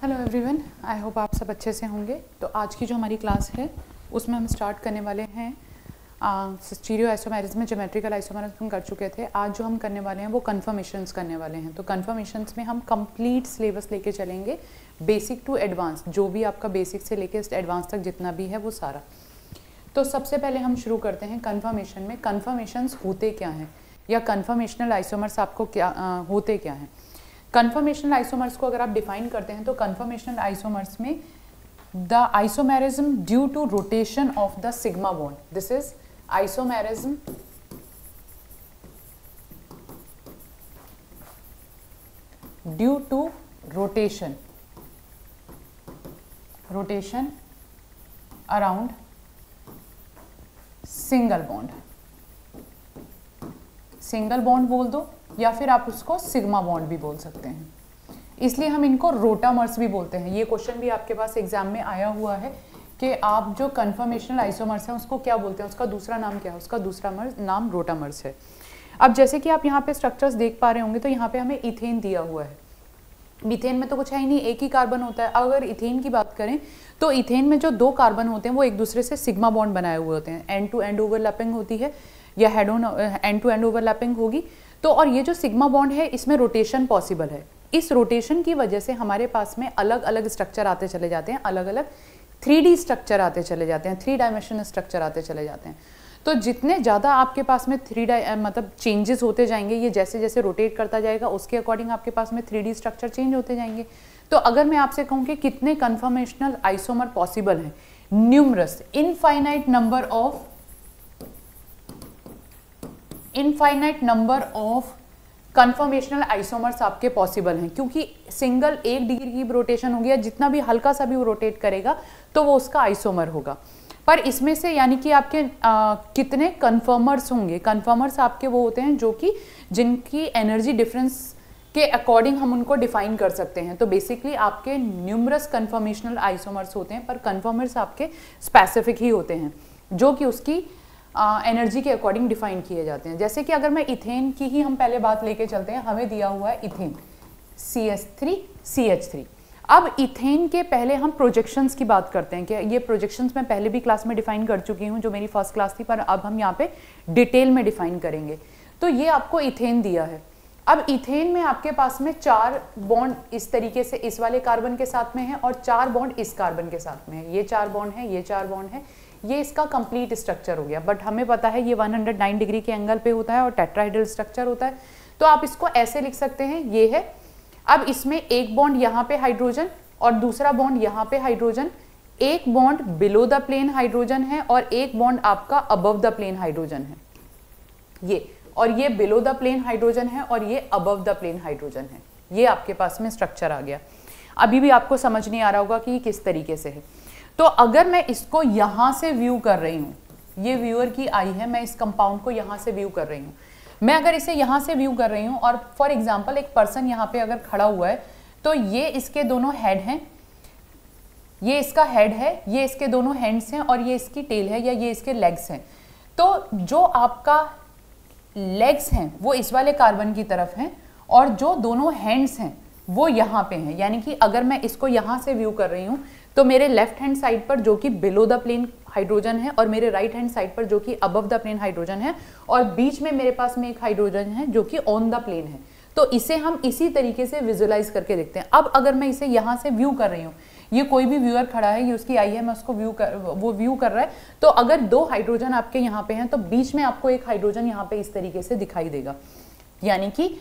Hello everyone, I hope आप सब अच्छे से होंगे। तो आज की जो हमारी क्लास है उसमें हम स्टार्ट करने वाले हैं स्टीरियो आइसोमेरिज्म में ज्योमेट्रिकल आइसोमेरिज्म कर चुके थे। आज जो हम करने वाले हैं वो कन्फर्मेशंस करने वाले हैं। तो कन्फर्मेशंस में हम कंप्लीट सिलेबस लेके चलेंगे, बेसिक टू एडवांस, जो भी आपका बेसिक से लेके एडवांस तक जितना भी है वो सारा। तो सबसे पहले हम शुरू करते हैं कन्फर्मेशन में। कन्फर्मेशंस होते क्या हैं या कन्फर्मेशनल आइसोमर्स आपको क्या होते क्या हैं। कन्फर्मेशनल आइसोमर्स को अगर आप डिफाइन करते हैं तो कन्फर्मेशनल आइसोमर्स में the isomerism due to rotation of the sigma bond, this is isomerism due to rotation around single bond बोल दो या फिर आप उसको सिग्मा बॉन्ड भी बोल सकते हैं, इसलिए हम इनको रोटामर्स भी बोलते हैं। ये क्वेश्चन भी आपके पास एग्जाम में आया हुआ है कि आप जो कन्फर्मेशनल आइसोमर्स हैं उसको क्या बोलते हैं, उसका दूसरा नाम क्या है, उसका दूसरा नाम रोटामर्स है। अब जैसे कि आप यहाँ पे स्ट्रक्चर्स देख पा रहे होंगे तो यहाँ पे हमें इथेन दिया हुआ है। मीथेन में तो कुछ है ही नहीं, एक ही कार्बन होता है। अगर इथेन की बात करें तो इथेन में जो दो कार्बन होते हैं वो एक दूसरे से सिग्मा बॉन्ड बनाए हुए होते हैं, एंड टू एंड ओवरलैपिंग होती है या head on end to end overlapping होगी। तो और ये जो सिग्मा बॉन्ड है इसमें रोटेशन पॉसिबल है। इस रोटेशन की वजह से हमारे पास में अलग अलग स्ट्रक्चर आते चले जाते हैं, अलग अलग 3D स्ट्रक्चर आते चले जाते हैं, 3 डायमेंशनल स्ट्रक्चर आते चले जाते हैं। तो जितने ज़्यादा आपके पास में 3D मतलब चेंजेस होते जाएंगे, ये जैसे जैसे रोटेट करता जाएगा उसके अकॉर्डिंग आपके पास में 3D स्ट्रक्चर चेंज होते जाएंगे। तो अगर मैं आपसे कहूँ कि कितने कन्फर्मेशनल आइसोमर पॉसिबल हैं, numerous infinite number of conformational isomers आपके पॉसिबल हैं, क्योंकि सिंगल 1 डिग्री की रोटेशन होगी या जितना भी हल्का सा भी वो रोटेट करेगा तो वो उसका आइसोमर होगा। पर इसमें से यानी कि आपके कितने कन्फर्मर्स होंगे, कन्फर्मर्स आपके वो होते हैं जो कि जिनकी एनर्जी डिफरेंस के अकॉर्डिंग हम उनको डिफाइन कर सकते हैं। तो बेसिकली आपके न्यूमरस कन्फर्मेशनल आइसोमर्स होते हैं, पर कन्फर्मर्स आपके स्पेसिफिक ही होते हैं जो कि उसकी एनर्जी के अकॉर्डिंग डिफाइन किए जाते हैं। जैसे कि अगर मैं इथेन की ही हम पहले बात लेके चलते हैं, हमें दिया हुआ है इथेन CH3CH3। अब इथेन के पहले हम प्रोजेक्शंस की बात करते हैं कि ये प्रोजेक्शंस मैं पहले भी क्लास में डिफाइन कर चुकी हूँ, जो मेरी फर्स्ट क्लास थी, पर अब हम यहाँ पे डिटेल में डिफाइन करेंगे। तो ये आपको इथेन दिया है। अब इथेन में आपके पास में 4 बॉन्ड इस तरीके से इस वाले कार्बन के साथ में है और 4 बॉन्ड इस कार्बन के साथ में है। ये 4 बॉन्ड है, ये 4 बॉन्ड है, ये इसका कंप्लीट स्ट्रक्चर हो गया। बट हमें पता है ये 109 डिग्री के एंगल पे होता है और टेट्राहेड्रल स्ट्रक्चर होता है। तो आप इसको ऐसे लिख सकते हैं, ये है। अब इसमें एक बॉन्ड यहाँ पे हाइड्रोजन और दूसरा बॉन्ड यहाँ पे हाइड्रोजन, एक bond below the plane hydrogen है और एक बॉन्ड आपका अबव द प्लेन हाइड्रोजन है। ये और ये बिलो द प्लेन हाइड्रोजन है और ये अबव द प्लेन हाइड्रोजन है। ये आपके पास में स्ट्रक्चर आ गया। अभी भी आपको समझ नहीं आ रहा होगा कि ये किस तरीके से है। तो अगर मैं इसको यहाँ से व्यू कर रही हूँ, ये व्यूअर की आई है, मैं इस कंपाउंड को यहाँ से व्यू कर रही हूँ। मैं अगर इसे यहाँ से व्यू कर रही हूँ और फॉर एग्जाम्पल एक पर्सन यहाँ पे अगर खड़ा हुआ है तो ये इसके दोनों हेड हैं, ये इसका हेड है, ये इसके दोनों हैंड्स हैं और ये इसकी टेल है या ये इसके लेग्स हैं। तो जो आपका लेग्स हैं वो इस वाले कार्बन की तरफ हैं और जो दोनों हैंड्स हैं वो यहाँ पे हैं। यानी कि अगर मैं इसको यहाँ से व्यू कर रही हूँ तो मेरे लेफ्ट हैंड साइड पर जो कि बिलो द प्लेन हाइड्रोजन है और मेरे राइट हैंड साइड पर जो कि अबव द प्लेन हाइड्रोजन है और बीच में मेरे पास में एक हाइड्रोजन है जो कि ऑन द प्लेन है। तो इसे हम इसी तरीके से विजुअलाइज करके देखते हैं। अब अगर मैं इसे यहाँ से व्यू कर रही हूँ, ये कोई भी व्यूअर खड़ा है, ये उसकी आई है, मैं उसको वो व्यू कर रहा है, तो अगर 2 हाइड्रोजन आपके यहाँ पे हैं तो बीच में आपको एक हाइड्रोजन यहाँ पे इस तरीके से दिखाई देगा। यानी कि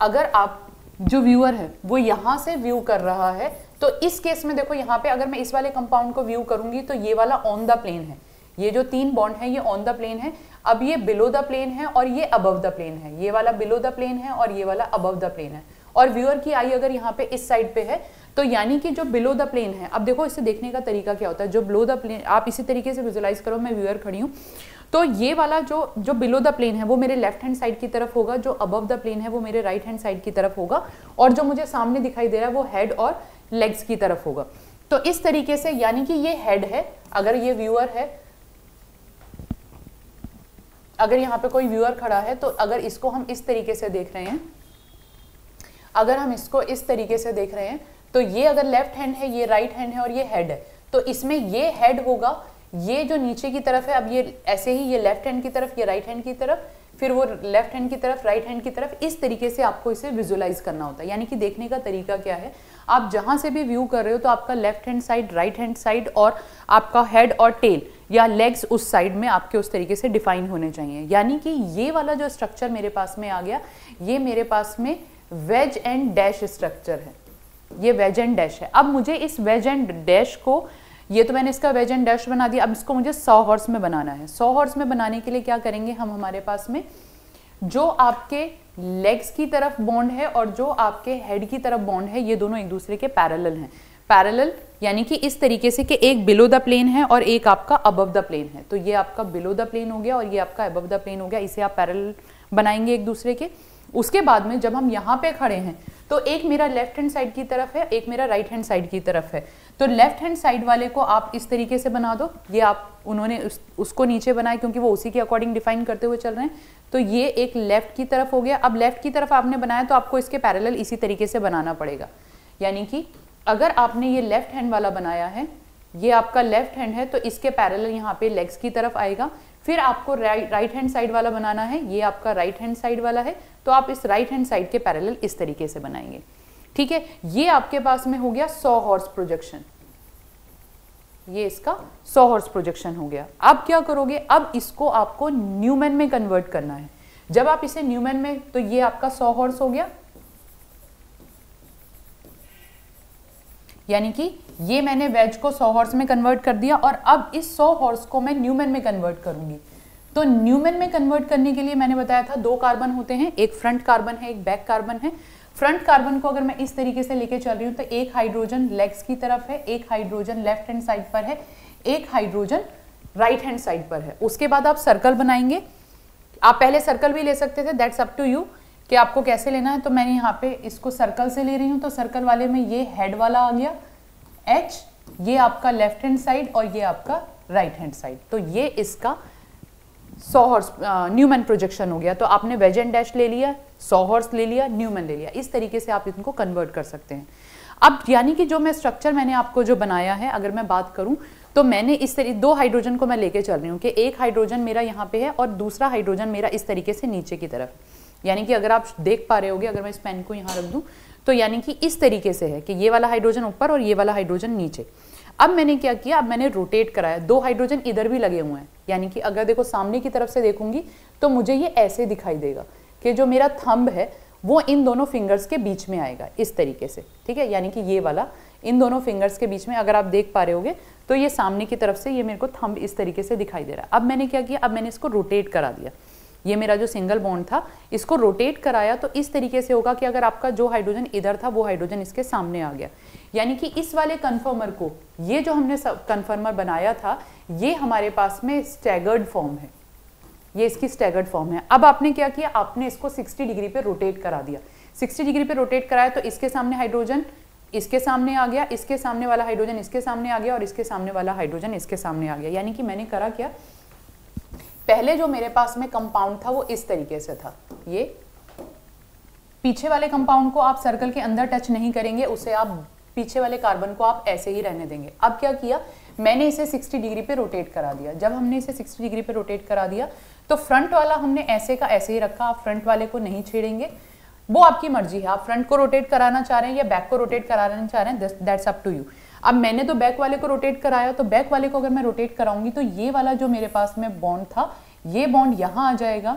अगर आप जो व्यूअर है वो यहाँ से व्यू कर रहा है तो इस केस में देखो यहाँ पे अगर मैं इस वाले कंपाउंड को व्यू करूंगी तो ये वाला ऑन द प्लेन है, ये जो 3 बॉन्ड है ये ऑन द प्लेन है। अब ये बिलो द प्लेन है और ये अबव द प्लेन है, ये वाला बिलो द प्लेन है और ये वाला अबव द प्लेन है। और व्यूअर की आई अगर यहाँ पे इस साइड पे है तो यानी कि जो बिलो द प्लेन है, अब देखो इसे देखने का तरीका क्या होता है। जो बिलो द प्लेन आप इसी तरीके से विजुअलाइज करो, मैं व्यूअर खड़ी हूँ तो ये वाला जो बिलो द प्लेन है वो मेरे लेफ्ट हैंड साइड की तरफ होगा, जो अबव द प्लेन है वो मेरे राइट हैंड साइड की तरफ होगा और जो मुझे सामने दिखाई दे रहा है वो हेड और लेग्स की तरफ होगा। तो इस तरीके से यानी कि ये हेड है, अगर ये व्यूअर है, अगर यहाँ पे कोई व्यूअर खड़ा है तो अगर इसको हम इस तरीके से देख रहे हैं अगर हम इसको इस तरीके से देख रहे हैं तो ये अगर लेफ्ट हैंड है, ये राइट हैंड है और ये हेड है, तो इसमें ये हेड होगा, ये जो नीचे की तरफ है, अब ये ऐसे ही ये लेफ्ट हैंड की तरफ, ये राइट हैंड की तरफ, फिर वो लेफ्ट हैंड की तरफ, राइट हैंड की तरफ, इस तरीके से आपको इसे विजुअलाइज करना होता है। यानी कि देखने का तरीका क्या है, आप जहां से भी व्यू कर रहे हो तो आपका left hand side, right hand side और आपका हेड और टेल या लेग्स उस साइड में आपके उस तरीके से डिफाइन होने चाहिए। यानी कि ये वाला जो स्ट्रक्चर मेरे पास में आ गया, ये मेरे पास में वेज एंड डैश स्ट्रक्चर है, ये वेज एंड डैश है। अब मुझे इस वेज एंड डैश को, ये तो मैंने इसका वेज एंड डैश बना दिया, अब इसको मुझे 100 हॉर्स में बनाना है। 100 हॉर्स में बनाने के लिए क्या करेंगे हम, हमारे पास में जो आपके लेग्स की तरफ बॉन्ड है और जो आपके हेड की तरफ बॉन्ड है, ये दोनों एक दूसरे के पैरेलल हैं। पैरेलल यानी कि इस तरीके से कि एक बिलो द प्लेन है और एक आपका अबव द प्लेन है। तो ये आपका बिलो द प्लेन हो गया और ये आपका अबव द प्लेन हो गया, इसे आप पैरेलल बनाएंगे एक दूसरे के। उसके बाद में जब हम यहाँ पे खड़े हैं तो एक मेरा लेफ्ट हैंड साइड की तरफ है, एक मेरा राइट हैंड साइड की तरफ है। तो लेफ्ट हैंड साइड वाले को आप इस तरीके से बना दो, ये आप उन्होंने उसको नीचे बनाया क्योंकि वो उसी के अकॉर्डिंग डिफाइन करते हुए चल रहे हैं। तो ये एक लेफ्ट की तरफ हो गया। अब लेफ्ट की तरफ आपने बनाया तो आपको इसके पैरेलल इसी तरीके से बनाना पड़ेगा। यानी कि अगर आपने ये लेफ्ट हैंड वाला बनाया है, ये आपका लेफ्ट हैंड है, तो इसके पैरेलल यहाँ पे लेग्स की तरफ आएगा। फिर आपको राइट हैंड साइड वाला बनाना है, ये आपका राइट हैंड साइड वाला है, तो आप इस राइट हैंड साइड के पैरेलल इस तरीके से बनाएंगे। ठीक है, ये आपके पास में हो गया 100 हॉर्स प्रोजेक्शन, ये इसका 100 हॉर्स प्रोजेक्शन हो गया। अब क्या करोगे, अब इसको आपको न्यूमन में कन्वर्ट करना है। जब आप इसे न्यूमन में, तो ये आपका 100 हॉर्स हो गया, यानी कि ये मैंने वेज को 100 हॉर्स में कन्वर्ट कर दिया और अब इस 100 हॉर्स को मैं न्यूमन में कन्वर्ट करूंगी। तो न्यूमन में कन्वर्ट करने के लिए मैंने बताया था 2 कार्बन होते हैं, एक फ्रंट कार्बन है, एक बैक कार्बन है। फ्रंट कार्बन को अगर मैं इस तरीके से लेके चल रही हूं तो एक हाइड्रोजन लेग्स की तरफ है, एक हाइड्रोजन लेफ्ट हैंड साइड पर है, एक हाइड्रोजन राइट हैंड साइड पर है। उसके बाद आप सर्कल बनाएंगे। आप पहले सर्कल भी ले सकते थे, दैट्स अप टू यू कि आपको कैसे लेना है। तो मैंने यहाँ पे इसको सर्कल से ले रही हूँ, तो सर्कल वाले में ये हेड वाला आ गया H, ये आपका लेफ्ट हैंड साइड और ये आपका राइट हैंड साइड। तो ये इसका 100 हॉर्स न्यूमन प्रोजेक्शन हो गया। तो आपने वेज एंड डैश ले लिया, 100 हॉर्स ले लिया, न्यूमन ले लिया। इस तरीके से आप इनको कन्वर्ट कर सकते हैं। अब यानी कि जो मैं स्ट्रक्चर मैंने आपको जो बनाया है, अगर मैं बात करूं तो मैंने इस तरीके 2 हाइड्रोजन को मैं लेके चल रही हूँ कि एक हाइड्रोजन मेरा यहाँ पे है और दूसरा हाइड्रोजन मेरा इस तरीके से नीचे की तरफ। यानी कि अगर आप देख पा रहे होगे, अगर मैं इस पेन को यहाँ रख दूं तो यानी कि इस तरीके से है कि ये वाला हाइड्रोजन ऊपर और ये वाला हाइड्रोजन नीचे। अब मैंने क्या किया, अब मैंने रोटेट कराया, 2 हाइड्रोजन इधर भी लगे हुए हैं। यानी कि अगर देखो सामने की तरफ से देखूंगी तो मुझे ये ऐसे दिखाई देगा कि जो मेरा थंब है वो इन दोनों फिंगर्स के बीच में आएगा इस तरीके से। ठीक है, यानी कि ये वाला इन दोनों फिंगर्स के बीच में, अगर आप देख पा रहे होगे तो ये सामने की तरफ से ये मेरे को थंब इस तरीके से दिखाई दे रहा है। अब मैंने क्या किया, अब मैंने इसको रोटेट करा दिया। ये मेरा जो सिंगल बॉन्ड था इसको रोटेट कराया तो इस तरीके से होगा कि अगर आपका जो हाइड्रोजन इधर था वो हाइड्रोजन इसके सामने आ गया। यानी कि इस वाले कन्फर्मर को, ये जो हमने कन्फर्मर बनाया था, ये हमारे पास में स्टैगर्ड फॉर्म है, ये इसकी स्टैगर्ड फॉर्म है। अब आपने क्या किया, आपने इसको 60 डिग्री पे रोटेट करा दिया। 60 डिग्री पे रोटेट कराया तो इसके सामने हाइड्रोजन इसके सामने आ गया, इसके सामने वाला हाइड्रोजन इसके सामने आ गया और इसके सामने वाला हाइड्रोजन इसके सामने आ गया। यानी कि मैंने करा क्या, पहले जो मेरे पास में कंपाउंड था वो इस तरीके से था, ये पीछे वाले कंपाउंड को आप सर्कल के अंदर टच नहीं करेंगे, उसे आप पीछे वाले कार्बन को आप ऐसे ही रहने देंगे। अब क्या किया, मैंने इसे 60 डिग्री पे रोटेट करा दिया। जब हमने इसे 60 डिग्री पे रोटेट करा दिया तो फ्रंट वाला हमने ऐसे का ऐसे ही रखा। आप फ्रंट वाले को नहीं छेड़ेंगे, वो आपकी मर्जी है, आप फ्रंट को रोटेट कराना चाह रहे हैं या बैक को रोटेट कराना चाह रहे हैं, दैट्स अप टू यू। अब मैंने तो बैक वाले को रोटेट कराया, तो बैक वाले को अगर मैं रोटेट कराऊंगी तो ये वाला जो मेरे पास में बॉन्ड था, ये बॉन्ड यहाँ आ जाएगा,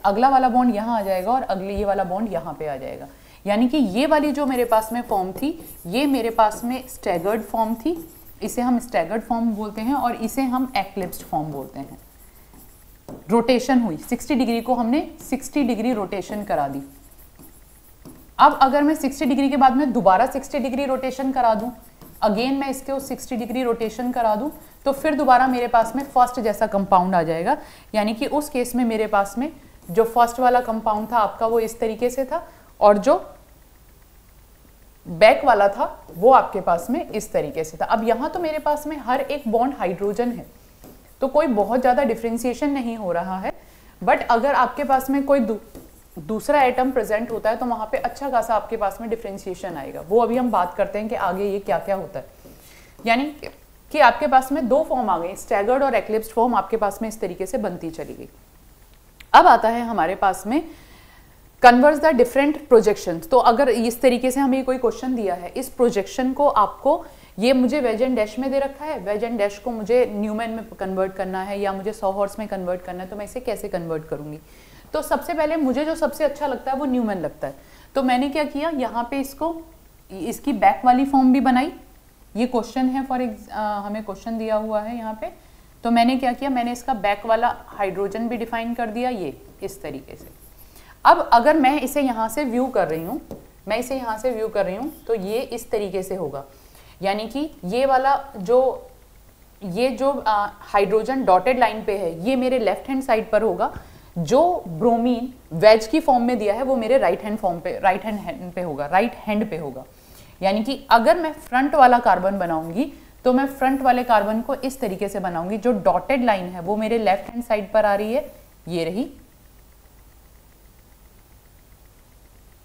अगला वाला बॉन्ड यहाँ आ जाएगा और अगले ये वाला बॉन्ड यहाँ पे आ जाएगा। यानी कि ये वाली जो मेरे पास में फॉर्म थी, ये मेरे पास में स्टैगर्ड फॉर्म थी, इसे हम स्टैगर्ड फॉर्म बोलते हैं और इसे हम एक्लिप्स्ड फॉर्म बोलते हैं। रोटेशन हुई 60 डिग्री को हमने 60 डिग्री रोटेशन करा दी। अब अगर मैं 60 डिग्री के बाद में दोबारा 60 डिग्री रोटेशन करा दूं, अगेन मैं इसके उस 60 डिग्री रोटेशन करा दूं, तो फिर दोबारा मेरे पास में फर्स्ट जैसा कंपाउंड आ जाएगा। यानी कि उस केस में मेरे पास में जो फर्स्ट वाला कंपाउंड था आपका वो इस तरीके से था और जो बैक वाला था वो आपके पास में इस तरीके से था। अब यहाँ तो मेरे पास में हर एक बॉन्ड हाइड्रोजन है, तो कोई बहुत ज़्यादा डिफ्रेंसिएशन नहीं हो रहा है। बट अगर आपके पास में कोई दूसरा एटम प्रेजेंट होता है तो वहां पे अच्छा खासा आपके पास में डिफरेंशिएशन आएगा। वो अभी हम बात करते हैं कि आगे ये क्या क्या होता है। यानी कि आपके पास में दो फॉर्म आ गए, स्टैगर्ड और एक्लिप्स्ड फॉर्म आपके पास में इस तरीके से बनती चली गई। अब आता है हमारे पास में कन्वर्स द डिफरेंट प्रोजेक्शंस। तो अगर इस तरीके से हमें कोई क्वेश्चन दिया है, इस प्रोजेक्शन को आपको, ये मुझे वेज एंड डैश में दे रखा है, वेज एंड डैश को मुझे न्यूमैन में कन्वर्ट करना है या मुझे सॉहॉर्स में कन्वर्ट करना है, तो मैं इसे कैसे कन्वर्ट करूंगी। तो सबसे पहले मुझे जो सबसे अच्छा लगता है वो न्यूमैन लगता है। तो मैंने क्या किया, यहाँ पे इसकी बैक वाली फॉर्म भी बनाई। ये क्वेश्चन है हमें क्वेश्चन दिया हुआ है यहाँ पे, तो मैंने क्या किया, मैंने इसका बैक वाला हाइड्रोजन भी डिफाइन कर दिया, ये इस तरीके से। अब अगर मैं इसे यहाँ से व्यू कर रही हूँ, तो ये इस तरीके से होगा। यानी कि ये वाला जो हाइड्रोजन डॉटेड लाइन पे है, ये मेरे लेफ्ट हैंड साइड पर होगा। जो ब्रोमीन वेज की फॉर्म में दिया है वो मेरे राइट हैंड पे होगा। यानी कि अगर मैं फ्रंट वाला कार्बन बनाऊंगी तो मैं फ्रंट वाले कार्बन को इस तरीके से बनाऊंगी। जो डॉटेड लाइन है वो मेरे लेफ्ट हैंड साइड पर आ रही है, ये रही,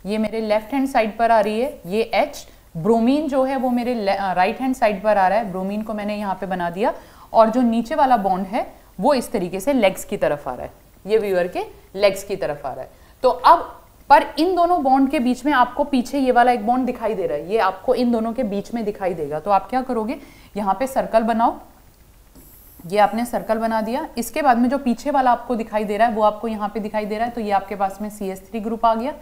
ये मेरे लेफ्ट हैंड साइड पर आ रही है, ये H। ब्रोमीन जो है वो मेरे राइट हैंड साइड पर आ रहा है, ब्रोमीन को मैंने यहाँ पे बना दिया। और जो नीचे वाला बॉन्ड है वो इस तरीके से लेग्स की तरफ आ रहा है, ये व्यूअर के लेग्स की तरफ आ रहा है। तो अब पर इन दोनों बॉन्ड के बीच में आपको पीछे ये वाला एक बॉन्ड दिखाई दे रहा है, ये आपको इन दोनों के बीच में दिखाई देगा। तो आप क्या करोगे, यहाँ पे सर्कल बनाओ, ये आपने सर्कल बना दिया। इसके बाद में जो पीछे वाला आपको दिखाई दे रहा है वो आपको यहाँ पे दिखाई दे रहा है, तो ये आपके पास में CH3 ग्रुप आ गया।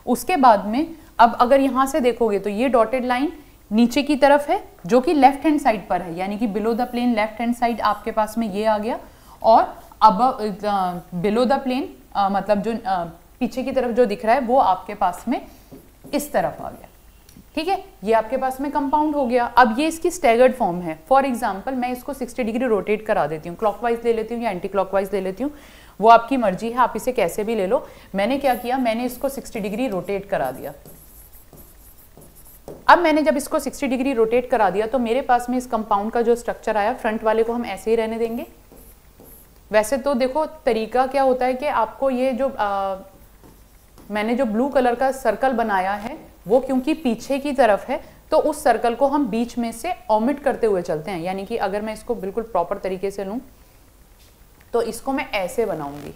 उसके बाद में अब अगर यहाँ से देखोगे तो ये डॉटेड लाइन नीचे की तरफ है जो कि लेफ्ट हैंड साइड पर है, यानी कि below the plane left hand side आपके पास में ये आ गया। और अब बिलो द प्लेन मतलब जो पीछे की तरफ जो दिख रहा है वो आपके पास में इस तरफ आ गया। ठीक है, ये आपके पास में कंपाउंड हो गया। अब ये इसकी स्टैगर्ड फॉर्म है। फॉर एग्जांपल मैं इसको 60 डिग्री रोटेट करा देती हूँ, क्लॉकवाइज ले लेती हूँ या एंटी क्लॉकवाइज ले लेती हूँ, वो आपकी मर्जी है, आप इसे कैसे भी ले लो। मैंने क्या किया, मैंने इसको 60 डिग्री रोटेट करा दिया। अब मैंने जब इसको 60 डिग्री रोटेट करा दिया तो मेरे पास में इस कंपाउंड का जो स्ट्रक्चर आया, फ्रंट वाले को हम ऐसे ही रहने देंगे। वैसे तो देखो तरीका क्या होता है कि आपको ये जो मैंने जो ब्लू कलर का सर्कल बनाया है वो क्योंकि पीछे की तरफ है तो उस सर्कल को हम बीच में से ओमिट करते हुए चलते हैं। यानी कि अगर मैं इसको बिल्कुल प्रॉपर तरीके से लूं तो इसको मैं ऐसे बनाऊंगी,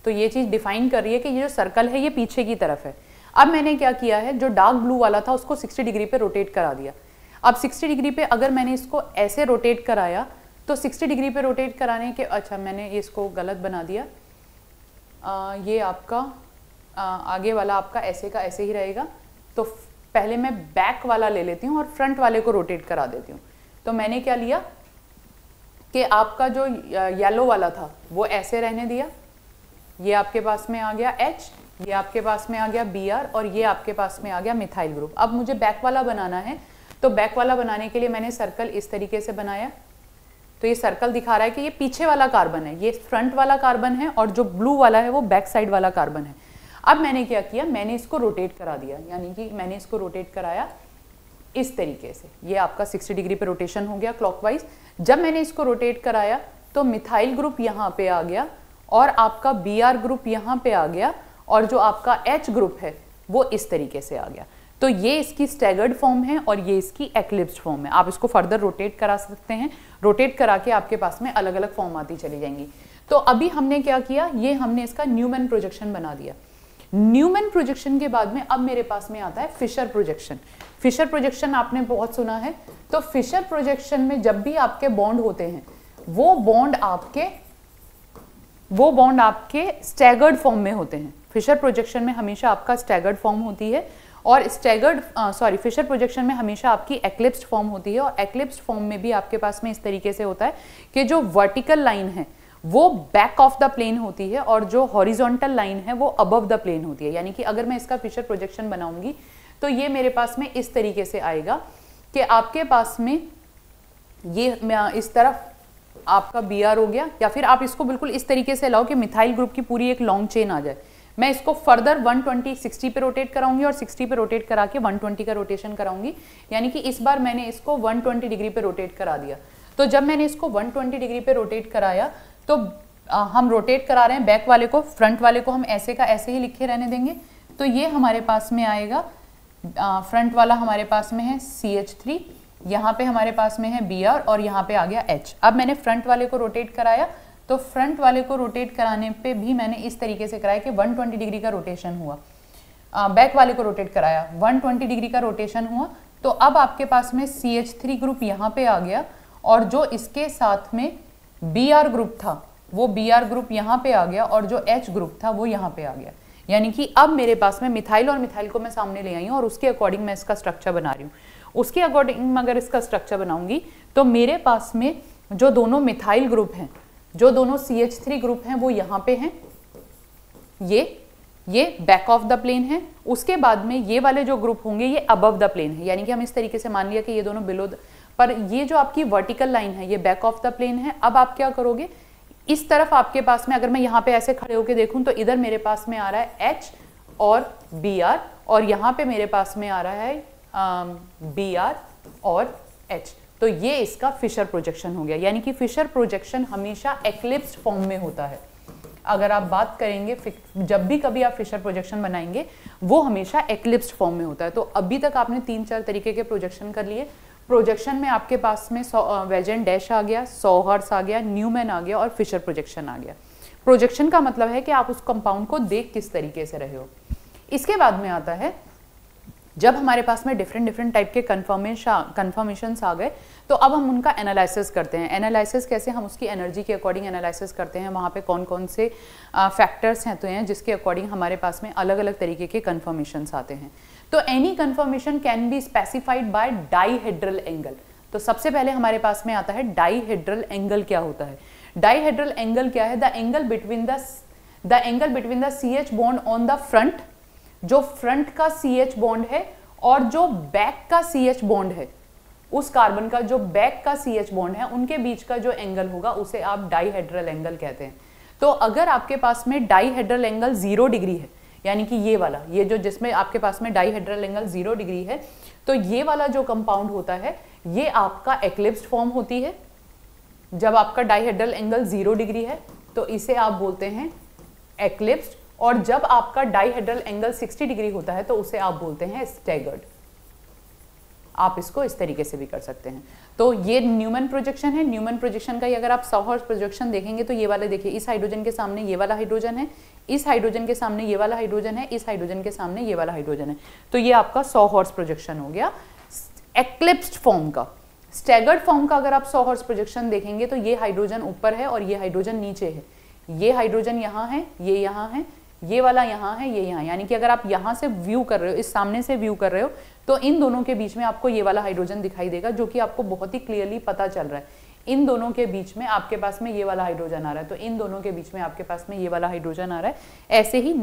तो ये चीज डिफाइन कर रही है कि ये जो सर्कल है ये पीछे की तरफ है। अब मैंने क्या किया है, जो डार्क ब्लू वाला था उसको 60 डिग्री पे रोटेट करा दिया। अब 60 डिग्री पे अगर मैंने इसको ऐसे रोटेट कराया तो 60 डिग्री पे रोटेट कराने के, अच्छा मैंने इसको गलत बना दिया, ये आपका आगे वाला आपका ऐसे का ऐसे ही रहेगा। तो पहले मैं बैक वाला ले लेती हूँ और फ्रंट वाले को रोटेट करा देती हूँ। तो मैंने क्या लिया कि आपका जो येलो वाला था वो ऐसे रहने दिया, ये आपके पास में आ गया H, ये आपके पास में आ गया Br और ये आपके पास में आ गया मिथाइल ग्रुप। अब मुझे बैक वाला बनाना है, तो बैक वाला बनाने के लिए मैंने सर्कल इस तरीके से बनाया। तो ये सर्कल दिखा रहा है कि ये पीछे वाला कार्बन है, ये फ्रंट वाला कार्बन है और जो ब्लू वाला है वो बैक साइड वाला कार्बन है। अब मैंने क्या किया, मैंने इसको रोटेट करा दिया, यानी कि मैंने इसको रोटेट कराया इस तरीके से। ये आपका 60 डिग्री पे रोटेशन हो गया क्लॉकवाइज। जब मैंने इसको रोटेट कराया तो मिथाइल ग्रुप यहाँ पे आ गया और आपका Br ग्रुप यहाँ पे आ गया और जो आपका H ग्रुप है वो इस तरीके से आ गया। तो ये इसकी स्टैगर्ड फॉर्म है और ये इसकी एक्लिप्स्ड फॉर्म है। आप इसको फर्दर रोटेट करा सकते हैं, रोटेट करा के आपके पास में अलग अलग फॉर्म आती चली जाएंगी। तो अभी हमने क्या किया, ये हमने इसका न्यूमैन प्रोजेक्शन बना दिया। न्यूमैन प्रोजेक्शन के बाद में अब मेरे पास में आता है फिशर प्रोजेक्शन। फिशर प्रोजेक्शन आपने बहुत सुना है। तो फिशर प्रोजेक्शन में जब भी आपके बॉन्ड होते हैं वो बॉन्ड आपके स्टैगर्ड फॉर्म में होते हैं। फिशर प्रोजेक्शन में हमेशा आपका स्टैगर्ड फॉर्म होती है और फिशर प्रोजेक्शन में हमेशा आपकी एक्लिप्स्ड फॉर्म होती है। और एक्लिप्स्ड फॉर्म में भी आपके पास में इस तरीके से होता है कि जो वर्टिकल लाइन है वो बैक ऑफ द प्लेन होती है और जो हॉरिजॉन्टल लाइन है वो अबव द प्लेन होती है। यानी कि अगर मैं इसका फिशर प्रोजेक्शन बनाऊंगी तो ये मेरे पास में इस तरीके से आएगा कि आपके पास में ये इस तरफ आपका Br हो गया, या फिर आप इसको बिल्कुल इस तरीके से लाओ कि मिथाइल ग्रुप की पूरी एक लॉन्ग चेन आ जाए। मैं इसको फर्दर 120 60 पे रोटेट कराऊंगी और 60 पे रोटेट करा के 120 का रोटेशन कराऊंगी। यानी कि इस बार मैंने इसको 120 डिग्री पे रोटेट करा दिया। तो जब मैंने इसको 120 डिग्री पे रोटेट कराया तो हम रोटेट करा रहे हैं बैक वाले को, फ्रंट वाले को हम ऐसे का ऐसे ही लिखे रहने देंगे। तो ये हमारे पास में आएगा, फ्रंट वाला हमारे पास में है CH3, यहाँ पे हमारे पास में है Br और यहाँ पे आ गया H। अब मैंने फ्रंट वाले को रोटेट कराया, तो फ्रंट वाले को रोटेट कराने पे भी मैंने इस तरीके से कराया कि 120 डिग्री का रोटेशन हुआ। बैक वाले को रोटेट कराया, 120 डिग्री का रोटेशन हुआ। तो अब आपके पास में CH3 ग्रुप यहाँ पे आ गया और जो इसके साथ में Br ग्रुप था वो Br ग्रुप यहाँ पे आ गया और जो H ग्रुप था वो यहाँ पे आ गया। यानी कि अब मेरे पास में मिथाइल और मिथाइल को मैं सामने ले आई हूँ और उसके अकॉर्डिंग मैं इसका स्ट्रक्चर बना रही हूँ। उसके अकॉर्डिंग अगर इसका स्ट्रक्चर बनाऊंगी तो मेरे पास में जो दोनों मिथाइल ग्रुप हैं, जो दोनों CH3 ग्रुप हैं वो यहाँ पे हैं, ये बैक ऑफ द प्लेन है। उसके बाद में ये वाले जो ग्रुप होंगे ये अबव द प्लेन है, यानी कि हम इस तरीके से मान लिया कि ये दोनों बिलो पर ये जो आपकी वर्टिकल लाइन है ये बैक ऑफ द प्लेन है। अब आप क्या करोगे, इस तरफ आपके पास में अगर मैं यहाँ पे ऐसे खड़े होके देखूं तो इधर मेरे पास में आ रहा है H और Br और यहाँ पे मेरे पास में आ रहा है Br और H। तो ये इसका फिशर प्रोजेक्शन हो गया। यानी कि फिशर प्रोजेक्शन हमेशा एक्लिप्स्ड फॉर्म में होता है। अगर आप बात करेंगे जब भी कभी आप फिशर प्रोजेक्शन बनाएंगे वो हमेशा एक्लिप्स्ड फॉर्म में होता है। तो अभी तक आपने 3-4 तरीके के प्रोजेक्शन कर लिए। प्रोजेक्शन में आपके पास में वेजेंट डैश आ गया, सॉहर्स आ गया, न्यूमैन आ गया और फिशर प्रोजेक्शन आ गया। प्रोजेक्शन का मतलब है कि आप उस कंपाउंड को देख किस तरीके से रहे हो। इसके बाद में आता है जब हमारे पास में डिफरेंट टाइप के कन्फर्मेशंस आ गए तो अब हम उनका एनालिसिस करते हैं। एनालिसिस कैसे, हम उसकी एनर्जी के अकॉर्डिंग एनालिसिस करते हैं। वहाँ पे कौन कौन से फैक्टर्स हैं तो हैं जिसके अकॉर्डिंग हमारे पास में अलग अलग तरीके के कन्फर्मेशंस आते हैं। तो any conformation can be specified by dihedral angle. तो सबसे पहले हमारे पास में आता है डाईहेड्रल एंगल क्या होता है। डाईहेड्रल एंगल क्या है, the angle between the CH bond on the front, जो फ्रंट का CH बॉन्ड है और जो बैक का CH बॉन्ड है, उस कार्बन का जो बैक का CH बॉन्ड है उनके बीच का जो एंगल होगा उसे आप डाईहेड्रल एंगल कहते हैं। तो अगर आपके पास में डाईहेड्रल एंगल 0 डिग्री है, यानी कि ये वाला, ये जो जिसमें आपके पास में डाईहेड्रल एंगल 0 डिग्री है, तो ये वाला जो कंपाउंड होता है ये आपका एक्लिप्स्ड फॉर्म होती है। जब आपका डाईहेड्रल एंगल 0 डिग्री है तो इसे आप बोलते हैं एक्लिप्स्ड, और जब आपका डाईहेड्रल एंगल 60 डिग्री होता है तो उसे आप बोलते हैं स्टैगर्ड। आप इसको इस तरीके से भी कर सकते हैं। तो ये न्यूमैन प्रोजेक्शन है। न्यूमैन प्रोजेक्शन का ही अगर आप सॉहर्स प्रोजेक्शन देखेंगे तो ये वाले देखिए, इस हाइड्रोजन के सामने ये वाला हाइड्रोजन है, इस हाइड्रोजन के सामने ये वाला हाइड्रोजन है, इस हाइड्रोजन के सामने ये वाला हाइड्रोजन है। तो ये आपका सॉहर्स प्रोजेक्शन हो गया एक्लिप्स्ड फॉर्म का। स्टैगर्ड फॉर्म का अगर आप सॉहर्स प्रोजेक्शन देखेंगे तो ये हाइड्रोजन ऊपर है और ये हाइड्रोजन नीचे है। ये हाइड्रोजन यहाँ है, ये यहाँ है, ये वाला यहाँ है, ये यहाँ। यानी कि अगर आप यहाँ से व्यू कर रहे हो, इस सामने से व्यू कर रहे हो, तो इन दोनों के बीच में आपको ये वाला हाइड्रोजन दिखाई देगा, जो कि आपको बहुत ही क्लियरली पता चल रहा है। इन दोनों के बीच में आपके पास में ये वाला हाइड्रोजन आ रहा है, तो इन दोनों के बीच में आपके पास में ये वाला हाइड्रोजन आ रहा है। ऐसे ही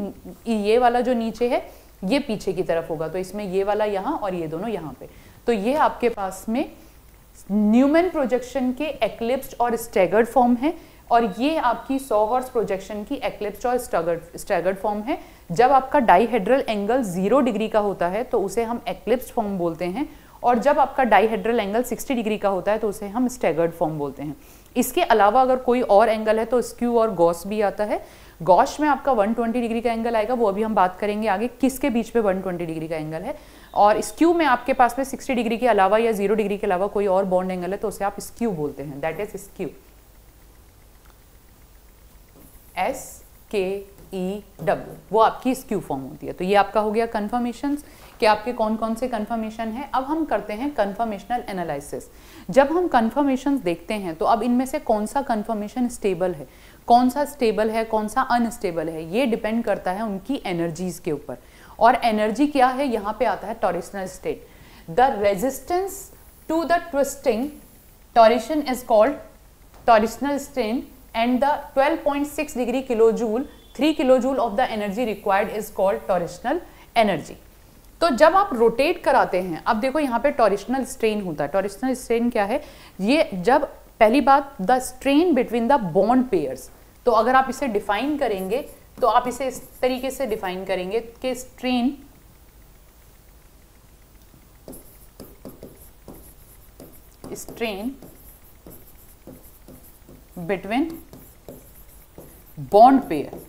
ये वाला जो नीचे है ये पीछे की तरफ होगा, तो इसमें ये वाला यहाँ और ये दोनों यहाँ पे। तो ये आपके पास में न्यूमैन प्रोजेक्शन के एक्लिप्स्ड और स्टैगर्ड फॉर्म है, और ये आपकी सॉहर्स प्रोजेक्शन की एक्लिप्स्ड और स्टैगर्ड फॉर्म है। जब आपका डाईहेड्रल एंगल 0 डिग्री का होता है तो उसे हम एक्लिप्स्ड फॉर्म बोलते हैं, और जब आपका डाईहेड्रल एंगल 60 डिग्री का होता है तो उसे हम स्टैगर्ड फॉर्म बोलते हैं। इसके अलावा अगर कोई और एंगल है तो स्क्यू और गॉस भी आता है। गॉस में आपका 120 डिग्री का एंगल आएगा, वो अभी हम बात करेंगे आगे किसके बीच में 120 डिग्री का एंगल है। और स्क्यू में आपके पास में 60 डिग्री के अलावा या 0 डिग्री के अलावा कोई और बॉन्ड एंगल है तो उसे आप स्क्यू बोलते हैं, दैट इज स्क्यू, SKEW, वो आपकी स्क्यू फॉर्म होती है। तो ये आपका हो गया कन्फर्मेशंस कि आपके कौन कौन से कन्फर्मेशन है। अब हम करते हैं कन्फर्मेशनल एनालिसिस। जब हम कन्फर्मेशंस देखते हैं तो अब इनमें से कौन सा कन्फर्मेशन स्टेबल है, कौन सा स्टेबल है, कौन सा अनस्टेबल है, ये डिपेंड करता है उनकी एनर्जीज के ऊपर। और एनर्जी क्या है, यहाँ पे आता है torsional state. The resistance to the twisting torsion is called torsional strain, and the 12.6 degree kilojoule, 3 kilojoule of the energy required is called torsional energy। तो जब आप रोटेट कराते हैं, अब देखो यहाँ पे टॉरिशनल स्ट्रेन होता है। टॉरिशनल स्ट्रेन क्या है, ये जब पहली बात the strain between the bond pairs. तो अगर आप इसे डिफाइन करेंगे तो आप इसे इस तरीके से डिफाइन करेंगे कि स्ट्रेन बिटवीन बॉन्ड पेयर,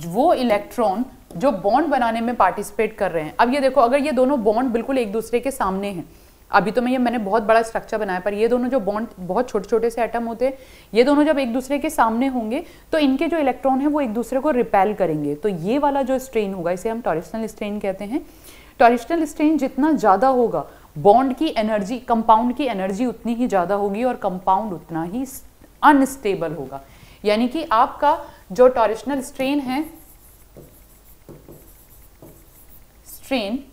वो इलेक्ट्रॉन जो बॉन्ड बनाने में पार्टिसिपेट कर रहे हैं। अब ये देखो, अगर ये दोनों बॉन्ड बिल्कुल एक दूसरे के सामने हैं, अभी तो मैंने बहुत बड़ा स्ट्रक्चर बनाया, पर ये दोनों जो बॉन्ड बहुत छोटे छोटे से एटम होते हैं, ये दोनों जब एक दूसरे के सामने होंगे तो इनके जो इलेक्ट्रॉन है वो एक दूसरे को रिपेल करेंगे। तो ये वाला जो स्ट्रेन होगा इसे हम टॉरिशनल स्ट्रेन कहते हैं। टॉरिशनल स्ट्रेन जितना ज़्यादा होगा, बॉन्ड की एनर्जी, कंपाउंड की एनर्जी उतनी ही ज़्यादा होगी और कंपाउंड उतना ही अनस्टेबल होगा। यानी कि आपका जो टॉरिशनल स्ट्रेन है, strain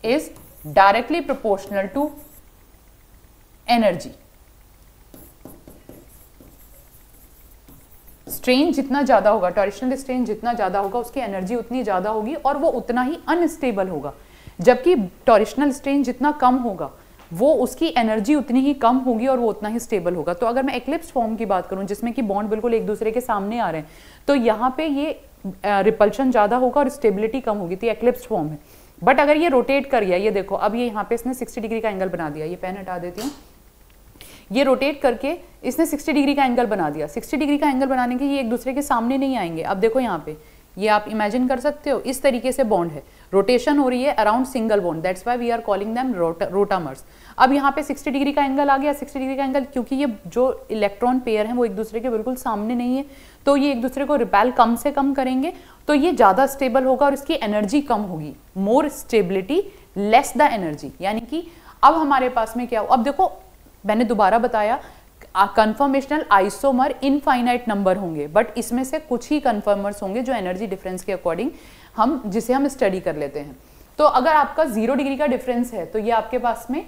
is directly proportional to energy। Strain जितना ज्यादा होगा, टॉरिशनल स्ट्रेन जितना ज्यादा होगा, उसकी एनर्जी उतनी ज्यादा होगी और वो उतना ही अनस्टेबल होगा। जबकि टॉरिशनल स्ट्रेन जितना कम होगा, वो उसकी एनर्जी उतनी ही कम होगी और वो उतना ही स्टेबल होगा। तो अगर मैं एक्लिप्स फॉर्म की बात करूं, जिसमें कि बॉन्ड बिल्कुल एक दूसरे के सामने आ रहे हैं, तो यहाँ पे ये रिपल्शन ज्यादा होगा और स्टेबिलिटी कम होगी, तो एक्लिप्स फॉर्म है। बट अगर ये रोटेट कर गया, ये देखो, अब ये यहाँ पे इसने 60 डिग्री का एंगल बना दिया, ये पेन हटा देती हूँ, ये रोटेट करके इसने 60 डिग्री का एंगल बना दिया। 60 डिग्री का एंगल बनाने के ये एक दूसरे के सामने नहीं आएंगे। अब देखो यहाँ पे, ये आप इमेजिन कर सकते हो, इस तरीके से बॉन्ड है, रोटेशन हो रही है around single bond, that's why we are calling them rotamers. अब यहाँ पे 60 डिग्री का एंगल आ गया। 60 डिग्री का एंगल, क्योंकि ये जो इलेक्ट्रॉन पेयर हैं वो एक दूसरे के बिल्कुल सामने नहीं है, तो ये एक दूसरे को रिपेल कम से कम करेंगे, तो ये ज़्यादा स्टेबल होगा और इसकी एनर्जी कम होगी। More stability less the energy. यानी कि अब हमारे पास में क्या हो, अब देखो मैंने दोबारा बताया, कन्फर्मेशनल आइसोमर इनफाइनाइट नंबर होंगे, बट इसमें से कुछ ही कन्फर्मर्स होंगे जो एनर्जी डिफरेंस के अकॉर्डिंग जिसे हम स्टडी कर लेते हैं। तो अगर आपका 0 डिग्री का डिफरेंस है तो ये आपके पास में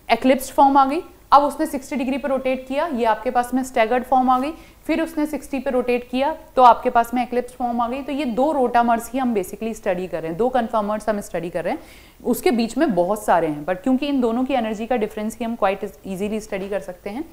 एक्लिप्स फॉर्म आ गई। अब उसने 60 डिग्री पे रोटेट किया, ये आपके पास में स्टैगर्ड फॉर्म आ गई। फिर उसने 60 पे रोटेट किया तो आपके पास में एक्लिप्स फॉर्म आ गई। तो ये 2 रोटामर्स ही हम बेसिकली स्टडी कर रहे हैं, 2 कन्फर्मर्स हम स्टडी कर रहे हैं। उसके बीच में बहुत सारे हैं, बट क्योंकि इन दोनों की एनर्जी का डिफरेंस ही हम क्वाइट इजीली स्टडी कर सकते हैं।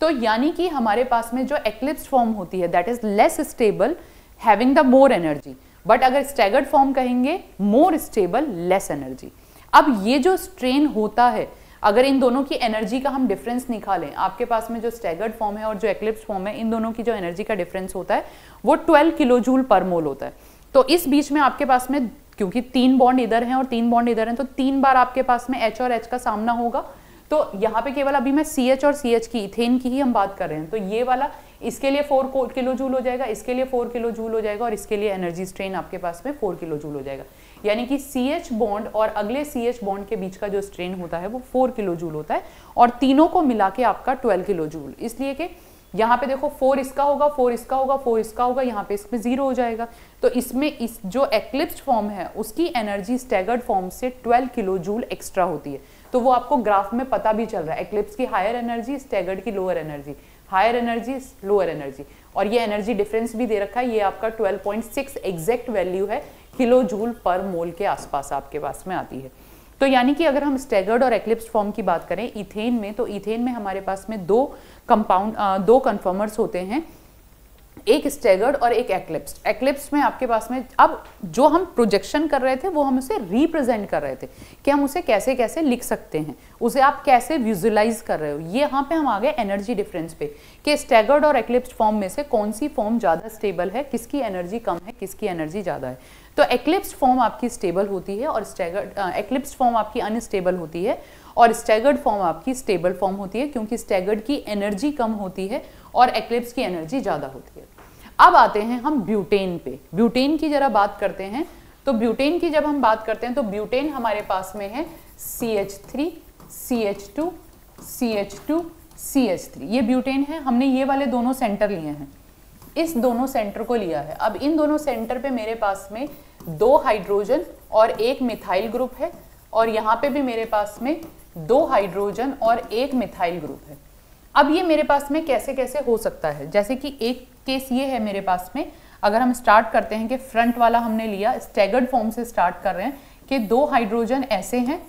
तो यानी कि हमारे पास में जो एक्लिप्स फॉर्म होती है that is less stable having the more energy, but अगर स्टैगर्ड फॉर्म कहेंगे मोर स्टेबल लेस एनर्जी। अब ये जो स्ट्रेन होता है, अगर इन दोनों की एनर्जी का हम डिफरेंस निकालें, आपके पास में जो स्टैगर्ड फॉर्म है और जो एक्लिप्स फॉर्म है, इन दोनों की जो एनर्जी का डिफरेंस होता है वो 12 किलो जूल पर मोल होता है। तो इस बीच में आपके पास में, क्योंकि 3 बॉन्ड इधर हैं और 3 बॉन्ड इधर हैं, तो 3 बार आपके पास में H और H का सामना होगा। तो यहाँ पे केवल अभी मैं CH और CH की, इथेन की ही हम बात कर रहे हैं। तो ये वाला इसके लिए 4 किलो जूल हो जाएगा, इसके लिए 4 किलो जूल हो जाएगा और इसके लिए एनर्जी स्ट्रेन आपके पास में 4 किलो जूल हो जाएगा। यानी कि CH बॉन्ड और अगले CH बॉन्ड के बीच का जो स्ट्रेन होता है वो 4 किलो जूल होता है और तीनों को मिला के आपका 12 किलो जूल। इसलिए कि यहाँ पे देखो 4 इसका होगा, 4 इसका होगा, 4 इसका होगा, यहाँ पे इसमें 0 हो जाएगा। तो इसमें इस जो एक्लिप्स फॉर्म है उसकी एनर्जी स्टैगर्ड फॉर्म से 12 किलो जूल एक्स्ट्रा होती है। तो वो आपको ग्राफ में पता भी चल रहा है, एक्लिप्स की हायर एनर्जी, स्टैगर्ड की lower energy, higher energy, lower energy, और ये एनर्जी डिफरेंस भी दे रखा है। ये आपका 12.6 एग्जैक्ट वैल्यू है, किलो जूल पर मोल के आसपास आपके पास में आती है। तो यानी कि अगर हम स्टैगर्ड और एक्लिप्स फॉर्म की बात करें इथेन में, तो इथेन में हमारे पास में 2 कन्फर्मर्स होते हैं, एक स्टैगर्ड और एक एक्लिप्स। एक्लिप्स में आपके पास में, अब जो हम प्रोजेक्शन कर रहे थे वो हम उसे रिप्रेजेंट कर रहे थे कि हम उसे कैसे कैसे लिख सकते हैं, उसे आप कैसे विजुअलाइज कर रहे हो। ये यहाँ पे हम आ गए एनर्जी डिफरेंस पे कि स्टैगर्ड और एक्लिप्स फॉर्म में से कौन सी फॉर्म ज़्यादा स्टेबल है, किसकी एनर्जी कम है, किसकी एनर्जी ज़्यादा है। तो एक्लिप्स फॉर्म आपकी स्टेबल होती है और एक्लिप्स फॉर्म आपकी अनस्टेबल होती है और स्टैगर्ड फॉर्म आपकी स्टेबल फॉर्म होती है, क्योंकि स्टैगर्ड की एनर्जी कम होती है और एक्लिप्स की एनर्जी ज़्यादा होती है। अब आते हैं हम ब्यूटेन पे। ब्यूटेन की जरा बात करते हैं। तो ब्यूटेन की जब हम बात करते हैं तो ब्यूटेन हमारे पास में है CH3, CH2, CH2, CH3, ये ब्यूटेन है। हमने ये वाले दोनों सेंटर लिए हैं, इस दोनों सेंटर को लिया है। अब इन दोनों सेंटर पे मेरे पास में 2 हाइड्रोजन और 1 मिथाइल ग्रुप है और यहाँ पे भी मेरे पास में 2 हाइड्रोजन और 1 मिथाइल ग्रुप है। अब ये मेरे पास में कैसे कैसे हो सकता है, जैसे कि एक केस ये है मेरे पास में, अगर हम स्टार्ट करते हैं कि फ्रंट वाला हमने लिया, स्टैगर्ड फॉर्म से स्टार्ट कर रहे हैं कि 2 हाइड्रोजन ऐसे हैं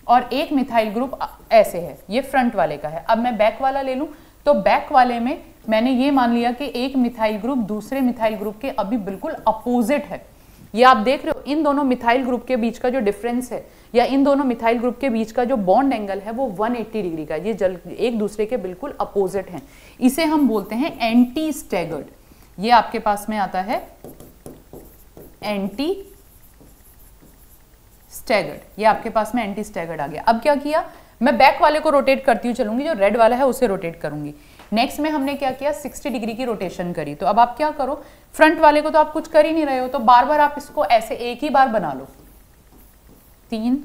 और 1 मिथाइल ग्रुप ऐसे है, ये फ्रंट वाले का है। अब मैं बैक वाला ले लूँ तो बैक वाले में मैंने ये मान लिया कि 1 मिथाइल ग्रुप दूसरे मिथाइल ग्रुप के अभी बिल्कुल अपोजिट है, ये आप देख रहे हो इन दोनों मिथाइल ग्रुप के बीच का जो डिफरेंस है या इन दोनों मिथाइल ग्रुप के बीच का जो बॉन्ड एंगल है वो 180 डिग्री का है। ये एक दूसरे के बिल्कुल अपोजिट हैं। इसे हम बोलते हैं एंटी स्टैगर्ड। ये आपके पास में आता है एंटी स्टैगर्ड। ये आपके पास में एंटी स्टैगर्ड आ गया। अब क्या किया, मैं बैक वाले को रोटेट करती हूँ चलूंगी, जो रेड वाला है उसे रोटेट करूंगी। नेक्स्ट में हमने क्या किया, 60 डिग्री की रोटेशन करी। तो अब आप क्या करो, फ्रंट वाले को तो आप कुछ कर ही नहीं रहे हो, तो बार बार आप इसको ऐसे एक ही बार बना लो, 3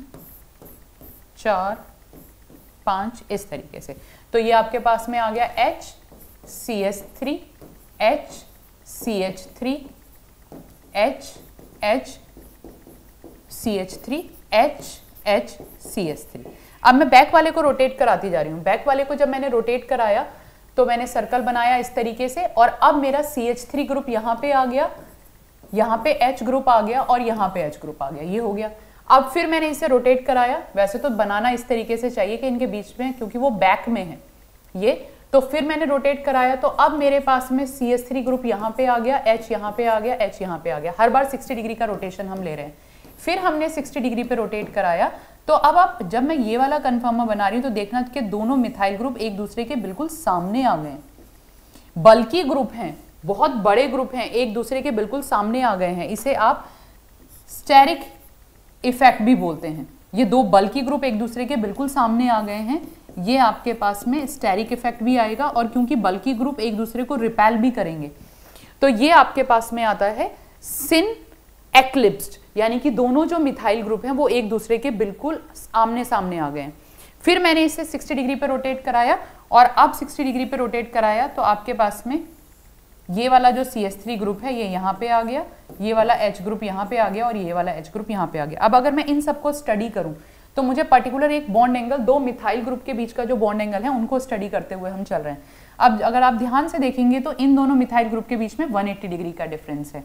4 5 इस तरीके से। तो ये आपके पास में आ गया HCH3 HCH3 HCH3 HCH3। अब मैं बैक वाले को रोटेट कराती जा रही हूँ। बैक वाले को जब मैंने रोटेट कराया तो मैंने सर्कल बनाया इस तरीके से, और अब मेरा CH3 ग्रुप यहाँ पे आ गया, यहाँ पे H ग्रुप आ गया और यहाँ पे H ग्रुप आ गया, ये हो गया। अब फिर मैंने इसे रोटेट कराया। वैसे तो बनाना इस तरीके से चाहिए कि इनके बीच में, क्योंकि वो बैक में है ये, तो फिर मैंने रोटेट कराया। तो अब मेरे पास में CH3 ग्रुप यहाँ पे आ गया, H यहाँ पे आ गया, H यहाँ पे आ गया। हर बार 60 डिग्री का रोटेशन हम ले रहे हैं। फिर हमने 60 डिग्री पे रोटेट कराया। तो अब आप, जब मैं ये वाला कन्फर्मर बना रही हूँ तो देखना कि दोनों मिथाइल ग्रुप एक दूसरे के बिल्कुल सामने आ गए, बल्कि ग्रुप हैं, बहुत बड़े ग्रुप हैं, एक दूसरे के बिल्कुल सामने आ गए हैं। इसे आप स्टेरिक इफेक्ट भी बोलते हैं। ये दो बल्कि ग्रुप एक दूसरे के बिल्कुल सामने आ गए हैं, ये आपके पास में स्टेरिक इफेक्ट भी आएगा। और क्योंकि बल्कि ग्रुप एक दूसरे को रिपेल भी करेंगे, तो ये आपके पास में आता है सिन एक्लिप्स्ड, यानी कि दोनों जो मिथाइल ग्रुप हैं वो एक दूसरे के बिल्कुल आमने सामने आ गए हैं। फिर मैंने इसे 60 डिग्री पे रोटेट कराया, और अब 60 डिग्री पे रोटेट कराया तो आपके पास में ये वाला जो CH3 ग्रुप है ये यहाँ पे आ गया, ये वाला H ग्रुप यहाँ पे आ गया, और ये वाला H ग्रुप यहाँ पे आ गया। अब अगर मैं इन सबको स्टडी करूँ तो मुझे पर्टिकुलर एक बॉन्ड एंगल, दो मिथाइल ग्रुप के बीच का जो बॉन्ड एंगल है उनको स्टडी करते हुए हम चल रहे हैं। अब अगर आप ध्यान से देखेंगे तो इन दोनों मिथाइल ग्रुप के बीच में 180 डिग्री का डिफरेंस है।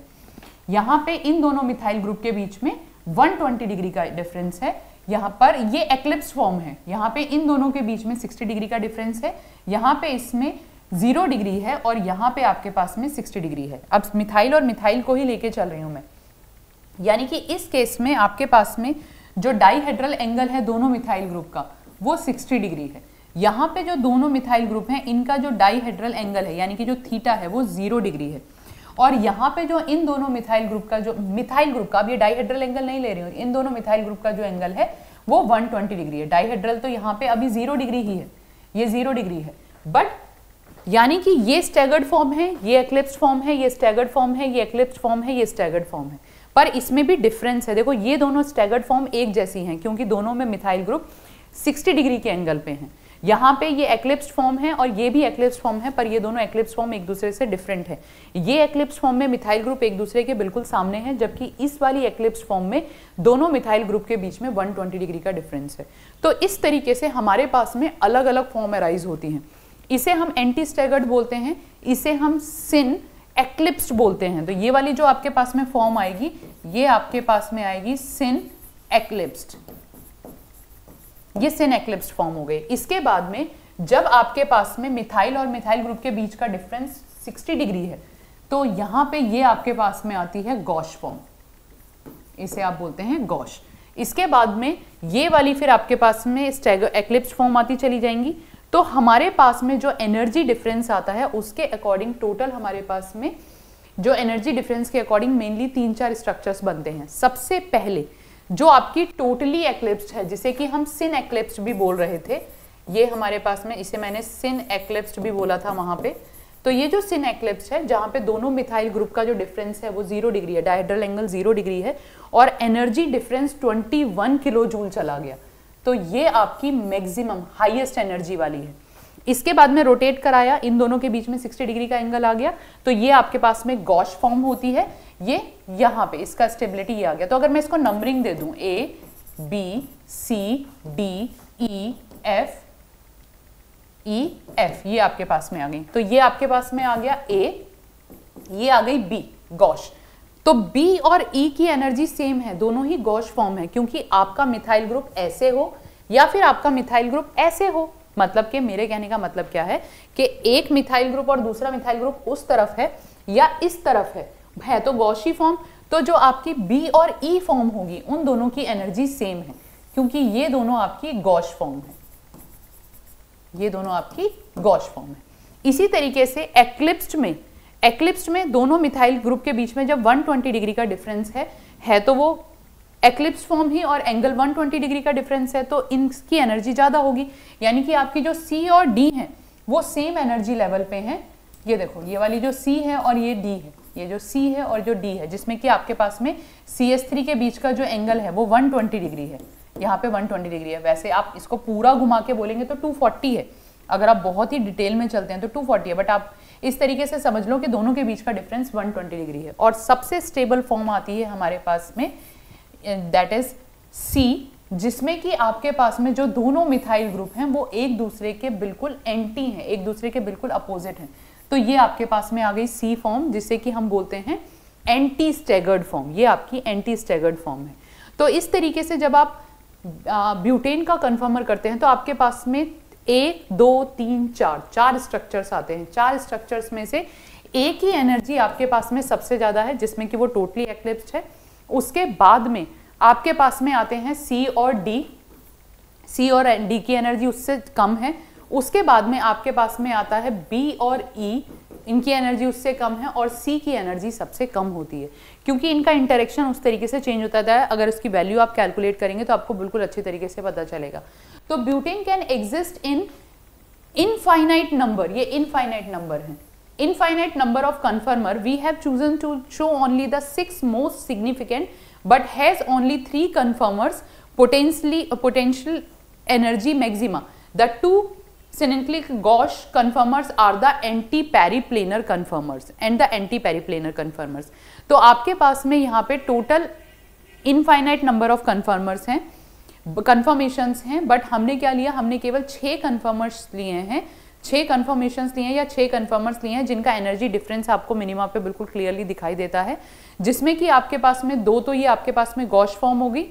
यहाँ पे इन दोनों मिथाइल ग्रुप के बीच में 120 डिग्री का डिफरेंस है। यहाँ पर ये एक्लिप्स फॉर्म है, यहाँ पे इन दोनों के बीच में 60 डिग्री का डिफरेंस है, यहाँ पे इसमें 0 डिग्री है, और यहाँ पे आपके पास में 60 डिग्री है। अब मिथाइल और मिथाइल को ही लेके चल रही हूँ मैं, यानी कि इस केस में आपके पास में जो डाइहेड्रल एंगल है दोनों मिथाइल ग्रुप का वो 60 डिग्री है। यहाँ पे जो दोनों मिथाइल ग्रुप हैं इनका जो डाइहेड्रल एंगल है, यानी कि जो थीटा है, वो 0 डिग्री है। और यहाँ पे जो इन दोनों मिथाइल ग्रुप का, जो मिथाइल ग्रुप का, अब ये डाइहेड्रल एंगल नहीं ले रही हूँ, इन दोनों मिथाइल ग्रुप का जो एंगल है वो 120 डिग्री है। डाइहेड्रल तो यहाँ पे अभी 0 डिग्री ही है, ये 0 डिग्री है, बट यानी कि ये स्टैगर्ड फॉर्म है, ये एक्लिप्स फॉर्म है, ये स्टैगर्ड फॉर्म है, ये एक्लिप्स फॉर्म है, ये स्टैगर्ड फॉर्म है, पर इसमें भी डिफरेंस है। देखो ये दोनों स्टैगर्ड फॉर्म एक जैसी हैं क्योंकि दोनों में मिथाइल ग्रुप 60 डिग्री के एंगल पे हैं। यहाँ पे ये एक्लिप्स फॉर्म है और ये भी एक्लिप्स फॉर्म है, पर ये दोनों एक्लिप्स फॉर्म एक दूसरे से डिफरेंट है। ये एक्लिप्स फॉर्म में मिथाइल ग्रुप एक दूसरे के बिल्कुल सामने है, जबकि इस वाली एक्लिप्स फॉर्म में दोनों मिथाइल ग्रुप के बीच में 120 डिग्री का डिफरेंस है। तो इस तरीके से हमारे पास में अलग अलग फॉर्म अराइज होती हैं। इसे हम एंटी स्टैगर्ड बोलते हैं, इसे हम सिन एक्लिप्स्ड बोलते हैं। तो ये वाली जो आपके पास में फॉर्म आएगी, ये आपके पास में आएगी सिन एक्लिप्स्ड, ये सिन एक्लिप्स्ड फॉर्म हो गए। इसके बाद में जब आपके पास में मिथाइल और मिथाइल ग्रुप के बीच का डिफरेंस 60 डिग्री है, तो यहाँ पे ये आपके पास में आती है गॉश फॉर्म, इसे आप बोलते हैं गॉश। इसके बाद में ये वाली फिर आपके पास में एक्लिप्स्ड फॉर्म आती चली जाएंगी। तो हमारे पास में जो एनर्जी डिफरेंस आता है उसके अकॉर्डिंग टोटल हमारे पास में जो एनर्जी डिफरेंस के अकॉर्डिंग मेनली 3-4 स्ट्रक्चर्स बनते हैं। सबसे पहले जो आपकी टोटली एक्लिप्स्ड है, जिसे कि हम सिन एक्लिप्स्ड भी बोल रहे थे, ये हमारे पास में, इसे मैंने सिन एक्लिप्स्ड भी बोला था वहां पे। तो ये जो सिन एक्लिप्स्ड है, जहां पे दोनों मिथाइल ग्रुप का जो डिफरेंस है वो 0 डिग्री है, डायहेड्रल एंगल 0 डिग्री है, और एनर्जी डिफरेंस 21 किलो जूल चला गया, तो ये आपकी मैक्सिमम हाईएस्ट एनर्जी वाली है। इसके बाद में रोटेट कराया, इन दोनों के बीच में 60 डिग्री का एंगल आ गया, तो ये आपके पास में गॉश फॉर्म होती है। ये यहाँ पे इसका स्टेबिलिटी ये आ गया। तो अगर मैं इसको नंबरिंग दे दूं, A B C D E F E F, ये आपके पास में आ गई। तो ये आपके पास में आ गया A, ये आ गई B, गॉश। तो B और E की एनर्जी सेम है, दोनों ही गॉश फॉर्म है, क्योंकि आपका मिथाइल ग्रुप ऐसे हो या फिर आपका मिथाइल ग्रुप ऐसे हो। मतलब कि मेरे कहने का मतलब क्या है कि एक मिथाइल ग्रुप और दूसरा मिथाइल ग्रुप उस तरफ है या इस तरफ है तो गॉशी फॉर्म, तो जो आपकी बी और ई फॉर्म होगी उन दोनों की एनर्जी सेम है, क्योंकि ये दोनों आपकी गॉश फॉर्म है, ये दोनों आपकी गॉश फॉर्म है। इसी तरीके से एक्लिप्स्ड में दोनों मिथाइल ग्रुप के बीच में जब 120 डिग्री का डिफरेंस है तो वो एक्लिप्स फॉर्म ही और एंगल 120 डिग्री का डिफरेंस है, तो इनकी एनर्जी ज्यादा होगी, यानी कि आपकी जो सी और डी है वो सेम एनर्जी लेवल पे हैं। ये देखो, ये वाली जो सी है और ये डी है, ये जो सी है और जो डी है, जिसमें कि आपके पास में CH3 के बीच का जो एंगल है वो 120 डिग्री है, यहाँ पे 120 डिग्री है। वैसे आप इसको पूरा घुमा के बोलेंगे तो 240 है, अगर आप बहुत ही डिटेल में चलते हैं तो 240 है, बट आप इस तरीके से समझ लो कि दोनों के बीच का डिफरेंस 120 डिग्री है। और सबसे स्टेबल फॉर्म आती है हमारे पास में, दैट इज सी, जिसमें कि आपके पास में जो दोनों मिथाइल ग्रुप हैं वो एक दूसरे के बिल्कुल एंटी हैं, एक दूसरे के बिल्कुल अपोजिट हैं। तो ये आपके पास में आ गई सी फॉर्म, जिसे कि हम बोलते हैं एंटी स्टैगर्ड फॉर्म। ये आपकी एंटी स्टैगर्ड फॉर्म है। तो इस तरीके से जब आप ब्यूटेन का कन्फर्मर करते हैं तो आपके पास में 1 2 3 4 स्ट्रक्चर्स आते हैं। 4 स्ट्रक्चर्स में से एक ही एनर्जी आपके पास में सबसे ज्यादा है, जिसमें कि वो टोटली एक्लिप्स्ड है। उसके बाद में आपके पास में आते हैं सी और डी, सी और डी की एनर्जी उससे कम है। उसके बाद में आपके पास में आता है बी और ई, इनकी एनर्जी उससे कम है, और सी की एनर्जी सबसे कम होती है, क्योंकि इनका इंटरेक्शन उस तरीके से चेंज होता है। अगर इसकी वैल्यू आप कैलकुलेट करेंगे तो आपको बिल्कुल अच्छी तरीके से पता चलेगा। तो butane can exist in infinite number, ये इनफाइनाइट नंबर है। Infinite number of conformer, we have chosen to show only the 6 most significant, but has only 3 conformers potential energy maxima. The 2 cyclic Gauss conformers are the anti-periplanar conformers and the anti-periplanar conformers. तो आपके पास में यहाँ पे total infinite number of conformers हैं, conformations हैं, but हमने क्या लिया, हमने केवल 6 कन्फर्मर्स लिए हैं, 6 कन्फर्मेशंस लिए हैं या 6 कन्फर्मर्स लिए हैं, जिनका एनर्जी डिफरेंस आपको मिनिमा पे बिल्कुल क्लियरली दिखाई देता है, जिसमें कि आपके पास में 2 तो ये आपके पास में गॉश फॉर्म होगी,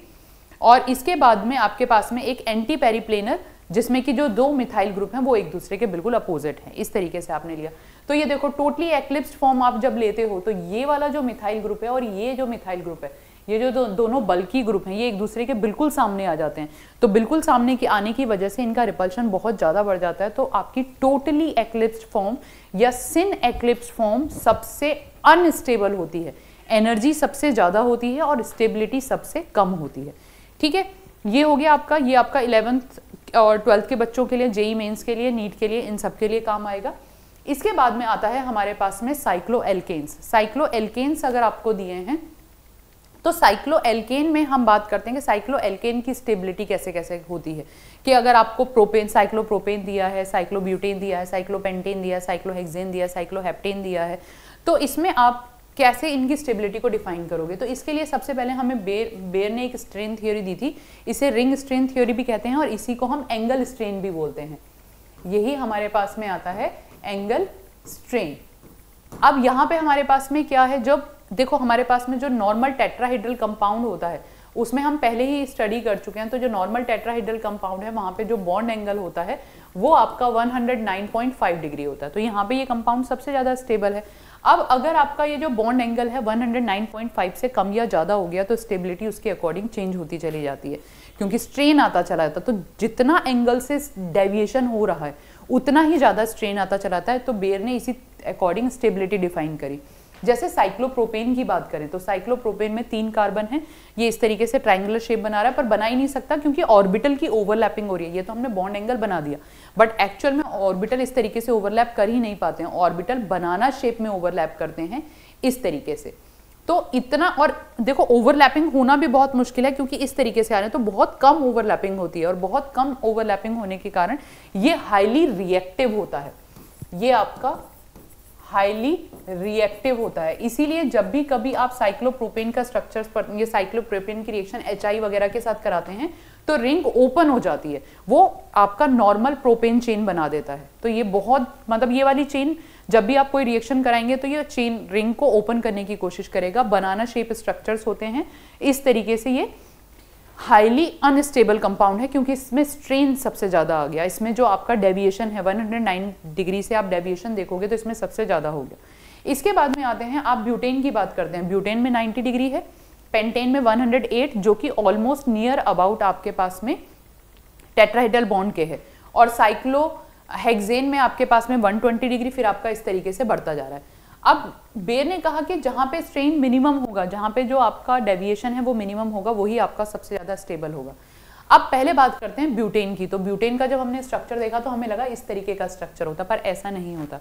और इसके बाद में आपके पास में एक एंटी पेरिप्लेनर, जिसमें कि जो 2 मिथाइल ग्रुप हैं वो एक दूसरे के बिल्कुल अपोजिट हैं। इस तरीके से आपने लिया। तो ये देखो, टोटली एक्लिप्स्ड फॉर्म आप जब लेते हो तो ये वाला जो मिथाइल ग्रुप है और ये जो मिथाइल ग्रुप है, ये जो दोनों बल्की ग्रुप हैं, ये एक दूसरे के बिल्कुल सामने आ जाते हैं। तो बिल्कुल सामने की आने की वजह से इनका रिपल्शन बहुत ज़्यादा बढ़ जाता है। तो आपकी टोटली एक्लिप्स्ड फॉर्म या सिन एक्लिप्स्ड फॉर्म सबसे अनस्टेबल होती है, एनर्जी सबसे ज़्यादा होती है और स्टेबिलिटी सबसे कम होती है। ठीक है, ये हो गया आपका, ये आपका 11th और 12th के बच्चों के लिए, जेई मेंस के लिए, नीट के लिए, इन सब के लिए काम आएगा। इसके बाद में आता है हमारे पास में साइक्लोएल्केन्स। साइक्लोएल्केन्स अगर आपको दिए हैं तो साइक्लोएल्केन में हम बात करते हैं कि साइक्लोएल्केन की स्टेबिलिटी कैसे कैसे होती है, कि अगर आपको प्रोपेन, साइक्लोप्रोपेन दिया है, साइक्लोब्यूटेन दिया है, साइक्लोपेंटेन दिया है, साइक्लोहेक्सेन दिया है, साइक्लोहेप्टेन दिया है, तो इसमें आप कैसे इनकी स्टेबिलिटी को डिफाइन करोगे। तो इसके लिए सबसे पहले हमें बेयर ने एक स्ट्रेन थ्योरी दी थी, इसे रिंग स्ट्रेन थ्योरी भी कहते हैं और इसी को हम एंगल स्ट्रेन भी बोलते हैं। यही हमारे पास में आता है एंगल स्ट्रेन। अब यहाँ पे हमारे पास में क्या है, जब देखो हमारे पास में जो नॉर्मल टेट्राहेड्रल कंपाउंड होता है उसमें हम पहले ही स्टडी कर चुके हैं। तो जो नॉर्मल टेट्राहेड्रल कंपाउंड है वहाँ पे जो बॉन्ड एंगल होता है वो आपका 109.5 डिग्री होता है। तो यहाँ पे ये कंपाउंड सबसे ज़्यादा स्टेबल है। अब अगर आपका ये जो बॉन्ड एंगल है 109.5 से कम या ज़्यादा हो गया तो स्टेबिलिटी उसके अकॉर्डिंग चेंज होती चली जाती है, क्योंकि स्ट्रेन आता चला जाता है। तो जितना एंगल से डेविएशन हो रहा है उतना ही ज़्यादा स्ट्रेन आता चला जाता है। तो बेयर ने इसी अकॉर्डिंग स्टेबिलिटी डिफाइन करी। जैसे साइक्लोप्रोपेन की बात करें तो साइक्लोप्रोपेन में 3 कार्बन है, ये इस तरीके से ट्रायंगुलर शेप बना रहा है, पर बना ही नहीं सकता क्योंकि ऑर्बिटल की ओवरलैपिंग हो रही है। ये तो हमने बॉन्ड एंगल बना दिया, बट एक्चुअल में ऑर्बिटल इस तरीके से ओवरलैप कर ही नहीं पाते हैं। ऑर्बिटल बनाना शेप में ओवरलैप करते हैं इस तरीके से। तो इतना, और देखो ओवरलैपिंग होना भी बहुत मुश्किल है क्योंकि इस तरीके से आ रहे हैं, तो बहुत कम ओवरलैपिंग होती है और बहुत कम ओवरलैपिंग होने के कारण ये हाईली रिएक्टिव होता है। ये आपका हाईली रिएक्टिव होता है। इसीलिए जब भी कभी आप साइक्लोप्रोपेन का स्ट्रक्चर्स पर, ये साइक्लोप्रोपेन की रिएक्शन HI वगैरह के साथ कराते हैं तो रिंग ओपन हो जाती है, वो आपका नॉर्मल प्रोपेन चेन बना देता है। तो ये बहुत, मतलब ये वाली चेन जब भी आप कोई रिएक्शन कराएंगे तो ये चेन रिंग को ओपन करने की कोशिश करेगा। बनाना शेप स्ट्रक्चर्स होते हैं इस तरीके से। ये हाईली अनस्टेबल कंपाउंड है क्योंकि इसमें स्ट्रेन सबसे ज़्यादा आ गया। इसमें जो आपका डेविएशन है 109 डिग्री से आप डेविएशन देखोगे तो इसमें सबसे ज़्यादा हो गया। इसके बाद में आते हैं, आप ब्यूटेन की बात करते हैं, ब्यूटेन में 90 डिग्री है, पेंटेन में 108, जो कि ऑलमोस्ट नियर अबाउट आपके पास में टेट्राहेड्रल बॉन्ड के है, और साइक्लोहेक्सेन में आपके पास में 120 डिग्री, फिर आपका इस तरीके से बढ़ता जा रहा है। अब बेयर ने कहा कि जहां पे स्ट्रेन मिनिमम होगा, जहां पे जो आपका डेविएशन है वो मिनिमम होगा, वही आपका सबसे ज्यादा स्टेबल होगा। अब पहले बात करते हैं ब्यूटेन की। तो ब्यूटेन का जब हमने स्ट्रक्चर देखा तो हमें लगा इस तरीके का स्ट्रक्चर होता, पर ऐसा नहीं होता।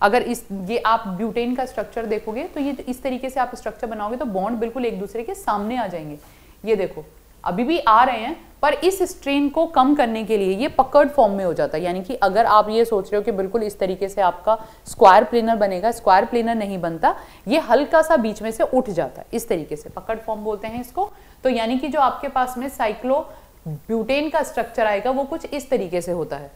अगर ये आप ब्यूटेन का स्ट्रक्चर देखोगे तो ये इस तरीके से आप स्ट्रक्चर बनाओगे तो बॉन्ड बिल्कुल एक दूसरे के सामने आ जाएंगे। ये देखो अभी भी आ रहे हैं, पर इस स्ट्रेन को कम करने के लिए ये पकड़ फॉर्म में हो जाता है। यानी कि अगर आप ये सोच रहे हो कि बिल्कुल इस तरीके से आपका स्क्वायर प्लेनर बनेगा, स्क्वायर प्लेनर नहीं बनता, ये हल्का सा बीच में से उठ जाता है, इस तरीके से पकड़ फॉर्म बोलते हैं इसको। तो यानी कि जो आपके पास में साइक्लोब्यूटेन का स्ट्रक्चर आएगा वो कुछ इस तरीके से होता है,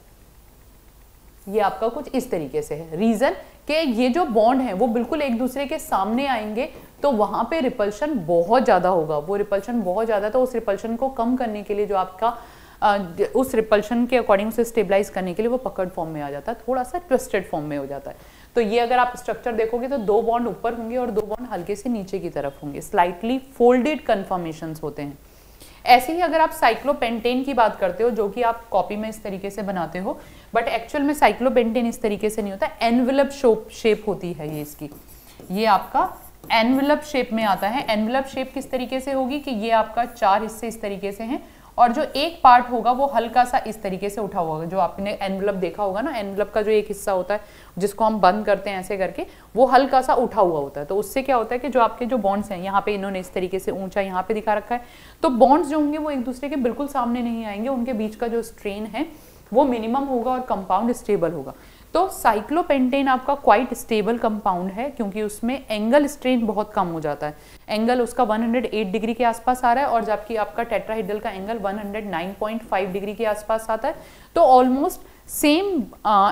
ये आपका कुछ इस तरीके से है। रीजन कि ये जो बॉन्ड है वो बिल्कुल एक दूसरे के सामने आएंगे, तो वहां पे रिपल्शन बहुत ज्यादा होगा, वो रिपल्शन बहुत ज्यादा, तो उस रिपल्शन को कम करने के लिए जो आपका उस रिपल्शन के अकॉर्डिंग से स्टेबलाइज करने के लिए वो पकड़ फॉर्म में आ जाता है, थोड़ा सा ट्विस्टेड फॉर्म में हो जाता है। तो ये अगर आप स्ट्रक्चर देखोगे तो 2 बॉन्ड ऊपर होंगे और 2 बॉन्ड हल्के से नीचे की तरफ होंगे, स्लाइटली फोल्डेड कन्फर्मेशंस होते हैं। ऐसे ही अगर आप साइक्लोपेंटेन की बात करते हो, जो कि आप कॉपी में इस तरीके से बनाते हो, बट एक्चुअल में साइक्लोपेंटेन इस तरीके से नहीं होता, एनवेलप शेप होती है ये इसकी, ये आपका एनवेलप शेप में आता है। एनवेलप शेप किस तरीके से होगी कि ये आपका 4 हिस्से इस तरीके से हैं, और जो एक पार्ट होगा वो हल्का सा इस तरीके से उठा हुआ होगा। जो आपने एनवेलप देखा होगा ना, एनवेलप का जो एक हिस्सा होता है जिसको हम बंद करते हैं ऐसे करके, वो हल्का सा उठा हुआ होता है। तो उससे क्या होता है कि जो आपके जो बॉन्ड्स हैं, यहाँ पे इन्होंने इस तरीके से ऊंचा यहाँ पे दिखा रखा है, तो बॉन्ड्स जो होंगे वो एक दूसरे के बिल्कुल सामने नहीं आएंगे, उनके बीच का जो स्ट्रेन है वो मिनिमम होगा और कंपाउंड स्टेबल होगा। तो साइक्लोपेंटेन आपका क्वाइट स्टेबल कंपाउंड है, क्योंकि उसमें एंगल स्ट्रेन बहुत कम हो जाता है। एंगल उसका 108 डिग्री के आसपास आ रहा है, और जबकि आपका टेट्राहेड्रल का एंगल 109.5 डिग्री के आसपास आता है। तो ऑलमोस्ट सेम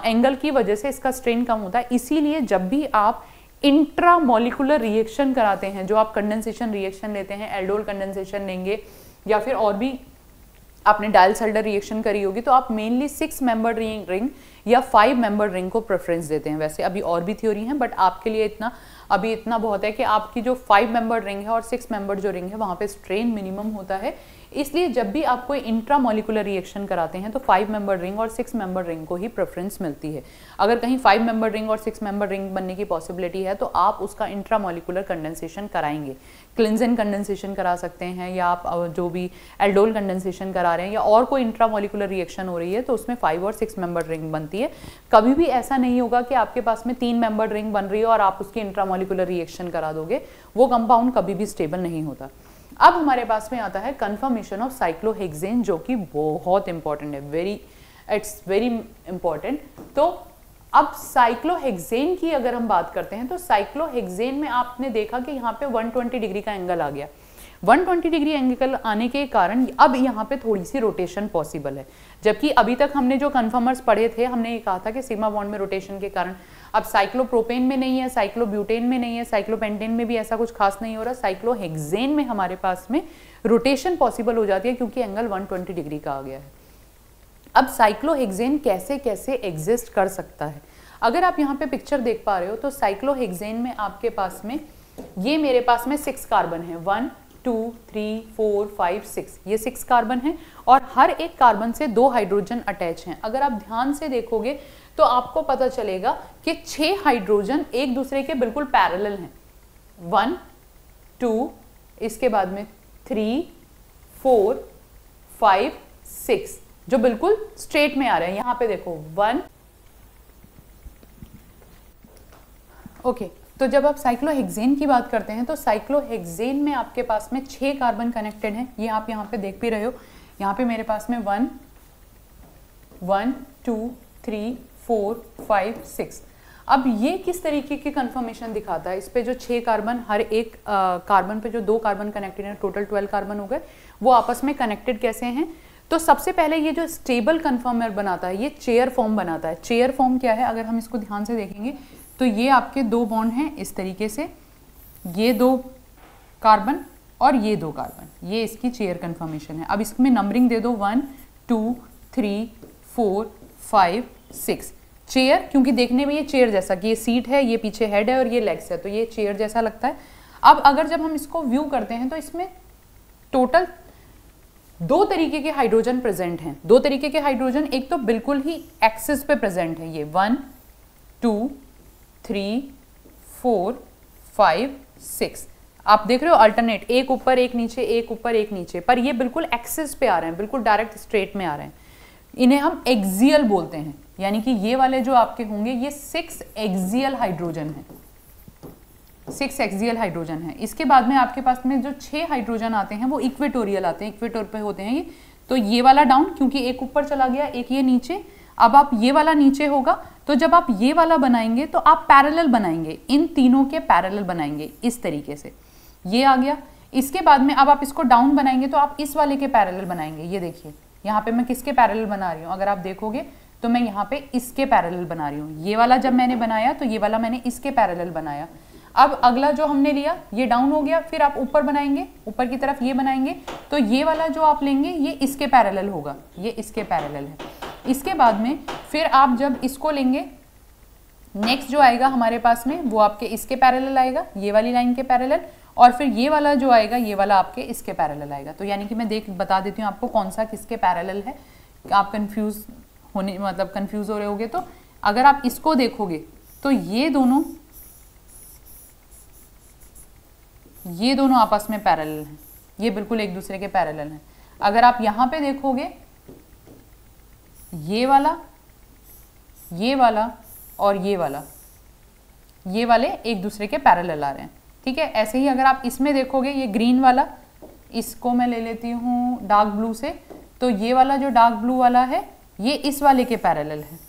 एंगल की वजह से इसका स्ट्रेन कम होता है। इसीलिए जब भी आप इंट्रामोलिकुलर रिएक्शन कराते हैं, जो आप कंडेंसेशन रिएक्शन लेते हैं, एल्डोल कंडेंसेशन लेंगे या फिर और भी आपने डायल्सल्डर रिएक्शन करी होगी, तो आप मेनली 6 मेंबर्ड रिंग या 5 मेंबर्ड रिंग को प्रेफरेंस देते हैं। वैसे अभी और भी थ्योरी हैं, बट आपके लिए इतना बहुत है कि आपकी जो 5 मेंबर्ड रिंग है और 6 मेंबर्ड जो रिंग है वहां पे स्ट्रेन मिनिमम होता है। इसलिए जब भी आप कोई इंट्रामोलिकुलर रिएक्शन कराते हैं तो 5 मेंबर रिंग और 6 मेंबर रिंग को ही प्रेफरेंस मिलती है। अगर कहीं 5 मेंबर रिंग और 6 मेंबर रिंग बनने की पॉसिबिलिटी है तो आप उसका इंट्रामोलिकुलर कंडेंसेशन कराएंगे। क्लिंजन कंडेंसेशन करा सकते हैं, या आप जो भी एल्डोल कंडेंसेशन करा रहे हैं या और कोई इंट्रामोलिकुलर रिएक्शन हो रही है तो उसमें 5 और 6 मेंबर रिंग बनती है। कभी भी ऐसा नहीं होगा कि आपके पास में 3 मेंबर रिंग बन रही है और आप उसकी इंट्रामोलिकुलर रिएक्शन करा दोगे, वो कंपाउंड कभी भी स्टेबल नहीं होता। अब हमारे पास में आता है कंफर्मेशन ऑफ साइक्लोहेक्सेन, जो कि बहुत इंपॉर्टेंट है, इट्स वेरी इंपॉर्टेंट। तो अब साइक्लोहेक्सेन की अगर हम बात करते हैं तो साइक्लोहेक्सेन में आपने देखा कि यहाँ पे 120 डिग्री का एंगल आ गया। 120 डिग्री एंगल आने के कारण अब यहाँ पे थोड़ी सी रोटेशन पॉसिबल है, जबकि अभी तक हमने जो कन्फर्मर्स पढ़े थे हमने ये कहा था कि सिग्मा बॉन्ड में रोटेशन के कारण, अब साइक्लोप्रोपेन में नहीं है, साइक्लोब्यूटेन में नहीं है, साइक्लोपेंटेन में भी ऐसा कुछ खास नहीं हो रहा। साइक्लोहेक्सेन में हमारे पास में रोटेशन पॉसिबल हो जाती है क्योंकि एंगल 120 डिग्री का आ गया है। अब साइक्लोहेक्सेन कैसे कैसे एग्जिस्ट कर सकता है, अगर आप यहाँ पे पिक्चर देख पा रहे हो तो साइक्लोहेक्सेन में आपके पास में ये मेरे पास में 6 कार्बन है, 1 2 3 4 5 6, ये 6 कार्बन है और हर एक कार्बन से 2 हाइड्रोजन अटैच हैं। अगर आप ध्यान से देखोगे तो आपको पता चलेगा कि 6 हाइड्रोजन एक दूसरे के बिल्कुल पैरेलल हैं, 1 2, इसके बाद में 3 4 5 6 जो बिल्कुल स्ट्रेट में आ रहे हैं। यहां पे देखो 1 ओके। तो जब आप साइक्लोहेक्सेन की बात करते हैं तो साइक्लोहेक्सेन में आपके पास में 6 कार्बन कनेक्टेड हैं, ये आप यहाँ पे देख भी रहे हो। यहाँ पे मेरे पास में 1 2 3 4 5 6। अब ये किस तरीके की कंफर्मेशन दिखाता है, इस पे जो 6 कार्बन, हर एक कार्बन पे जो 2 कार्बन कनेक्टेड हैं, टोटल 12 कार्बन हो गए, वो आपस में कनेक्टेड कैसे हैं। तो सबसे पहले ये जो स्टेबल कन्फर्मर बनाता है ये चेयर फॉर्म बनाता है। चेयर फॉर्म क्या है, अगर हम इसको ध्यान से देखेंगे तो ये आपके 2 बॉन्ड हैं इस तरीके से, ये 2 कार्बन और ये 2 कार्बन, ये इसकी चेयर कन्फर्मेशन है। अब इसमें नंबरिंग दे दो 1 2 3 4 5 6, चेयर, क्योंकि देखने में ये चेयर जैसा कि ये सीट है, ये पीछे हेड है और ये लेग्स है, तो ये चेयर जैसा लगता है। अब अगर जब हम इसको व्यू करते हैं तो इसमें टोटल 2 तरीके के हाइड्रोजन प्रेजेंट हैं। 2 तरीके के हाइड्रोजन, एक तो बिल्कुल ही एक्सिस पे प्रेजेंट है, ये 1 2 3 4 5 6, आप देख रहे हो अल्टरनेट, एक ऊपर एक नीचे, एक ऊपर एक नीचे, पर ये बिल्कुल एक्सिस पे आ रहे हैं, बिल्कुल डायरेक्ट स्ट्रेट में आ रहे हैं। इन्हें हम एक्सियल बोलते हैं, यानी कि ये वाले जो आपके होंगे ये 6 एक्सियल हाइड्रोजन है, 6 एक्सियल हाइड्रोजन है। इसके बाद में आपके पास में जो 6 हाइड्रोजन आते हैं वो इक्वेटोरियल आते हैं, इक्वेटर पे होते हैं ये। तो ये वाला डाउन, क्योंकि एक ऊपर चला गया, एक ये नीचे, अब आप ये वाला नीचे होगा, तो जब आप ये वाला बनाएंगे तो आप पैरेलल बनाएंगे, इन तीनों के पैरेलल बनाएंगे इस तरीके से, ये आ गया। इसके बाद में अब आप इसको डाउन बनाएंगे तो आप इस वाले के पैरेलल बनाएंगे। ये देखिए यहाँ पे मैं किसके पैरेलल बना रही हूँ, अगर आप देखोगे तो मैं यहाँ पे इसके पैरेलल बना रही हूँ। ये वाला जब मैंने बनाया तो ये वाला मैंने इसके पैरेलल बनाया। अब अगला जो हमने लिया ये डाउन हो गया, फिर आप ऊपर बनाएंगे, ऊपर की तरफ ये बनाएंगे, तो ये वाला जो आप लेंगे ये इसके पैरेलल होगा, ये इसके पैरेलल है। इसके बाद में फिर आप जब इसको लेंगे, नेक्स्ट जो आएगा हमारे पास में वो आपके इसके पैरेलल आएगा, ये वाली लाइन के पैरेलल, और फिर ये वाला जो आएगा ये वाला आपके इसके पैरेलल आएगा। तो यानी कि मैं बता देती हूँ आपको कौन सा किसके पैरेलल है, आप कंफ्यूज हो रहे होगे। तो अगर आप इसको देखोगे तो ये दोनों आपस में पैरेलल हैं, ये बिल्कुल एक दूसरे के पैरेलल हैं। अगर आप यहाँ पे देखोगे ये वाला और ये वाले एक दूसरे के पैरेलल आ रहे हैं, ठीक है। ऐसे ही अगर आप इसमें देखोगे ये ग्रीन वाला, इसको मैं ले लेती हूँ डार्क ब्लू से, तो ये वाला जो डार्क ब्लू वाला है ये इस वाले के पैरेलल है,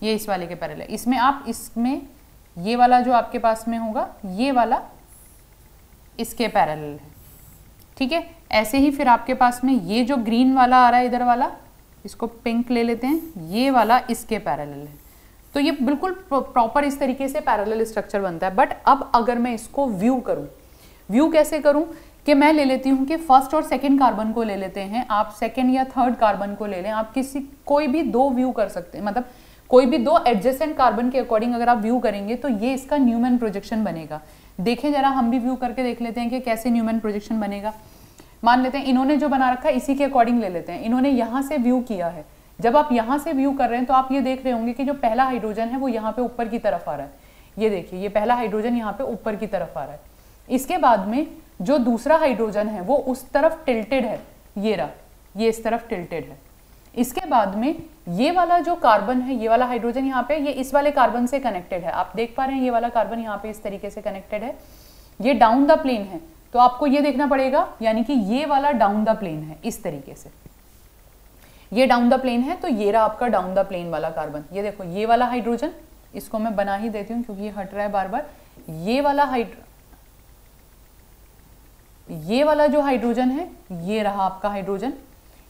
ये इस वाले के पैरेलल है। इसमें आप इसमें ये वाला जो आपके पास में होगा ये वाला इसके पैरेलल है, ठीक है। ऐसे ही फिर आपके पास में ये जो ग्रीन वाला आ रहा है इधर वाला, इसको पिंक ले लेते हैं, ये वाला इसके पैरेलल है। तो ये बिल्कुल प्रॉपर इस तरीके से पैरेलल स्ट्रक्चर बनता है। बट अब अगर मैं इसको व्यू करूं, व्यू कैसे करूं कि मैं ले लेती हूं कि फर्स्ट और सेकंड कार्बन को ले लेते हैं, आप सेकंड या थर्ड कार्बन को ले लें, आप कोई भी 2 व्यू कर सकते हैं, मतलब कोई भी 2 एडजेसेंट कार्बन के अकॉर्डिंग अगर आप व्यू करेंगे तो ये इसका न्यूमैन प्रोजेक्शन बनेगा। देखें जरा, हम भी व्यू करके देख लेते हैं कि कैसे न्यूमैन प्रोजेक्शन बनेगा। मान लेते हैं इन्होंने जो बना रखा है इसी के अकॉर्डिंग ले लेते हैं, इन्होंने यहाँ से व्यू किया है। जब आप यहाँ से व्यू कर रहे हैं तो आप ये देख रहे होंगे कि जो पहला हाइड्रोजन है वो यहाँ पे ऊपर की तरफ आ रहा है, ये देखिए ये पहला हाइड्रोजन यहाँ पे ऊपर की तरफ आ रहा है। इसके बाद में जो दूसरा हाइड्रोजन है वो उस तरफ टिल्टेड है, ये रहा, ये इस तरफ टिल्टेड है। इसके बाद में ये वाला जो कार्बन है, ये वाला हाइड्रोजन यहाँ पे, ये इस वाले कार्बन से कनेक्टेड है, आप देख पा रहे हैं ये वाला कार्बन यहाँ पे इस तरीके से कनेक्टेड है, ये डाउन द प्लेन है। तो आपको ये देखना पड़ेगा, यानी कि ये वाला डाउन द प्लेन है, इस तरीके से ये डाउन द प्लेन है। तो ये रहा आपका डाउन द प्लेन वाला कार्बन। ये देखो ये वाला हाइड्रोजन, इसको मैं बना ही देती हूँ क्योंकि ये हट रहा है बार बार। ये वाला जो हाइड्रोजन है ये रहा आपका हाइड्रोजन।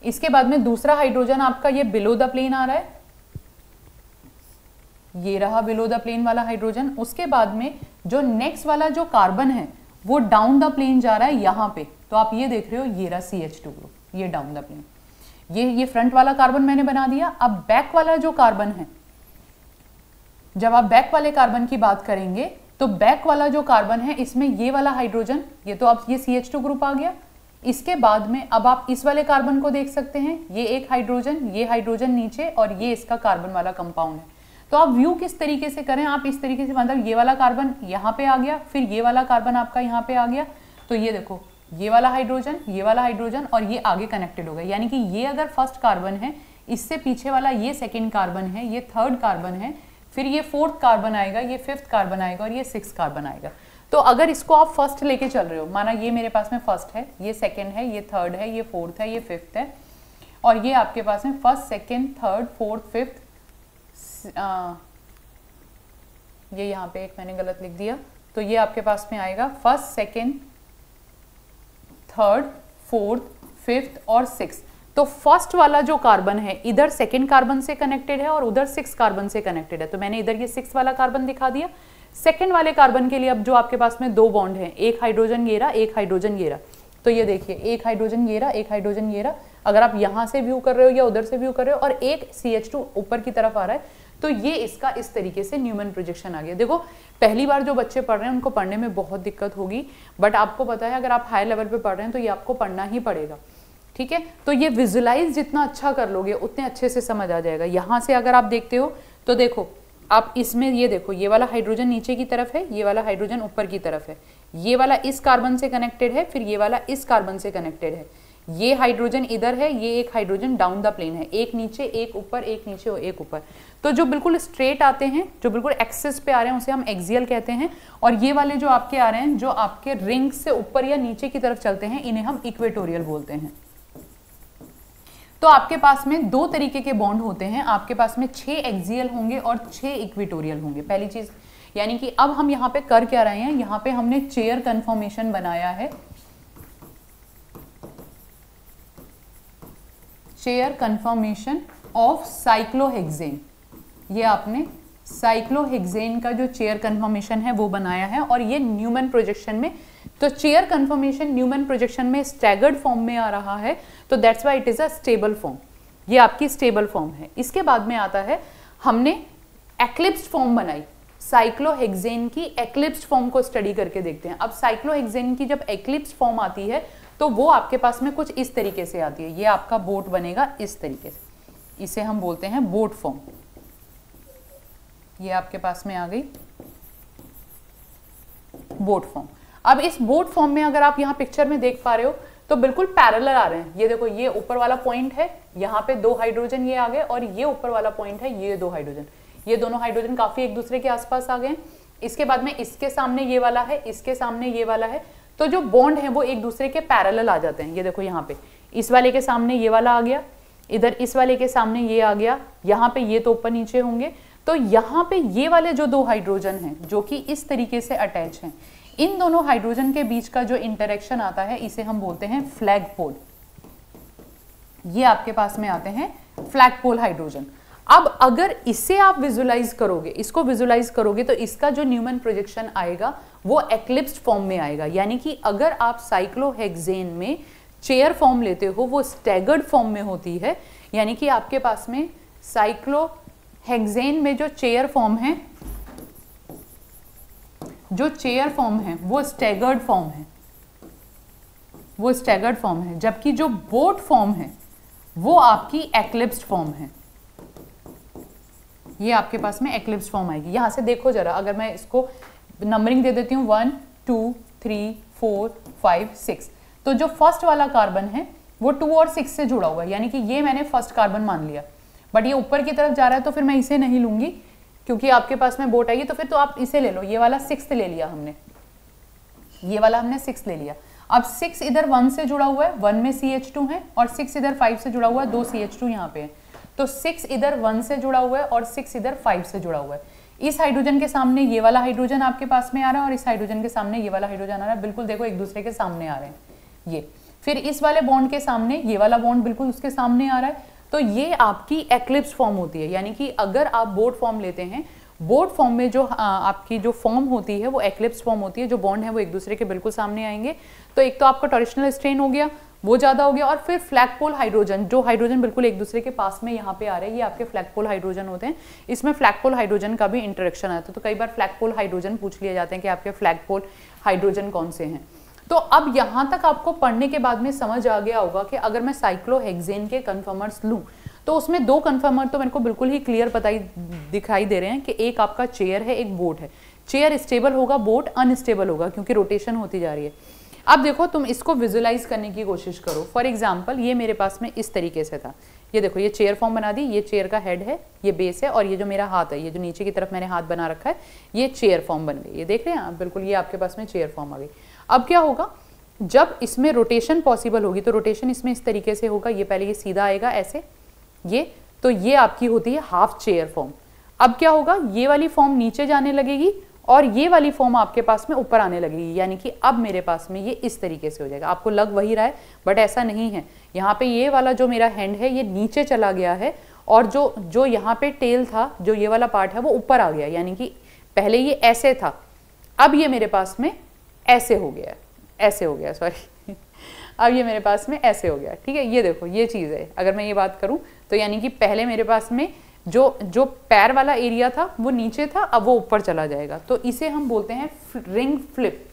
इसके बाद में दूसरा हाइड्रोजन आपका ये बिलो द प्लेन आ रहा है, ये रहा बिलो द प्लेन वाला हाइड्रोजन। उसके बाद में जो नेक्स्ट वाला जो कार्बन है वो डाउन द प्लेन जा रहा है यहाँ पे, तो आप ये देख रहे हो ये रहा CH2 ग्रुप, ये डाउन द प्लेन। ये फ्रंट वाला कार्बन मैंने बना दिया। अब बैक वाला जो कार्बन है, जब आप बैक वाले कार्बन की बात करेंगे तो बैक वाला जो कार्बन है इसमें ये वाला हाइड्रोजन, ये तो अब ये CH2 ग्रुप आ गया। इसके बाद में अब आप इस वाले कार्बन को देख सकते हैं, ये एक हाइड्रोजन, ये हाइड्रोजन नीचे और ये इसका कार्बन वाला कंपाउंड है। तो आप व्यू किस तरीके से करें, आप इस तरीके से, मतलब ये वाला कार्बन यहाँ पे आ गया, फिर ये वाला कार्बन आपका यहाँ पे आ गया, तो ये देखो ये वाला हाइड्रोजन और ये आगे कनेक्टेड हो गए। यानी कि ये अगर फर्स्ट कार्बन है, इससे पीछे वाला ये सेकेंड कार्बन है, ये थर्ड कार्बन है, फिर ये फोर्थ कार्बन आएगा, ये फिफ्थ कार्बन आएगा और ये सिक्स्थ कार्बन आएगा। तो अगर इसको आप फर्स्ट लेके चल रहे हो, माना ये मेरे पास में फर्स्ट है, ये सेकेंड है, ये थर्ड है, ये फोर्थ है, ये फिफ्थ है, और ये आपके पास में first, second, third, fourth, fifth, ये यहाँ पे एक मैंने गलत लिख दिया, तो ये आपके पास में आएगा first, second, third, fourth, fifth और सिक्स्थ। तो फर्स्ट वाला जो कार्बन है इधर सेकेंड कार्बन से कनेक्टेड है और उधर सिक्स कार्बन से कनेक्टेड है, तो मैंने इधर ये सिक्स वाला कार्बन दिखा दिया। सेकेंड वाले कार्बन के लिए अब जो आपके पास में 2 बॉन्ड हैं, एक हाइड्रोजन ये रहा, एक हाइड्रोजन ये रहा, तो ये देखिए एक हाइड्रोजन ये रहा, एक हाइड्रोजन ये रहा, अगर आप यहाँ से व्यू कर रहे हो या उधर से व्यू कर रहे हो, और एक CH2 ऊपर की तरफ आ रहा है, तो ये इसका इस तरीके से न्यूमैन प्रोजेक्शन आ गया। देखो पहली बार जो बच्चे पढ़ रहे हैं उनको पढ़ने में बहुत दिक्कत होगी, बट आपको पता है अगर आप हाई लेवल पे पढ़ रहे हैं तो ये आपको पढ़ना ही पड़ेगा, ठीक है। तो ये विजुलाइज जितना अच्छा कर लोगे उतने अच्छे से समझ आ जाएगा। यहाँ से अगर आप देखते हो तो देखो आप इसमें ये देखो, ये वाला हाइड्रोजन नीचे की तरफ है, ये वाला हाइड्रोजन ऊपर की तरफ है, ये वाला इस कार्बन से कनेक्टेड है, फिर ये वाला इस कार्बन से कनेक्टेड है, ये हाइड्रोजन इधर है, ये एक हाइड्रोजन डाउन द प्लेन है, एक नीचे एक ऊपर, एक नीचे और एक ऊपर। तो जो बिल्कुल स्ट्रेट आते हैं, जो बिल्कुल एक्सिस पे आ रहे हैं उसे हम एक्सियल कहते हैं, और ये वाले जो आपके आ रहे हैं जो आपके रिंग से ऊपर या नीचे की तरफ चलते हैं इन्हें हम इक्वेटोरियल बोलते हैं। तो आपके पास में दो तरीके के बॉन्ड होते हैं, आपके पास में 6 एक्सियल होंगे और 6 इक्वेटोरियल होंगे। पहली चीज यानी कि अब हम यहाँ पे कर क्या रहे हैं, यहाँ पे हमने चेयर कन्फॉर्मेशन बनाया है, चेयर कन्फॉर्मेशन ऑफ साइक्लोहेक्सेन। ये आपने साइक्लोहेक्सेन का जो चेयर कन्फॉर्मेशन है वो बनाया है, और ये न्यूमैन प्रोजेक्शन में, तो चेयर कन्फॉर्मेशन न्यूमैन प्रोजेक्शन में स्टैगर्ड फॉर्म में आ रहा है, तो that's why it is a stable form. ये आपकी स्टेबल फॉर्म है। इसके बाद में आता है हमने एक्लिप्स्ड फॉर्म बनाई, साइक्लोहेक्सेन की एक्लिप्स्ड फॉर्म को स्टडी करके देखते हैं। अब साइक्लोहेक्सेन की जब एक्लिप्स्ड फॉर्म आती है तो वो आपके पास में कुछ इस तरीके से आती है, ये आपका बोट बनेगा इस तरीके से, इसे हम बोलते हैं बोट फॉर्म। ये आपके पास में आ गई बोट फॉर्म। अब इस बोट फॉर्म में अगर आप यहाँ पिक्चर में देख पा रहे हो तो बिल्कुल पैरेलल आ रहे हैं। ये देखो, ये ऊपर वाला पॉइंट है, यहाँ पे 2 हाइड्रोजन ये आ गए, और ये ऊपर वाला पॉइंट है, ये 2 हाइड्रोजन, ये दोनों हाइड्रोजन काफी एक दूसरे के आसपास आ गए। इसके बाद में इसके सामने ये वाला है, इसके सामने ये वाला है, तो जो बॉन्ड है वो एक दूसरे के पैरेलल आ जाते हैं। ये देखो यहाँ पे इस वाले के सामने ये वाला आ गया, इधर इस वाले के सामने ये आ गया, यहाँ पे ये तो ऊपर नीचे होंगे, तो यहाँ पे ये वाले जो 2 हाइड्रोजन हैं जो कि इस तरीके से अटैच हैं, इन दोनों हाइड्रोजन के बीच का जो इंटरेक्शन आता है इसे हम बोलते हैं फ्लैगपोल। ये आपके पास में आते हैं फ्लैगपोल हाइड्रोजन। अब अगर इसे आप विजुलाइज करोगे, इसको विजुलाइज करोगे, तो इसका जो न्यूमैन प्रोजेक्शन आएगा वो एक्लिप्स्ड फॉर्म में आएगा। यानी कि अगर आप साइक्लोहेक्सेन में चेयर फॉर्म लेते हो वो स्टैगर्ड फॉर्म में होती है, यानी कि आपके पास में साइक्लोहेक्सेन में जो चेयर फॉर्म है, जो चेयर फॉर्म है वो स्टैगर्ड फॉर्म है, वो स्टैगर्ड फॉर्म है, जबकि जो बोट फॉर्म है वो आपकी एक्लिप्स्ड फॉर्म है। ये आपके पास में एक्लिप्स्ड फॉर्म आएगी। यहां से देखो जरा, अगर मैं इसको नंबरिंग दे देती हूँ 1 2 3 4 5 6, तो जो फर्स्ट वाला कार्बन है वो 2 और 6 से जुड़ा हुआ है, यानी कि ये मैंने फर्स्ट कार्बन मान लिया, बट ये ऊपर की तरफ जा रहा है तो फिर मैं इसे नहीं लूंगी क्योंकि आपके पास में बोट आएगी, तो फिर तो आप इसे ले लो। ये वाला 6 ले लिया हमने, ये वाला हमने 6 ले लिया। अब 6 इधर 1 से जुड़ा हुआ है, 1 में CH2 है, और 6 इधर 5 से जुड़ा हुआ है, 2 CH2 यहाँ पे है, तो 6 इधर 1 से जुड़ा हुआ है और 6 इधर 5 से जुड़ा हुआ है। इस हाइड्रोजन के सामने ये वाला हाइड्रोजन आपके पास में आ रहा है, और इस हाइड्रोजन के सामने ये वाला हाइड्रोजन आ रहा है, बिल्कुल देखो एक दूसरे के सामने आ रहे हैं ये। फिर इस वाले बॉन्ड के सामने ये वाला बॉन्ड बिल्कुल उसके सामने आ रहा है, तो ये आपकी एक्लिप्स फॉर्म होती है। यानी कि अगर आप बोट फॉर्म लेते हैं, बोट फॉर्म में जो आपकी जो फॉर्म होती है वो एक्लिप्स फॉर्म होती है, जो बॉन्ड है वो एक दूसरे के बिल्कुल सामने आएंगे। तो एक तो आपका टॉरिशनल स्ट्रेन हो गया, वो ज्यादा हो गया, और फिर फ्लैगपोल हाइड्रोजन, जो हाइड्रोजन बिल्कुल एक दूसरे के पास में यहाँ पे आ रहे हैं, ये आपके फ्लैगपोल हाइड्रोजन होते हैं। इसमें फ्लैगपोल हाइड्रोजन का भी इंटरेक्शन आता है, तो कई बार फ्लैगपोल हाइड्रोजन पूछ लिए जाते हैं कि आपके फ्लैगपोल हाइड्रोजन कौन से हैं। तो अब यहाँ तक आपको पढ़ने के बाद में समझ आ गया होगा कि अगर मैं साइक्लोहेक्सेन के कन्फर्मर्स लूँ तो उसमें 2 कन्फर्मर तो मेरे को बिल्कुल ही क्लियर दिखाई दे रहे हैं कि एक आपका चेयर है, एक बोट है। चेयर स्टेबल होगा, बोट अनस्टेबल होगा क्योंकि रोटेशन होती जा रही है। अब देखो, तुम इसको विजुलाइज करने की कोशिश करो। फॉर एग्जाम्पल, ये मेरे पास में इस तरीके से था, ये देखो, ये चेयर फॉर्म बना दी, ये चेयर का हेड है, ये बेस है, और ये जो मेरा हाथ है, ये जो नीचे की तरफ मैंने हाथ बना रखा है, ये चेयर फॉर्म बन गई। ये देख रहे हैं आप, बिल्कुल ये आपके पास में चेयर फॉर्म आ गई। अब क्या होगा, जब इसमें रोटेशन पॉसिबल होगी तो रोटेशन इसमें इस तरीके से होगा, ये पहले ये सीधा आएगा ऐसे, ये तो ये आपकी होती है हाफ चेयर फॉर्म। अब क्या होगा, ये वाली फॉर्म नीचे जाने लगेगी और ये वाली फॉर्म आपके पास में ऊपर आने लगेगी, यानी कि अब मेरे पास में ये इस तरीके से हो जाएगा। आपको लग वही रहा है बट ऐसा नहीं है। यहाँ पे ये वाला जो मेरा हैंड है ये नीचे चला गया है, और जो यहाँ पे टेल था, जो ये वाला पार्ट है वो ऊपर आ गया, यानी कि पहले ये ऐसे था, अब ये मेरे पास में ऐसे हो गया, ऐसे हो गया, सॉरी अब ये मेरे पास में ऐसे हो गया, ठीक है। ये देखो ये चीज़ है, अगर मैं ये बात करूं तो यानी कि पहले मेरे पास में जो पैर वाला एरिया था वो नीचे था, अब वो ऊपर चला जाएगा, तो इसे हम बोलते हैं रिंग फ्लिप।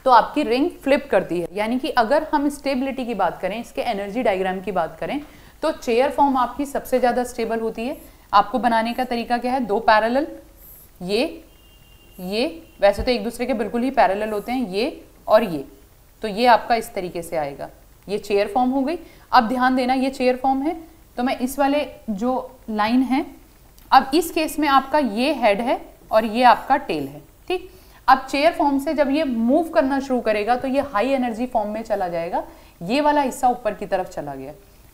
तो आपकी रिंग फ्लिप करती है। यानी कि अगर हम स्टेबिलिटी की बात करें, इसके एनर्जी डायग्राम की बात करें, तो चेयर फॉर्म आपकी सबसे ज़्यादा स्टेबल होती है। आपको बनाने का तरीका क्या है, दो पैरेलल, ये वैसे तो एक दूसरे के बिल्कुल ही पैरेलल होते हैं, ये और ये, तो ये आपका इस तरीके से आएगा, ये चेयर फॉर्म हो गई। अब ध्यान देना, ये चेयर फॉर्म है, तो मैं इस वाले जो लाइन है, अब इस केस में आपका ये हेड है और ये आपका टेल है, ठीक। अब चेयर फॉर्म से जब ये मूव करना शुरू करेगा तो ये हाई एनर्जी फॉर्म में चला जाएगा, ये वाला हिस्सा ऊपर की तरफ चला गया।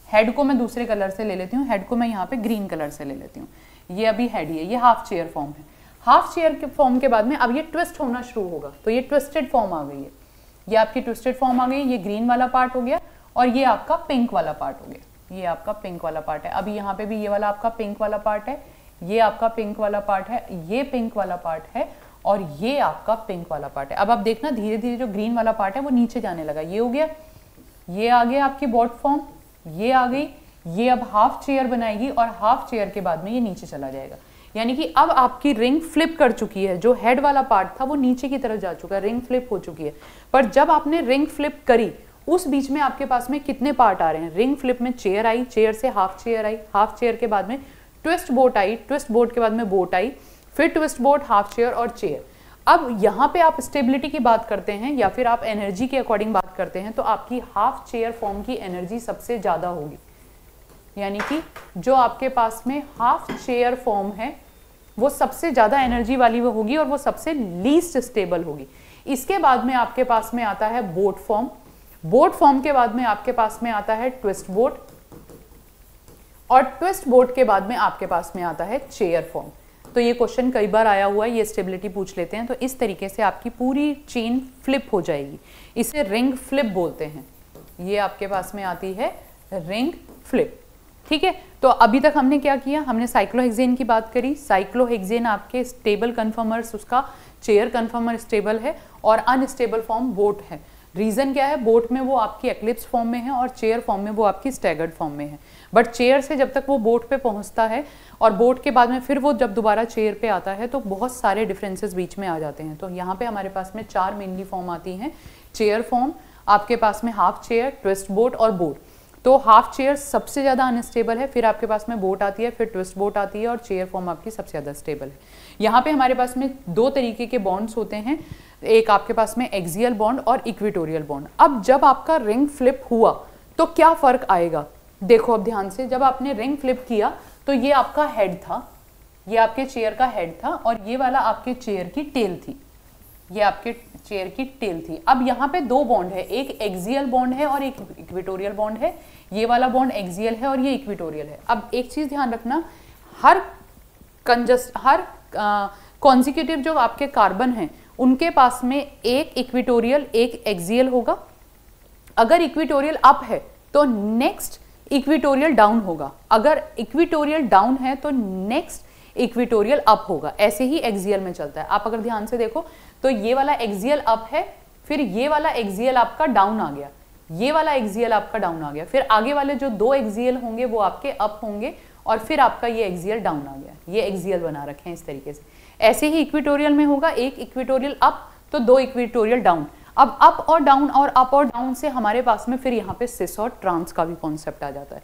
हेड को मैं दूसरे कलर से ले लेती हूँ, हेड को मैं यहाँ पे ग्रीन कलर से ले लेती हूँ, ये अभी हेड ही है, ये हाफ चेयर फॉर्म है। हाफ चेयर के फॉर्म के बाद में अब ये ट्विस्ट होना शुरू होगा, तो ये ट्विस्टेड फॉर्म आ गई है, ये आपकी ट्विस्टेड फॉर्म आ गई, ये ग्रीन वाला पार्ट हो गया और ये आपका पिंक वाला पार्ट हो गया, ये आपका पिंक वाला पार्ट है। अभी यहाँ पे भी ये वाला आपका पिंक वाला पार्ट है, ये आपका पिंक वाला पार्ट है, ये पिंक वाला पार्ट है और ये आपका पिंक वाला पार्ट है। अब आप देखना धीरे धीरे जो ग्रीन वाला पार्ट है वो नीचे जाने लगा, ये हो गया, ये आ गया आपकी बॉट फॉर्म, ये आ गई, ये अब हाफ चेयर बनाएगी और हाफ चेयर के बाद में ये नीचे चला जाएगा। यानी कि अब आपकी रिंग फ्लिप कर चुकी है, जो हेड वाला पार्ट था वो नीचे की तरफ जा चुका है, रिंग फ्लिप हो चुकी है। पर जब आपने रिंग फ्लिप करी उस बीच में आपके पास में कितने पार्ट आ रहे हैं, रिंग फ्लिप में चेयर आई, चेयर से half chair I, half chair के बाद में ट्विस्ट बोट आई, ट्विस्ट बोट के बाद में बोट आई, फिर ट्विस्ट बोट, हाफ चेयर और चेयर। अब यहाँ पे आप स्टेबिलिटी की बात करते हैं या फिर आप एनर्जी के अकॉर्डिंग बात करते हैं, तो आपकी हाफ चेयर फॉर्म की एनर्जी सबसे ज्यादा होगी। यानी कि जो आपके पास में हाफ चेयर फॉर्म है वो सबसे ज्यादा एनर्जी वाली वो होगी और वो सबसे लीस्ट स्टेबल होगी। इसके बाद में आपके पास में आता है बोट फॉर्म, बोट फॉर्म के बाद में आपके पास में आता है ट्विस्ट बोट और ट्विस्ट बोट के बाद में आपके पास में आता है चेयर फॉर्म। तो ये क्वेश्चन कई बार आया हुआ है, ये स्टेबिलिटी पूछ लेते हैं, तो इस तरीके से आपकी पूरी चेन फ्लिप हो जाएगी, इसे रिंग फ्लिप बोलते हैं। ये आपके पास में आती है रिंग फ्लिप, ठीक है। तो अभी तक हमने क्या किया, हमने साइक्लोहेक्सेन की बात करी। साइक्लोहेक्सेन आपके स्टेबल कन्फर्मर्स, उसका चेयर कन्फर्मर स्टेबल है और अनस्टेबल फॉर्म बोट है। रीजन क्या है, बोट में वो आपकी एक्लिप्स फॉर्म में है और चेयर फॉर्म में वो आपकी स्टैगर्ड फॉर्म में है। बट चेयर से जब तक वो बोट पे पहुंचता है और बोट के बाद में फिर वो जब दोबारा चेयर पे आता है तो बहुत सारे डिफरेंसेस बीच में आ जाते हैं। तो यहाँ पे हमारे पास में 4 मेनली फॉर्म आती हैं, चेयर फॉर्म, आपके पास में हाफ चेयर, ट्विस्ट बोट और बोट। तो हाफ चेयर सबसे ज़्यादा अनस्टेबल है, फिर आपके पास में बोट आती है, फिर ट्विस्ट बोट आती है और चेयर फॉर्म आपकी सबसे ज़्यादा स्टेबल है। यहाँ पे हमारे पास में 2 तरीके के बॉन्ड्स होते हैं, एक आपके पास में एक्सियल बॉन्ड और इक्वेटोरियल बॉन्ड। अब जब आपका रिंग फ्लिप हुआ तो क्या फ़र्क आएगा, देखो अब ध्यान से। जब आपने रिंग फ्लिप किया तो ये आपका हेड था, ये आपके चेयर का हेड था और ये वाला आपके चेयर की टेल थी, ये आपके चेयर की टेल थी। अब यहाँ पे 2 बॉन्ड है, एक एक्सियल बॉन्ड है और एक इक्वेटोरियल बॉन्ड है। ये वाला बॉन्ड एक्सियल है और ये इक्वेटोरियल है। अब एक चीज ध्यान रखना, हर कॉन्जिक्यूटिव जो आपके कार्बन हैं उनके पास में एक इक्वेटोरियल एक एक्सियल होगा। अगर इक्वेटोरियल अप है तो नेक्स्ट इक्वेटोरियल डाउन होगा, अगर इक्वेटोरियल डाउन है तो नेक्स्ट इक्वेटोरियल अप होगा। ऐसे ही एक्सियल में चलता है। आप अगर ध्यान से देखो तो ये वाला एक्सियल अप है, फिर ये वाला एक्सियल आपका डाउन आ गया, ये वाला एक्सियल आपका डाउन आ गया, फिर आगे वाले जो 2 एक्सियल होंगे वो आपके अप होंगे और फिर आपका ये एक्सियल डाउन आ गया। ये एक्सियल बना रखे हैं इस तरीके से। ऐसे ही इक्वेटोरियल में होगा, एक इक्वेटोरियल अप तो 2 इक्वेटोरियल डाउन। अब अप और डाउन और अप और डाउन से हमारे पास में फिर यहाँ पे सिस और ट्रांस का भी कॉन्सेप्ट आ जाता है।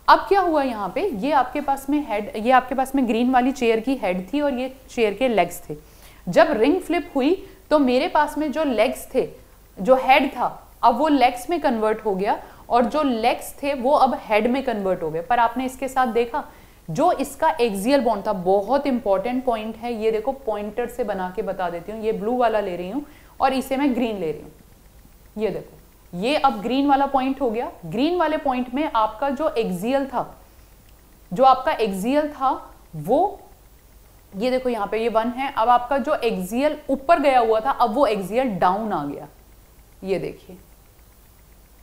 अब क्या हुआ यहाँ पे, ये आपके पास में हेड, ये आपके पास में ग्रीन वाली चेयर की हेड थी और ये चेयर के लेग्स थे। जब रिंग फ्लिप हुई तो मेरे पास में जो लेग्स थे, जो हेड था, अब वो लेग्स में कन्वर्ट हो गया और जो लेग्स थे वो अब हेड में कन्वर्ट हो गए। पर आपने इसके साथ देखा जो इसका एक्सियल बॉन्ड था, बहुत इंपॉर्टेंट पॉइंट है ये, देखो पॉइंटर से बना के बता देती हूँ। ये ब्लू वाला ले रही हूँ और इसे मैं ग्रीन ले रही हूँ। ये देखो, ये अब ग्रीन वाला पॉइंट हो गया। ग्रीन वाले पॉइंट में आपका जो एक्सियल था, जो आपका एक्सियल था वो, ये देखो यहाँ पे ये 1 है। अब आपका जो एक्सियल ऊपर गया हुआ था अब वो एक्सियल डाउन आ गया। ये देखिए,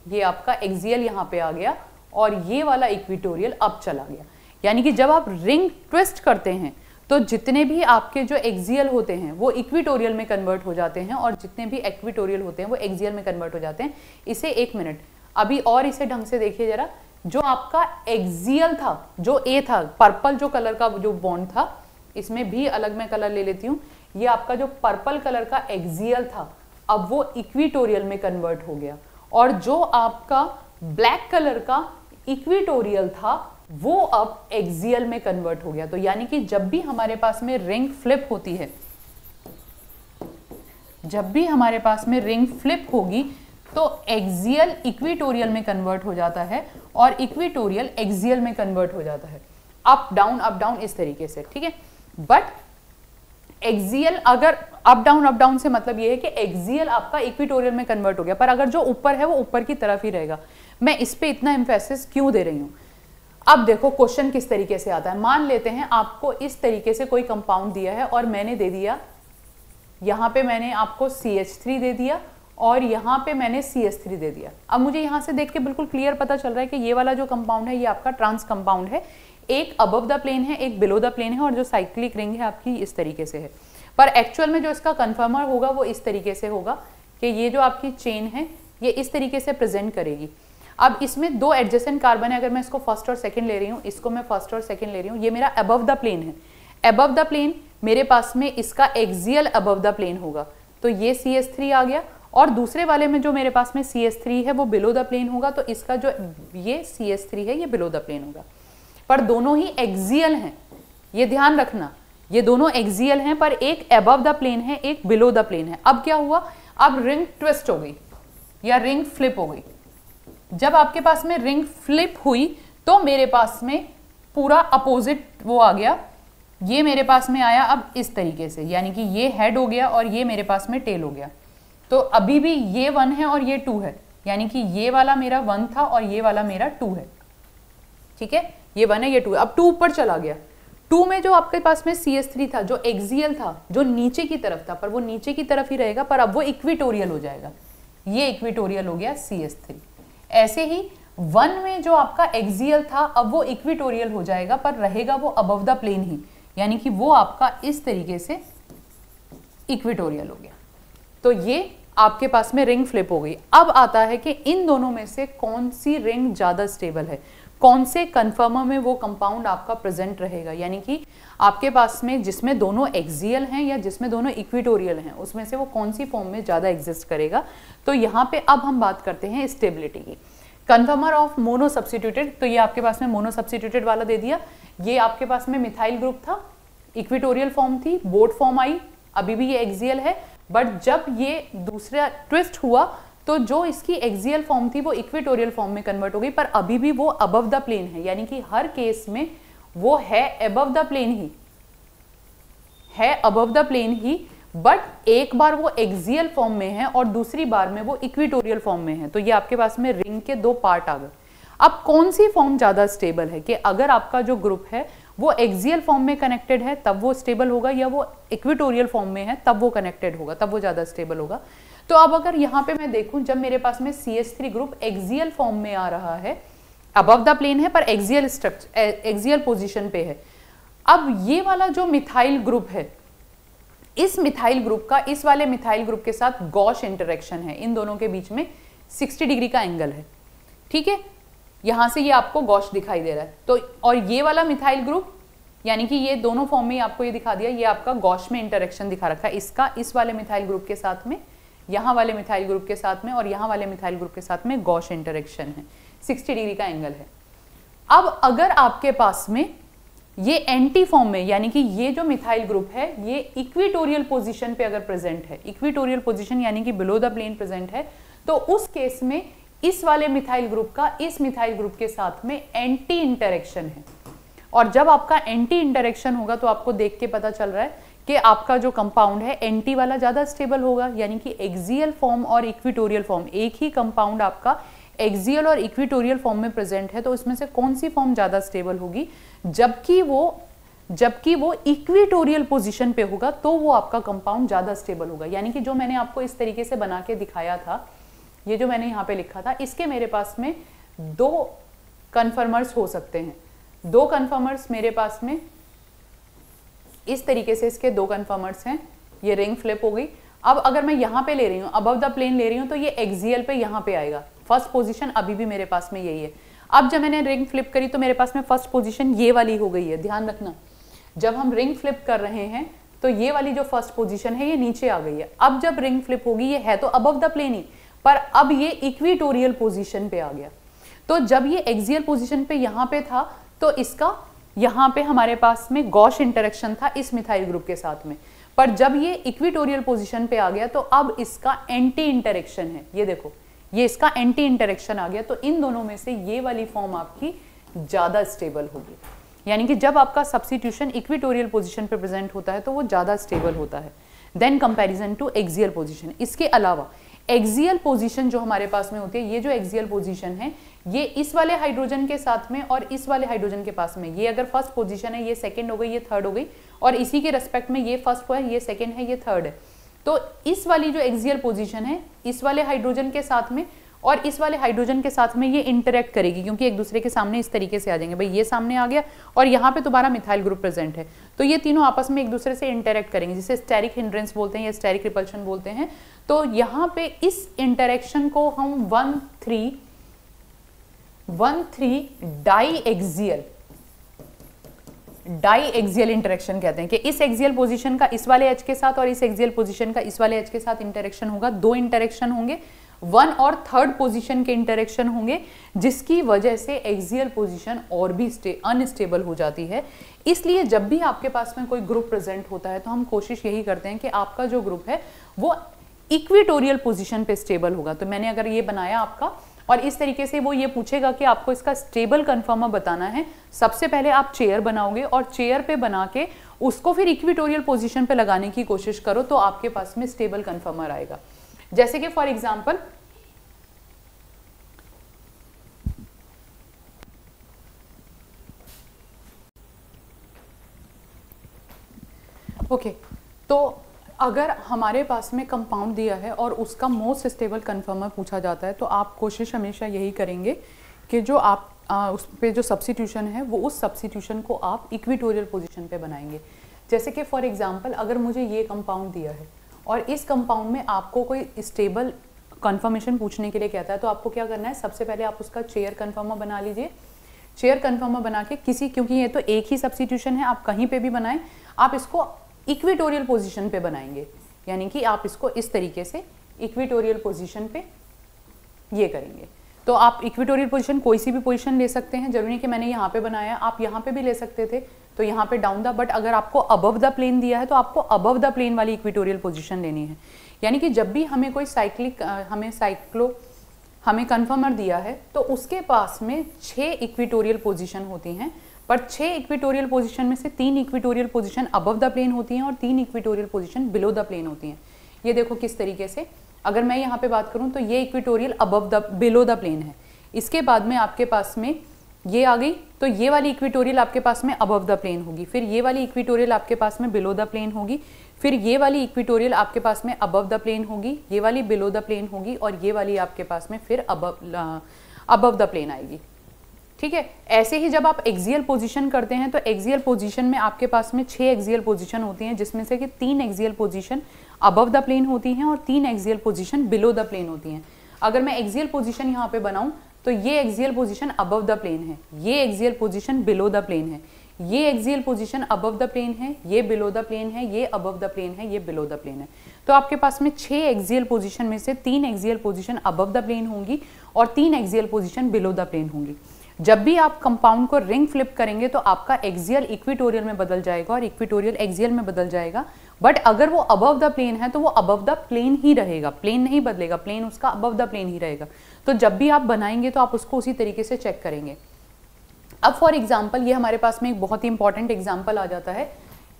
ये आपका एक्सियल यहाँ पे आ गया और ये वाला इक्वेटोरियल अब चला गया। यानी कि जब आप रिंग ट्विस्ट करते हैं तो जितने भी आपके जो एक्सियल होते हैं वो इक्विटोरियल में कन्वर्ट हो जाते हैं और जितने भी इक्विटोरियल होते हैं वो एक्सियल में कन्वर्ट हो जाते हैं। इसे 1 मिनट अभी और इसे ढंग से देखिए जरा। जो आपका एक्सियल था, जो ए था, पर्पल जो कलर का जो बॉन्ड था, इसमें भी अलग मैं कलर ले लेती हूँ, ये आपका जो पर्पल कलर का एक्सियल था अब वो इक्विटोरियल में कन्वर्ट हो गया, और जो आपका ब्लैक कलर का इक्विटोरियल था वो अब एक्सियल में कन्वर्ट हो गया। तो यानी कि जब भी हमारे पास में रिंग फ्लिप होती है, जब भी हमारे पास में रिंग फ्लिप होगी तो एक्सियल इक्विटोरियल में कन्वर्ट हो जाता है और इक्विटोरियल एक्सियल में कन्वर्ट हो जाता है, अप डाउन इस तरीके से, ठीक है। बट एक्सियल अगर अप डाउन से मतलब ये है कि एक्सियल आपका इक्विटोरियल में कन्वर्ट हो गया, पर अगर जो ऊपर है वो ऊपर की तरफ ही रहेगा। मैं इस पे इतना एम्फेसिस क्यों दे रही हूं? अब देखो क्वेश्चन किस तरीके से आता है। मान लेते हैं आपको इस तरीके से कोई कंपाउंड दिया है और मैंने दे दिया, यहां पे मैंने आपको CH3 दे दिया और यहाँ पे मैंने CH3 दे दिया। अब मुझे यहाँ से देख के बिल्कुल क्लियर पता चल रहा है कि ये वाला जो कंपाउंड है ये आपका ट्रांस कंपाउंड है, एक अबव द प्लेन है, एक बिलो द प्लेन है, और जो साइक्लिक रिंग है आपकी इस तरीके से है। पर एक्चुअल में जो इसका कन्फर्मर होगा वो इस तरीके से होगा कि ये जो आपकी चेन है ये इस तरीके से प्रेजेंट करेगी। अब इसमें 2 एडजेसेंट कार्बन है, अगर मैं इसको फर्स्ट और सेकंड ले रही हूँ, इसको मैं फर्स्ट और सेकंड ले रही हूँ, ये मेरा अबव द प्लेन है। अबव द प्लेन मेरे पास में इसका एक्सियल अबव द प्लेन होगा, तो ये CH3 आ गया, और दूसरे वाले में जो मेरे पास में CH3 है वो बिलो द प्लेन होगा, तो इसका जो ये CH3 है ये बिलो द प्लेन होगा। पर दोनों ही एक्सियल हैं, ये ध्यान रखना, ये दोनों एक्सियल हैं, पर एक अबव द प्लेन है, एक बिलो द प्लेन है। अब क्या हुआ, अब रिंग ट्विस्ट हो गई या रिंग फ्लिप हो गई। जब आपके पास में रिंग फ्लिप हुई तो मेरे पास में पूरा अपोजिट वो आ गया, ये मेरे पास में आया अब इस तरीके से, यानी कि ये हेड हो गया और ये मेरे पास में टेल हो गया। तो अभी भी ये 1 है और ये 2 है, यानी कि ये वाला मेरा 1 था और ये वाला मेरा 2 है, ठीक है। ये 1 है, ये 2 है। अब 2 ऊपर चला गया, 2 में जो आपके पास में CH3 था, जो एक्सियल था, जो नीचे की तरफ था, पर वो नीचे की तरफ ही रहेगा, पर अब वो इक्विटोरियल हो जाएगा, ये इक्विटोरियल हो गया CH3। ऐसे ही 1 में जो आपका एक्सियल था अब वो इक्विटोरियल हो जाएगा, पर रहेगा वो अबव द प्लेन ही, यानी कि वो आपका इस तरीके से इक्विटोरियल हो गया। तो ये आपके पास में रिंग फ्लिप हो गई। अब आता है कि इन दोनों में से कौन सी रिंग ज्यादा स्टेबल है, कौन से कन्फर्मर में वो कंपाउंड आपका प्रेजेंट रहेगा, यानी कि आपके पास में जिसमें दोनों एक्सियल हैं या जिसमें दोनों इक्विटोरियल हैं, उसमें से वो कौन सी फॉर्म में ज्यादा एग्जिस्ट करेगा। तो यहाँ पे अब हम बात करते हैं स्टेबिलिटी की। कन्फर्मर ऑफ मोनो सब्स्टिट्यूटेड, तो ये आपके पास में मोनो सब्स्टिट्यूटेड वाला दे दिया। ये आपके पास में मिथाइल ग्रुप था, इक्विटोरियल फॉर्म थी, बोट फॉर्म आई, अभी भी ये एक्सियल है, बट जब ये दूसरा ट्विस्ट हुआ तो जो इसकी एक्सियल फॉर्म थी वो इक्विटोरियल फॉर्म में कन्वर्ट हो गई, पर अभी भी वो अबव द प्लेन है, यानी कि हर केस में वो है अबव द प्लेन ही है, अबव द प्लेन ही, बट एक बार वो एक्सियल फॉर्म में है और दूसरी बार में वो इक्विटोरियल फॉर्म में है। तो ये आपके पास में रिंग के 2 पार्ट आ गए। अब कौन सी फॉर्म ज्यादा स्टेबल है, कि अगर आपका जो ग्रुप है वो एक्सियल फॉर्म में कनेक्टेड है तब वो स्टेबल होगा, या वो इक्विटोरियल फॉर्म में है तब वो कनेक्टेड होगा, तब वो ज्यादा स्टेबल होगा। तो अब अगर यहाँ पे मैं देखूं, जब मेरे पास में CH3 ग्रुप एक्सियल फॉर्म में आ रहा है, अबव द प्लेन है पर एक्सियल स्ट्रक्चर, एक्सियल पोजीशन पे है। अब ये वाला जो मिथाइल ग्रुप है, इस मिथाइल ग्रुप का इस वाले मिथाइल ग्रुप के साथ गॉश इंटरेक्शन है, इन दोनों के बीच में 60 डिग्री का एंगल है, ठीक है। यहां से ये आपको गॉश दिखाई दे रहा है। तो और ये वाला मिथाइल ग्रुप, यानी कि ये दोनों फॉर्म में आपको ये दिखा दिया, ये आपका गॉश में इंटरेक्शन दिखा रखा है, इसका इस वाले मिथाइल ग्रुप के साथ में, यहाँ वाले मिथाइल ग्रुप के साथ में और यहाँ वाले मिथाइल ग्रुप के साथ में गॉश इंटरेक्शन है, 60 डिग्री का एंगल है। अब अगर आपके पास में ये एंटी फॉर्म में, यानी कि ये जो मिथाइल ग्रुप है ये इक्विटोरियल पोजीशन पे अगर प्रेजेंट है, इक्विटोरियल पोजीशन यानी कि बिलो द प्लेन प्रेजेंट है, तो उस केस में इस वाले मिथाइल ग्रुप का इस मिथाइल ग्रुप के साथ में एंटी इंटरेक्शन है। और जब आपका एंटी इंटरेक्शन होगा तो आपको देख के पता चल रहा है कि आपका जो कंपाउंड है एंटी वाला ज्यादा स्टेबल होगा, यानी कि एक्सियल फॉर्म और इक्विटोरियल फॉर्म, एक ही कंपाउंड आपका एक्सियल और इक्विटोरियल फॉर्म में प्रेजेंट है, तो इसमें से कौन सी फॉर्म ज्यादा स्टेबल होगी, जबकि वो इक्विटोरियल पोजीशन पे होगा तो वो आपका कंपाउंड ज्यादा स्टेबल होगा। यानी कि जो मैंने आपको इस तरीके से बना के दिखाया था, ये जो मैंने यहाँ पे लिखा था, इसके मेरे पास में 2 कन्फर्मर्स हो सकते हैं। 2 कन्फर्मर्स मेरे पास में इस तरीके से इसके 2 कन्फर्मर्स हैं, ये रिंग फ्लिप हो गई। अब अगर मैं यहाँ पे ले रही हूँ, अबव द प्लेन ले रही हूँ, तो ये एक्सियल पे यहाँ पे आएगा। फर्स्ट पोजीशन अभी भी मेरे पास में यही है। अब जब मैंने रिंग फ्लिप करी तो मेरे पास में फर्स्ट पोजीशन ये वाली हो गई है। ध्यान रखना, जब हम रिंग फ्लिप कर रहे हैं तो ये वाली जो फर्स्ट पोजीशन है ये नीचे आ गई है। अब जब रिंग फ्लिप होगी, ये है तो अबव द प्लेन ही, पर अब ये इक्विटोरियल पोजीशन पे आ गया। तो जब ये एक्सियल पोजीशन पे यहाँ पे था तो इसका यहाँ पे हमारे पास में गॉश इंटरेक्शन था इस मिथाइल ग्रुप के साथ में, पर जब ये इक्विटोरियल पोजीशन पे आ गया तो अब इसका एंटी इंटरेक्शन है। ये देखो, ये इसका एंटी इंटरेक्शन आ गया। तो इन दोनों में से ये वाली फॉर्म आपकी ज्यादा स्टेबल होगी, यानी कि जब आपका सब्स्टिट्यूशन इक्विटोरियल पोजीशन पे प्रेजेंट होता है तो वो ज्यादा स्टेबल होता है then comparison to axial position. इसके अलावा एक्सियल पोजीशन जो हमारे पास में होती है, ये जो एक्सियल पोजीशन है ये इस वाले हाइड्रोजन के साथ में और इस वाले हाइड्रोजन के पास में, ये अगर फर्स्ट पोजीशन है, ये सेकंड हो गई, ये थर्ड हो गई, और इसी के रेस्पेक्ट में ये फर्स्ट है, ये सेकंड है, ये थर्ड है। तो इस वाली जो एक्सियल पोजीशन है इस वाले हाइड्रोजन के साथ में और इस वाले हाइड्रोजन के साथ में ये इंटरेक्ट करेगी, क्योंकि एक दूसरे के सामने इस तरीके से आ जाएंगे। भाई ये सामने आ गया और यहाँ पे दोबारा मिथाइल ग्रुप प्रेजेंट है, तो ये तीनों आपस में एक दूसरे से इंटरेक्ट करेंगे, जिसे स्टेरिक हिंड्रेंस बोलते हैं या स्टेरिक रिपल्शन बोलते हैं। तो यहाँ पे इस इंटरेक्शन को हम 1,3 डाई एक्सियल इंटरेक्शन कहते हैं, कि इस एक्सियल पोजीशन का इस वाले एच के साथ और इस एक्सियल पोजीशन का इस वाले एच के साथ इंटरेक्शन होगा। 2 इंटरेक्शन होंगे, 1 और 3rd पोजीशन के इंटरेक्शन होंगे, जिसकी वजह से एक्सियल पोजीशन और भी अनस्टेबल हो जाती है। इसलिए जब भी आपके पास में कोई ग्रुप प्रेजेंट होता है तो हम कोशिश यही करते हैं कि आपका जो ग्रुप है वो इक्विटोरियल पोजीशन पे स्टेबल होगा। तो मैंने अगर ये बनाया आपका, और इस तरीके से वो ये पूछेगा कि आपको इसका स्टेबल कन्फर्मर बताना है, सबसे पहले आप चेयर बनाओगे और चेयर पे बना के उसको फिर इक्विटोरियल पोजीशन पे लगाने की कोशिश करो, तो आपके पास में स्टेबल कन्फर्मर आएगा। जैसे कि फॉर एग्जांपल ओके, तो अगर हमारे पास में कंपाउंड दिया है और उसका मोस्ट स्टेबल कन्फर्मर पूछा जाता है, तो आप कोशिश हमेशा यही करेंगे कि जो आप उस पे जो सब्स्टिट्यूशन है वो उस सब्स्टिट्यूशन को आप इक्विटोरियल पोजीशन पे बनाएंगे। जैसे कि फॉर एग्जांपल अगर मुझे ये कंपाउंड दिया है और इस कंपाउंड में आपको कोई स्टेबल कन्फर्मेशन पूछने के लिए कहता है, तो आपको क्या करना है, सबसे पहले आप उसका चेयर कन्फर्मर बना लीजिए। चेयर कन्फर्मर बना के क्योंकि ये तो एक ही सब्स्टिट्यूशन है, आप कहीं पे भी बनाएं, आप इसको इक्विटोरियल पोजीशन पे बनाएंगे, यानी कि आप इसको इस तरीके से इक्विटोरियल पोजीशन पे ये करेंगे। तो आप इक्विटोरियल पोजीशन कोई सी भी पोजीशन ले सकते हैं, जरूरी नहीं कि मैंने यहाँ पे बनाया, आप यहाँ पे भी ले सकते थे, तो यहाँ पे डाउन द, बट अगर आपको अबव द प्लेन दिया है तो आपको अबव द प्लेन वाली इक्विटोरियल पोजीशन लेनी है। यानी कि जब भी हमें कोई हमें कन्फर्मर दिया है तो उसके पास में 6 इक्विटोरियल पोजीशन होती हैं, पर 6 इक्विटोरियल पोजीशन में से 3 equatorial position above the plane होती हैं और 3 equatorial position below the plane होती हैं। ये देखो किस तरीके से, अगर मैं यहाँ पे बात करूँ तो ये इक्विटोरियल बिलो द प्लेन है, इसके बाद में आपके पास में ये आ गई, तो ये वाली इक्विटोरियल आपके पास में अबव द प्लेन होगी, फिर ये वाली इक्विटोरियल आपके पास में बिलो द प्लेन होगी, फिर ये वाली इक्विटोरियल आपके पास में अबव द प्लेन होगी, ये वाली बिलो द प्लेन होगी, और ये वाली आपके पास में फिर अबव द प्लेन आएगी। ठीक है, ऐसे ही जब आप एक्सियल पोजीशन करते हैं तो एक्सियल पोजीशन में आपके पास में 6 एक्सियल पोजीशन होती हैं, जिसमें से कि 3 axial position above the plane होती हैं और 3 axial position below the plane होती हैं। अगर मैं एक्सियल पोजीशन यहाँ पे बनाऊं तो ये axial position above the plane है, ये axial position below the plane है, ये axial position above the plane है, ये बिलो द प्लेन है, ये अबव द प्लेन है, ये बिलो द प्लेन है। तो आपके पास में 6 एक्सियल पोजीशन में से 3 axial position above the plane होंगी और 3 axial position below the plane होंगी। जब भी आप कंपाउंड को रिंग फ्लिप करेंगे तो आपका एक्सियल इक्विटोरियल में बदल जाएगा और इक्विटोरियल एक्सियल में बदल जाएगा, बट अगर वो अबव द प्लेन है तो वो अबव द प्लेन ही रहेगा, प्लेन नहीं बदलेगा, प्लेन उसका अबव द प्लेन ही रहेगा। तो जब भी आप बनाएंगे तो आप उसको उसी तरीके से चेक करेंगे। अब फॉर एग्जाम्पल ये हमारे पास में एक बहुत ही इंपॉर्टेंट एग्जाम्पल आ जाता है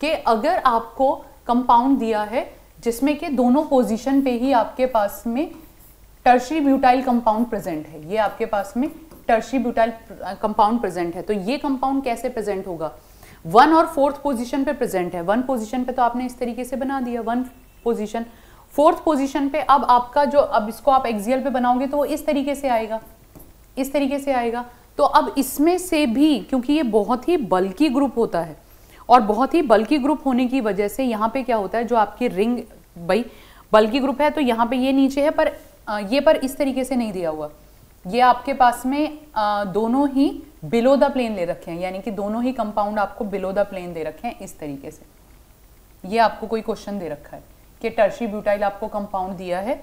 कि अगर आपको कंपाउंड दिया है जिसमें कि दोनों पोजीशन पे ही आपके पास में टर्शियरी ब्यूटाइल कंपाउंड प्रेजेंट है, ये आपके पास में टर्शियरी ब्यूटाइल कंपाउंड प्रेजेंट है, तो ये कंपाउंड कैसे प्रेजेंट होगा, 1 और 4th पोजीशन पे प्रेजेंट है। 1 पोजीशन पे तो आपने इस तरीके से बना दिया 1 पोजीशन, 4th पोजीशन पे अब आपका जो, अब इसको आप एक्सियल पे बनाओगे तो वो इस तरीके से आएगा, इस तरीके से आएगा। तो अब इसमें से भी क्योंकि ये बहुत ही बल्की ग्रुप होता है और बहुत ही बल्की ग्रुप होने की वजह से यहाँ पे क्या होता है, जो आपकी रिंग भाई बल्कि ग्रुप है तो यहाँ पे ये नीचे है, पर ये पर इस तरीके से नहीं दिया हुआ, ये आपके पास में दोनों ही बिलो द प्लेन ले रखे हैं, यानी कि दोनों ही कंपाउंड आपको बिलो द प्लेन दे रखे हैं इस तरीके से। ये आपको कोई क्वेश्चन दे रखा है कि टर्शी ब्यूटाइल आपको कंपाउंड दिया है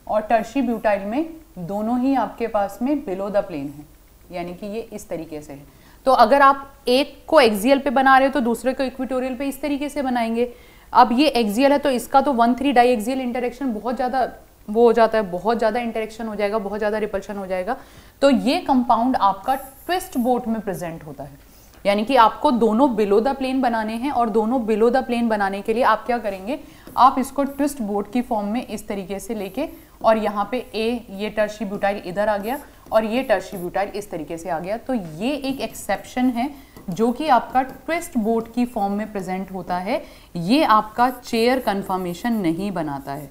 और टर्शी ब्यूटाइल में दोनों ही आपके पास में बिलो द प्लेन है, यानी कि ये इस तरीके से है। तो अगर आप एक को एक्सियल पे बना रहे हो तो दूसरे को इक्वेटोरियल पे इस तरीके से बनाएंगे। अब ये एक्सियल है तो इसका तो 1,3 डाई एक्सियल इंटरेक्शन बहुत ज़्यादा वो हो जाता है, बहुत ज़्यादा इंटरेक्शन हो जाएगा, बहुत ज़्यादा रिपल्शन हो जाएगा। तो ये कंपाउंड आपका ट्विस्ट बोट में प्रेजेंट होता है, यानी कि आपको दोनों बिलो द प्लेन बनाने हैं और दोनों बिलो द प्लेन बनाने के लिए आप क्या करेंगे, आप इसको ट्विस्ट बोट की फॉर्म में इस तरीके से लेके और यहाँ पे ये टर्शी ब्यूटाइल इधर आ गया और ये टर्शी ब्यूटाइल इस तरीके से आ गया। तो ये एक एक्सेप्शन है जो कि आपका ट्विस्ट बोट की फॉर्म में प्रेजेंट होता है, ये आपका चेयर कन्फर्मेशन नहीं बनाता है।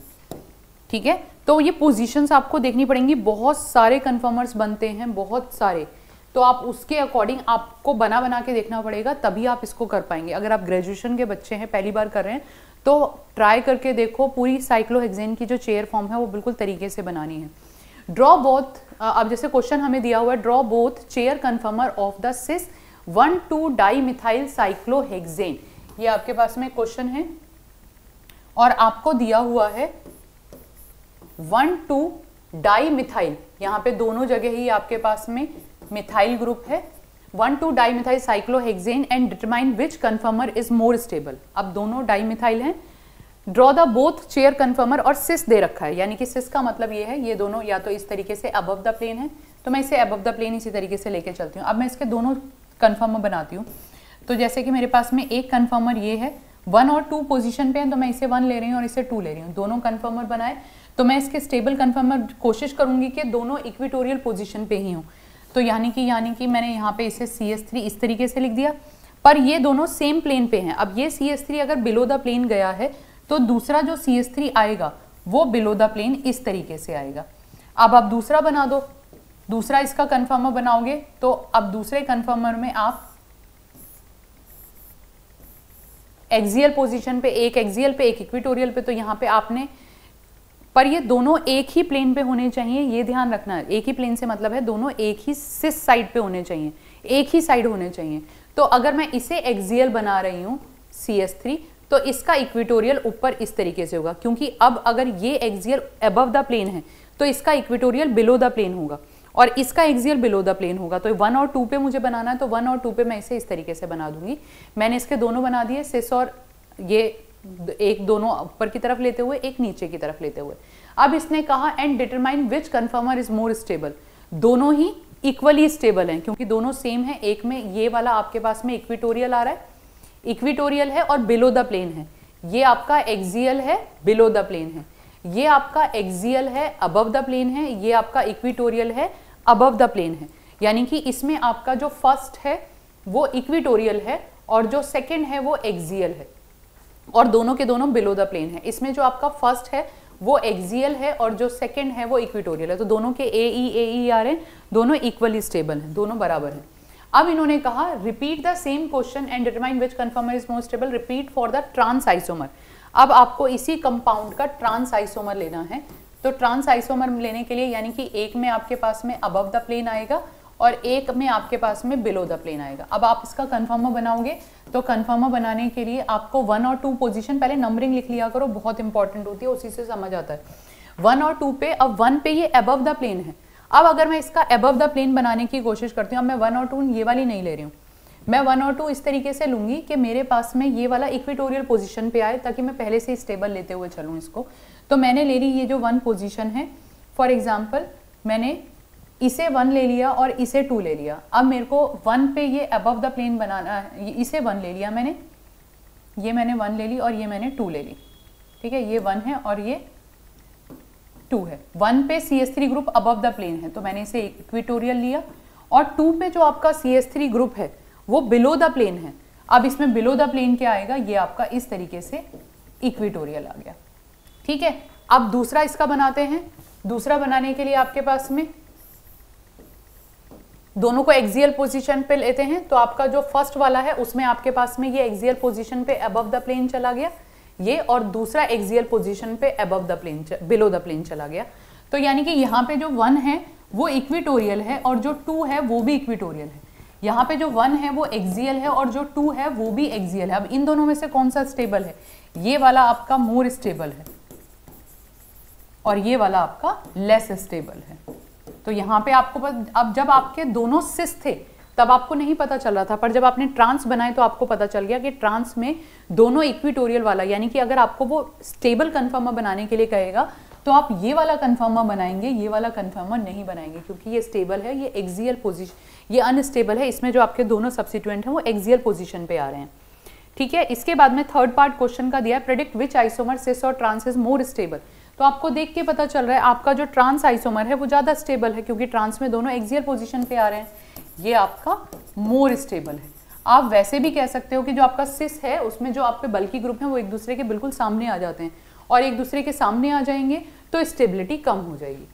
ठीक है, तो ये पोजीशंस आपको देखनी पड़ेंगी, बहुत सारे कन्फर्मर्स बनते हैं, बहुत सारे, तो आप उसके अकॉर्डिंग आपको बना के देखना पड़ेगा, तभी आप इसको कर पाएंगे। अगर आप ग्रेजुएशन के बच्चे हैं, पहली बार कर रहे हैं, तो ट्राई करके देखो, पूरी साइक्लोहेक्सेन की जो चेयर फॉर्म है वो बिल्कुल तरीके से बनानी है। ड्रॉ बोथ, अब जैसे क्वेश्चन हमें दिया हुआ है, draw both chair कन्फर्मर of the cis 1,2 di methyl cyclohexane, ये आपके पास में क्वेश्चन है और आपको दिया हुआ है 1,2 डाई मिथाइल, यहाँ पे दोनों जगह ही आपके पास में मिथाइल ग्रुप है, 1,2 di methyl cyclohexane and determine which conformer is more stable. अब दोनों डाई मिथाइल हैं, ड्रॉ द बोथ चेयर कन्फर्मर और सिस दे रखा है, यानी कि सिस का मतलब ये है ये दोनों या तो इस तरीके से अबव द प्लेन है, तो मैं इसे अबव द प्लेन इसी तरीके से लेके चलती हूँ। अब मैं इसके दोनों कन्फर्मर बनाती हूँ, तो जैसे कि मेरे पास में एक कन्फर्मर ये है 1 और 2 पोजीशन पे है, तो मैं इसे 1 ले रही हूँ और इसे 2 ले रही हूँ, दोनों कन्फर्मर बनाए। तो मैं इसके स्टेबल कन्फर्मर कोशिश करूंगी कि दोनों इक्वेटोरियल पोजीशन पे ही हों, तो यानी कि मैंने यहाँ पे इसे CS3 इस तरीके से लिख दिया, पर ये दोनों सेम प्लेन पे हैं। अब ये CS3 अगर बिलो द प्लेन गया है तो दूसरा जो CS3 आएगा वो बिलो द प्लेन इस तरीके से आएगा। अब आप दूसरा बना दो, दूसरा इसका कन्फर्मर बनाओगे, तो अब दूसरे कन्फर्मर में आप एक्सियल पोजीशन पे, एक एक्सियल पे एक इक्वेटोरियल पे, तो यहाँ पे आपने, पर ये दोनों एक ही प्लेन पे होने चाहिए, ये ध्यान रखना है। एक ही प्लेन से मतलब है दोनों एक ही सिस साइड पे होने चाहिए, एक ही साइड होने चाहिए। तो अगर मैं इसे एक्सियल बना रही हूँ CS3, तो इसका इक्वेटोरियल ऊपर इस तरीके से होगा, क्योंकि अब अगर ये एक्सियल अबव द प्लेन है तो इसका इक्वेटोरियल बिलो द प्लेन होगा और इसका एक्सियल बिलो द प्लेन होगा। तो 1 और 2 पे मुझे बनाना है, तो 1 और 2 पे मैं इसे इस तरीके से बना दूंगी। मैंने इसके दोनों बना दिए, सिस और ये एक दोनों ऊपर की तरफ लेते हुए, एक नीचे की तरफ लेते हुए। अब इसने कहा and determine which conformer is more stable, दोनों ही इक्वली स्टेबल हैं क्योंकि दोनों सेम है। एक में ये वाला आपके पास में इक्वेटोरियल आ रहा है, इक्वेटोरियल है और बिलो द प्लेन है, ये आपका एक्सियल है, बिलो द प्लेन है, ये आपका एक्सियल है, अबव द प्लेन है, ये आपका इक्वेटोरियल है, अबव द प्लेन है। यानी कि इसमें आपका जो फर्स्ट है वो इक्वेटोरियल है और जो सेकंड है वो एक्सियल है और दोनों के दोनों बिलो द प्लेन है। इसमें जो आपका फर्स्ट है वो एक्सियल है और जो सेकंड है वो इक्वेटोरियल है, तो दोनों के AE आ रहे हैं, दोनों इक्वली स्टेबल हैं, दोनों बराबर हैं। अब इन्होंने कहा repeat the same question and determine which conformer is more stable, repeat for the trans isomer. अब आपको इसी कंपाउंड का ट्रांस आइसोमर लेना है, तो ट्रांस आइसोमर लेने के लिए यानी कि एक में आपके पास में अबव द प्लेन आएगा और एक में आपके पास में बिलो द प्लेन आएगा। अब आप इसका कन्फर्मर बनाओगे, तो कन्फर्मर बनाने के लिए आपको 1 और 2 पोजीशन, पहले नंबरिंग लिख लिया करो, बहुत इंपॉर्टेंट होती है, उसी से समझ आता है। 1 और 2 पे, अब 1 पे ये अबव द प्लेन है। अब अगर मैं इसका अबव द प्लेन बनाने की कोशिश करती हूँ, अब मैं 1 और 2 ये वाली नहीं ले रही हूँ, मैं 1 और 2 इस तरीके से लूंगी कि मेरे पास में ये वाला इक्वेटोरियल पोजीशन पे आए, ताकि मैं पहले से स्टेबल लेते हुए चलूँ इसको। तो मैंने ले ली ये जो 1 पोजीशन है, फॉर एग्जाम्पल मैंने इसे 1 ले लिया और इसे 2 ले लिया। अब मेरे को 1 पे ये अबव द प्लेन बनाना है, इसे 1 ले लिया मैंने, ये मैंने 1 ले ली और ये मैंने 2 ले ली, ठीक है, ये 1 है और ये 2 है। 1 पे CS3 group above the plane है, तो मैंने इसे इक्वेटोरियल लिया, और 2 पे जो आपका CS3 ग्रुप है वो बिलो द प्लेन है। अब इसमें बिलो द प्लेन क्या आएगा, ये आपका इस तरीके से इक्वेटोरियल आ गया, ठीक है। अब दूसरा इसका बनाते हैं। दूसरा बनाने के लिए आपके पास में दोनों को एक्सियल पोजीशन पे लेते हैं तो आपका जो फर्स्ट वाला है उसमें आपके पास में ये एक्सियल पोजीशन पे अबव द प्लेन चला गया ये, और दूसरा एक्सियल पोजीशन पे above the plane below the plane चला गया। तो यानी कि यहाँ पे जो 1 है वो इक्विटोरियल है और जो 2 है वो भी इक्विटोरियल है। यहाँ पे जो 1 है वो एक्सियल है और जो 2 है वो भी एक्सियल है। अब इन दोनों में से कौन सा स्टेबल है? ये वाला आपका मोर स्टेबल है और ये वाला आपका लेस स्टेबल है। तो यहाँ पे आपको अब जब आपके दोनों सिस थे तब आपको नहीं पता चल रहा था, पर जब आपने ट्रांस बनाए तो आपको पता चल गया कि ट्रांस में दोनों इक्विटोरियल वाला, यानी कि अगर आपको वो स्टेबल कन्फर्मर बनाने के लिए कहेगा तो आप ये वाला कन्फर्मर बनाएंगे, ये वाला कन्फर्मर नहीं बनाएंगे क्योंकि ये स्टेबल है, ये एक्सियल पोजीशन, ये अनस्टेबल है। इसमें जो आपके दोनों सब्स्टिट्यूएंट हैं वो एक्सियल पोजीशन पे आ रहे हैं। ठीक है, इसके बाद में थर्ड पार्ट क्वेश्चन का दिया है, प्रेडिक्ट विच आइसोमर सिस और ट्रांस इज मोर स्टेबल। तो आपको देख के पता चल रहा है आपका जो ट्रांस आइसोमर है वो ज्यादा स्टेबल है क्योंकि ट्रांस में दोनों एक्सियल पोजीशन पे आ रहे हैं, ये आपका मोर स्टेबल है। आप वैसे भी कह सकते हो कि जो आपका सिस है उसमें जो आपके बल्की ग्रुप हैं वो एक दूसरे के बिल्कुल सामने आ जाते हैं और एक दूसरे के सामने आ जाएंगे तो स्टेबिलिटी कम हो जाएगी।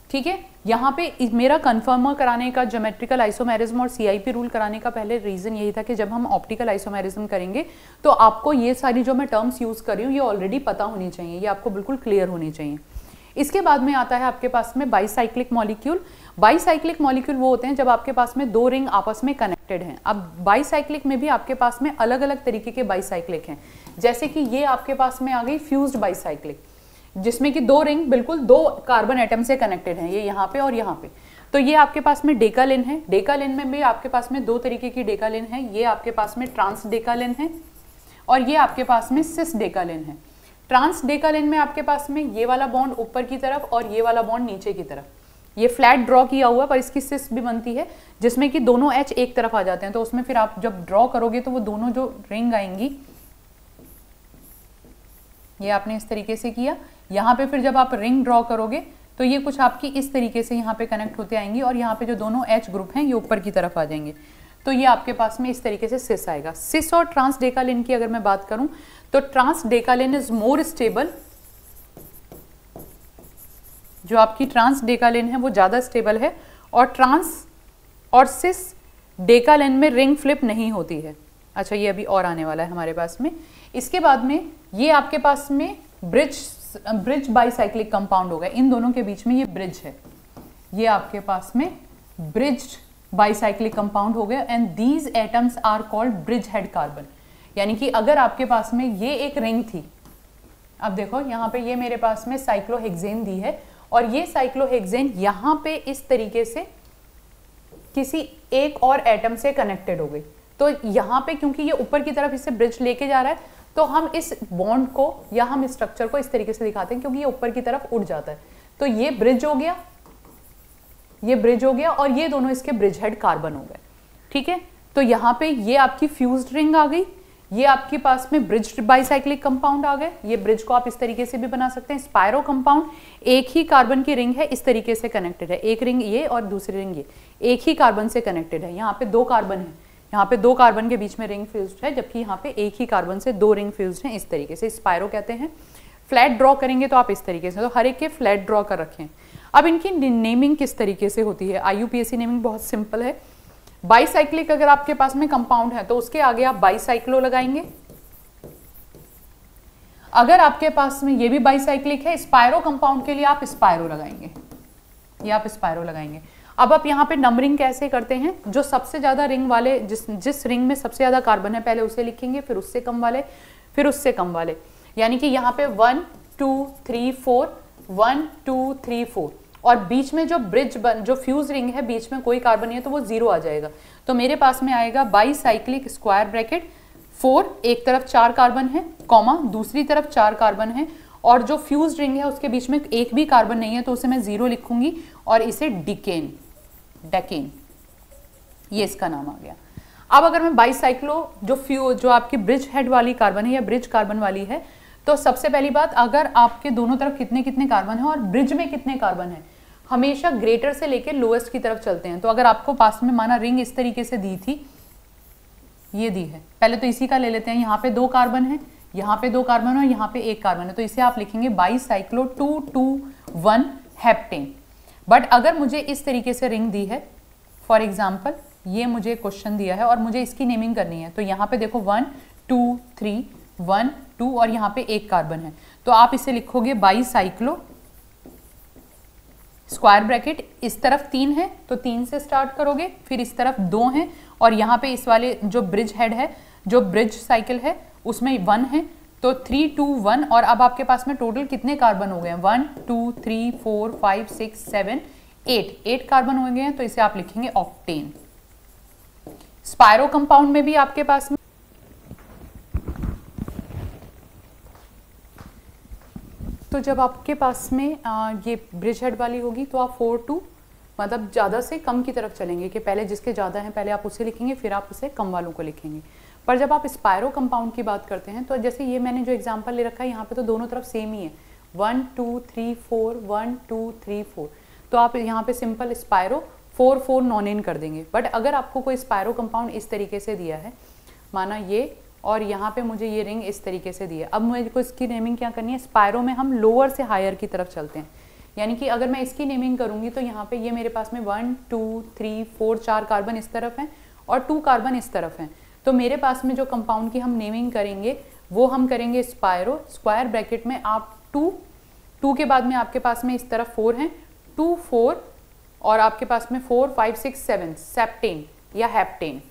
ठीक है, यहाँ पे मेरा कन्फर्मर कराने का, ज्योमेट्रिकल आइसोमेरिज्म और सीआईपी रूल कराने का पहले रीजन यही था कि जब हम ऑप्टिकल आइसोमेरिज्म करेंगे तो आपको ये सारी जो मैं टर्म्स यूज कर रही हूँ ये ऑलरेडी पता होनी चाहिए, ये आपको बिल्कुल क्लियर होनी चाहिए। इसके बाद में आता है आपके पास में बाईसाइक्लिक मॉलिक्यूल। बाईसाइक्लिक मॉलिक्यूल वो होते हैं जब आपके पास में 2 रिंग आपस में कनेक्टेड हैं। अब बाईसाइक्लिक में भी आपके पास में अलग अलग तरीके के बाईसाइक्लिक हैं, जैसे कि ये आपके पास में आ गई फ्यूज्ड बाईसाइक्लिक, जिसमें कि 2 रिंग बिल्कुल 2 कार्बन एटम से कनेक्टेड हैं, ये यहाँ पे और यहाँ पे। तो ये आपके पास में डेकालिन है। डेकालिन में भी आपके पास में 2 तरीके की डेकालिन है, ये आपके पास में ट्रांस डेकालिन है और ये आपके पास में सिस डेकालिन है। ट्रांस डेकालिन में आपके पास में ये वाला बॉन्ड ऊपर की तरफ और ये वाला बॉन्ड नीचे की तरफ, ये फ्लैट ड्रॉ किया हुआ पर इसकी सिस भी बनती है जिसमें कि दोनों एच एक तरफ आ जाते हैं। तो उसमें फिर आप जब ड्रॉ करोगे तो वो दोनों जो रिंग आएंगी, ये आपने इस तरीके से किया, यहाँ पे फिर जब आप रिंग ड्रॉ करोगे तो ये कुछ आपकी इस तरीके से यहाँ पे कनेक्ट होते आएंगी और यहाँ पे जो दोनों एच ग्रुप हैं ये ऊपर की तरफ आ जाएंगे। तो ये आपके पास में इस तरीके से सिस आएगा। सिस और ट्रांस डेकालिन की अगर मैं बात करूं तो trans decalin is more stable, जो आपकी ट्रांस डेकालिन है वो ज्यादा स्टेबल है और ट्रांस और सिस डेकालिन में रिंग फ्लिप नहीं होती है। अच्छा, ये अभी और आने वाला है हमारे पास में। इसके बाद में ये आपके पास में ब्रिज बाईसाइक्लिक कंपाउंड होगा, इन दोनों के बीच में ये ब्रिज है, ये आपके पास में ब्रिज बाईसाइक्लिक कंपाउंड हो गया and these atoms are called bridge head carbon. यानी कि अगर आपके पास में ये एक रिंग थी, अब देखो यहाँ पे ये मेरे पास में साइक्लोहेक्सेन दी है और ये साइक्लोहेक्सेन यहाँ पे इस तरीके से किसी एक और एटम से कनेक्टेड हो गई, तो यहाँ पे क्योंकि ये ऊपर की तरफ इससे ब्रिज लेके जा रहा है तो हम इस बॉन्ड को या हम स्ट्रक्चर को इस तरीके से दिखाते हैं क्योंकि ये ऊपर की तरफ उड़ जाता है। तो ये ब्रिज हो गया, ये ब्रिज हो गया और ये दोनों इसके ब्रिज हेड कार्बन हो गए। ठीक है, तो यहाँ पे ये आपकी फ्यूज्ड रिंग आ गई, ये आपके पास में ब्रिज बाईसाइक्लिक कंपाउंड आ गए। ये ब्रिज को आप इस तरीके से भी बना सकते हैं। स्पायरो कंपाउंड, एक ही कार्बन की रिंग है, इस तरीके से कनेक्टेड है, एक रिंग ये और दूसरी रिंग ये, एक ही कार्बन से कनेक्टेड है। यहाँ पे 2 कार्बन है, यहाँ पे 2 कार्बन के बीच में रिंग फ्यूज्ड है, जबकि यहाँ पे एक ही कार्बन से 2 रिंग फ्यूज्ड हैं, इस तरीके से स्पायरो कहते हैं। फ्लैट ड्रॉ करेंगे तो आप इस तरीके से, तो हर एक के फ्लैट ड्रॉ कर रखें। अब इनकी नेमिंग किस तरीके से होती है? IUPAC नेमिंग बहुत सिंपल है। बाईसाइक्लिक अगर आपके पास में कंपाउंड है तो उसके आगे आप बाईसाइक्लो लगाएंगे। अगर आपके पास में ये भी बाईसाइक्लिक है, स्पायरो कंपाउंड के लिए आप स्पायरो लगाएंगे, ये आप स्पायरो लगाएंगे। अब आप यहाँ पे नंबरिंग कैसे करते हैं? जो सबसे ज्यादा रिंग वाले, जिस रिंग में सबसे ज्यादा कार्बन है पहले उसे लिखेंगे, फिर उससे कम वाले, फिर उससे कम वाले। यानी कि यहाँ पे 1 2 3 4 1 2 3 4 और बीच में जो जो फ्यूज रिंग है बीच में कोई कार्बन नहीं है तो वो 0 आ जाएगा। तो मेरे पास में आएगा बाईसाइक्लिक स्क्वायर ब्रैकेट 4, एक तरफ 4 कार्बन है, कॉमा दूसरी तरफ 4 कार्बन है और जो फ्यूज रिंग है उसके बीच में एक भी कार्बन नहीं है तो उसे मैं 0 लिखूंगी और इसे डेकेन, ये इसका नाम आ गया। अब अगर मैं बाईसाइक्लो जो आपकी ब्रिज हेड वाली कार्बन है या ब्रिज कार्बन वाली है, तो सबसे पहली बात, अगर आपके दोनों तरफ कितने कितने कार्बन है और ब्रिज में कितने कार्बन है, हमेशा ग्रेटर से लेकर लोएस्ट की तरफ चलते हैं। तो अगर आपको पास में माना रिंग इस तरीके से दी थी, ये दी है, पहले तो इसी का ले लेते हैं। यहाँ पे 2 कार्बन है, यहाँ पे 2 कार्बन और यहाँ पे 1 कार्बन है, तो इसे आप लिखेंगे बाईसाइक्लो 2 2 1 हेप्टेन। बट अगर मुझे इस तरीके से रिंग दी है फॉर एग्जाम्पल ये मुझे क्वेश्चन दिया है और मुझे इसकी नेमिंग करनी है, तो यहाँ पे देखो 1 2 3 1 2 और यहाँ पे एक कार्बन है, तो आप इसे लिखोगे बाईसाइक्लो, स्क्वायर ब्रैकेट, इस तरफ 3 है तो 3 से स्टार्ट करोगे, फिर इस तरफ 2 है और यहाँ पे इस वाले जो ब्रिज हेड है, जो ब्रिज साइकिल है उसमें 1 है, तो 3 2 1 और अब आपके पास में टोटल कितने कार्बन हो गए हैं 1 2 3 4 5 6 7 8 कार्बन हो गए हैं, तो इसे आप लिखेंगे ऑक्टेन। स्पायरो कंपाउंड में भी आपके पास में तो जब आपके पास में ये ब्रिज हेड वाली होगी तो आप 4 2 मतलब ज़्यादा से कम की तरफ चलेंगे कि पहले जिसके ज़्यादा हैं पहले आप उसे लिखेंगे, फिर आप उसे कम वालों को लिखेंगे। पर जब आप स्पायरो कंपाउंड की बात करते हैं तो जैसे ये मैंने जो एग्जांपल ले रखा है यहाँ पे तो दोनों तरफ सेम ही है 1 2 3 4 1 2 3 4, तो आप यहाँ पे सिंपल स्पायरो 4 4 नॉन इन कर देंगे। बट अगर आपको कोई स्पायरो कंपाउंड इस तरीके से दिया है, माना ये और यहाँ पे मुझे ये रिंग इस तरीके से दी है, अब मुझे को इसकी नेमिंग क्या करनी है, स्पायरो में हम लोअर से हायर की तरफ चलते हैं, यानी कि अगर मैं इसकी नेमिंग करूंगी तो यहाँ पे ये मेरे पास में 1 2 3 4 4 कार्बन इस तरफ हैं और 2 कार्बन इस तरफ हैं, तो मेरे पास में जो कंपाउंड की हम नेमिंग करेंगे वो हम करेंगे स्पायरो, स्क्वायर ब्रैकेट में आप 2 के बाद में आपके पास में इस तरफ 4 हैं, 2 4 और आपके पास में 4 5 6 7 सेप्टेन या हेप्टेन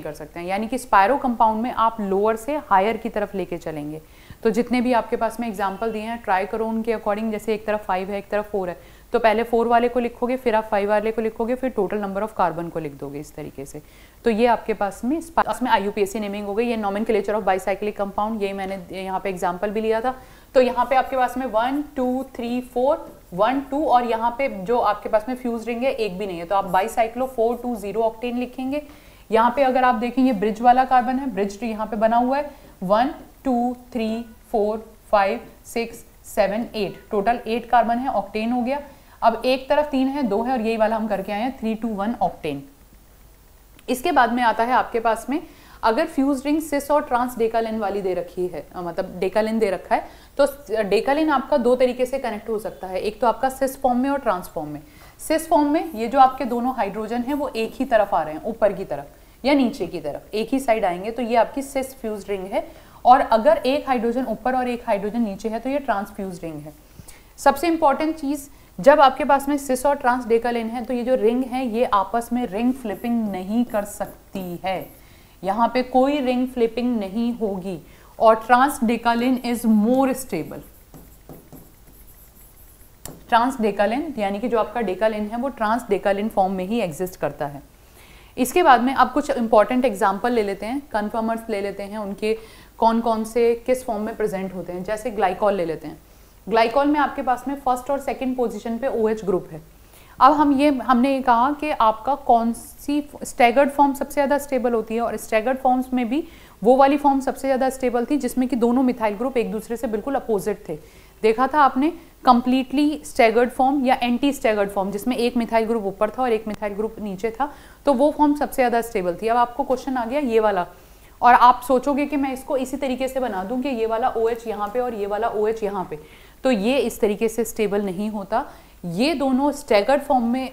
कर सकते हैं, यानी कि स्पायरो कंपाउंड में आप लोअर से हायर की तरफ लेके चलेंगे। तो जितने भी आपके पास में एग्जांपल दिए हैं ट्राई करो उनके अकॉर्डिंग, जैसे एक तरफ 5 है एक तरफ 4 है, तो पहले 4 वाले को लिखोगे, फिर आप 5 वाले को लिखोगे, फिर टोटल नंबर ऑफ कार्बन को लिख दोगे इस तरीके से। तो ये आपके पास में IUPAC नेमिंग हो गई। ये नॉमेनक्लेचर ऑफ बाईसाइक्लिक कंपाउंड, ये मैंने यहाँ पे एग्जाम्पल भी लिया था। तो यहाँ पे आपके पास में 1 2 3 4 1 2 और यहाँ पे जो आपके पास में फ्यूज रिंग है एक भी नहीं है, तो आप बाईसाइक्लो 420 ऑक्टेन लिखेंगे। यहाँ पे अगर आप देखेंगे ब्रिज वाला कार्बन है, ब्रिज यहाँ पे बना हुआ है 1 2 3 4 5 6 7 8, टोटल 8 कार्बन है, ऑक्टेन हो गया। अब एक तरफ 3 है 2 है और यही वाला हम करके आए हैं 3 2 1 ऑक्टेन। इसके बाद में आता है आपके पास में अगर फ्यूज रिंग सिस और ट्रांस डेकालिन वाली दे रखी है, मतलब डेकालिन दे रखा है, तो डेकालिन आपका दो तरीके से कनेक्ट हो सकता है, एक तो आपका सिस फॉर्म में और ट्रांस फॉर्म में। सिस फॉर्म में ये जो आपके दोनों हाइड्रोजन है वो एक ही तरफ आ रहे हैं, ऊपर की तरफ या नीचे की तरफ एक ही साइड आएंगे, तो ये आपकी सिस फ्यूज रिंग है। और अगर एक हाइड्रोजन ऊपर और एक हाइड्रोजन नीचे है तो ये ट्रांस फ्यूज रिंग है। सबसे इंपॉर्टेंट चीज, जब आपके पास में सिस और ट्रांस डेकालिन है तो ये जो रिंग है ये आपस में रिंग फ्लिपिंग नहीं कर सकती है, यहाँ पे कोई रिंग फ्लिपिंग नहीं होगी। और trans decalin is more stable. Trans decalin यानी कि जो आपका डेकालिन है वो ट्रांस डेकालिन फॉर्म में ही एग्जिस्ट करता है। इसके बाद में आप कुछ इंपॉर्टेंट एग्जाम्पल ले लेते हैं, कन्फर्मर्स ले लेते हैं, उनके कौन कौन से किस फॉर्म में प्रेजेंट होते हैं। जैसे ग्लाइकॉल ले लेते हैं। ग्लाइकॉल में आपके पास में फर्स्ट और सेकंड पोजीशन पे OH ग्रुप है। अब हमने ये कहा कि आपका कौन सी स्टैगर्ड फॉर्म सबसे ज़्यादा स्टेबल होती है, और स्टैगर्ड फॉर्म्स में भी वो वाली फॉर्म सबसे ज़्यादा स्टेबल थी जिसमें कि दोनों मिथाइल ग्रुप एक दूसरे से बिल्कुल अपोजिट थे। देखा था आपने कंप्लीटली स्टैगर्ड फॉर्म या एंटी स्टैगर्ड फॉर्म जिसमें एक मिथाइल ग्रुप ऊपर था और एक मिथाइल ग्रुप नीचे था, तो वो फॉर्म सबसे ज़्यादा स्टेबल थी। अब आपको क्वेश्चन आ गया ये वाला, और आप सोचोगे कि मैं इसको इसी तरीके से बना दूं कि ये वाला OH यहाँ पे और ये वाला OH यहाँ पे, तो ये इस तरीके से स्टेबल नहीं होता। ये दोनों स्टैगर्ड फॉर्म में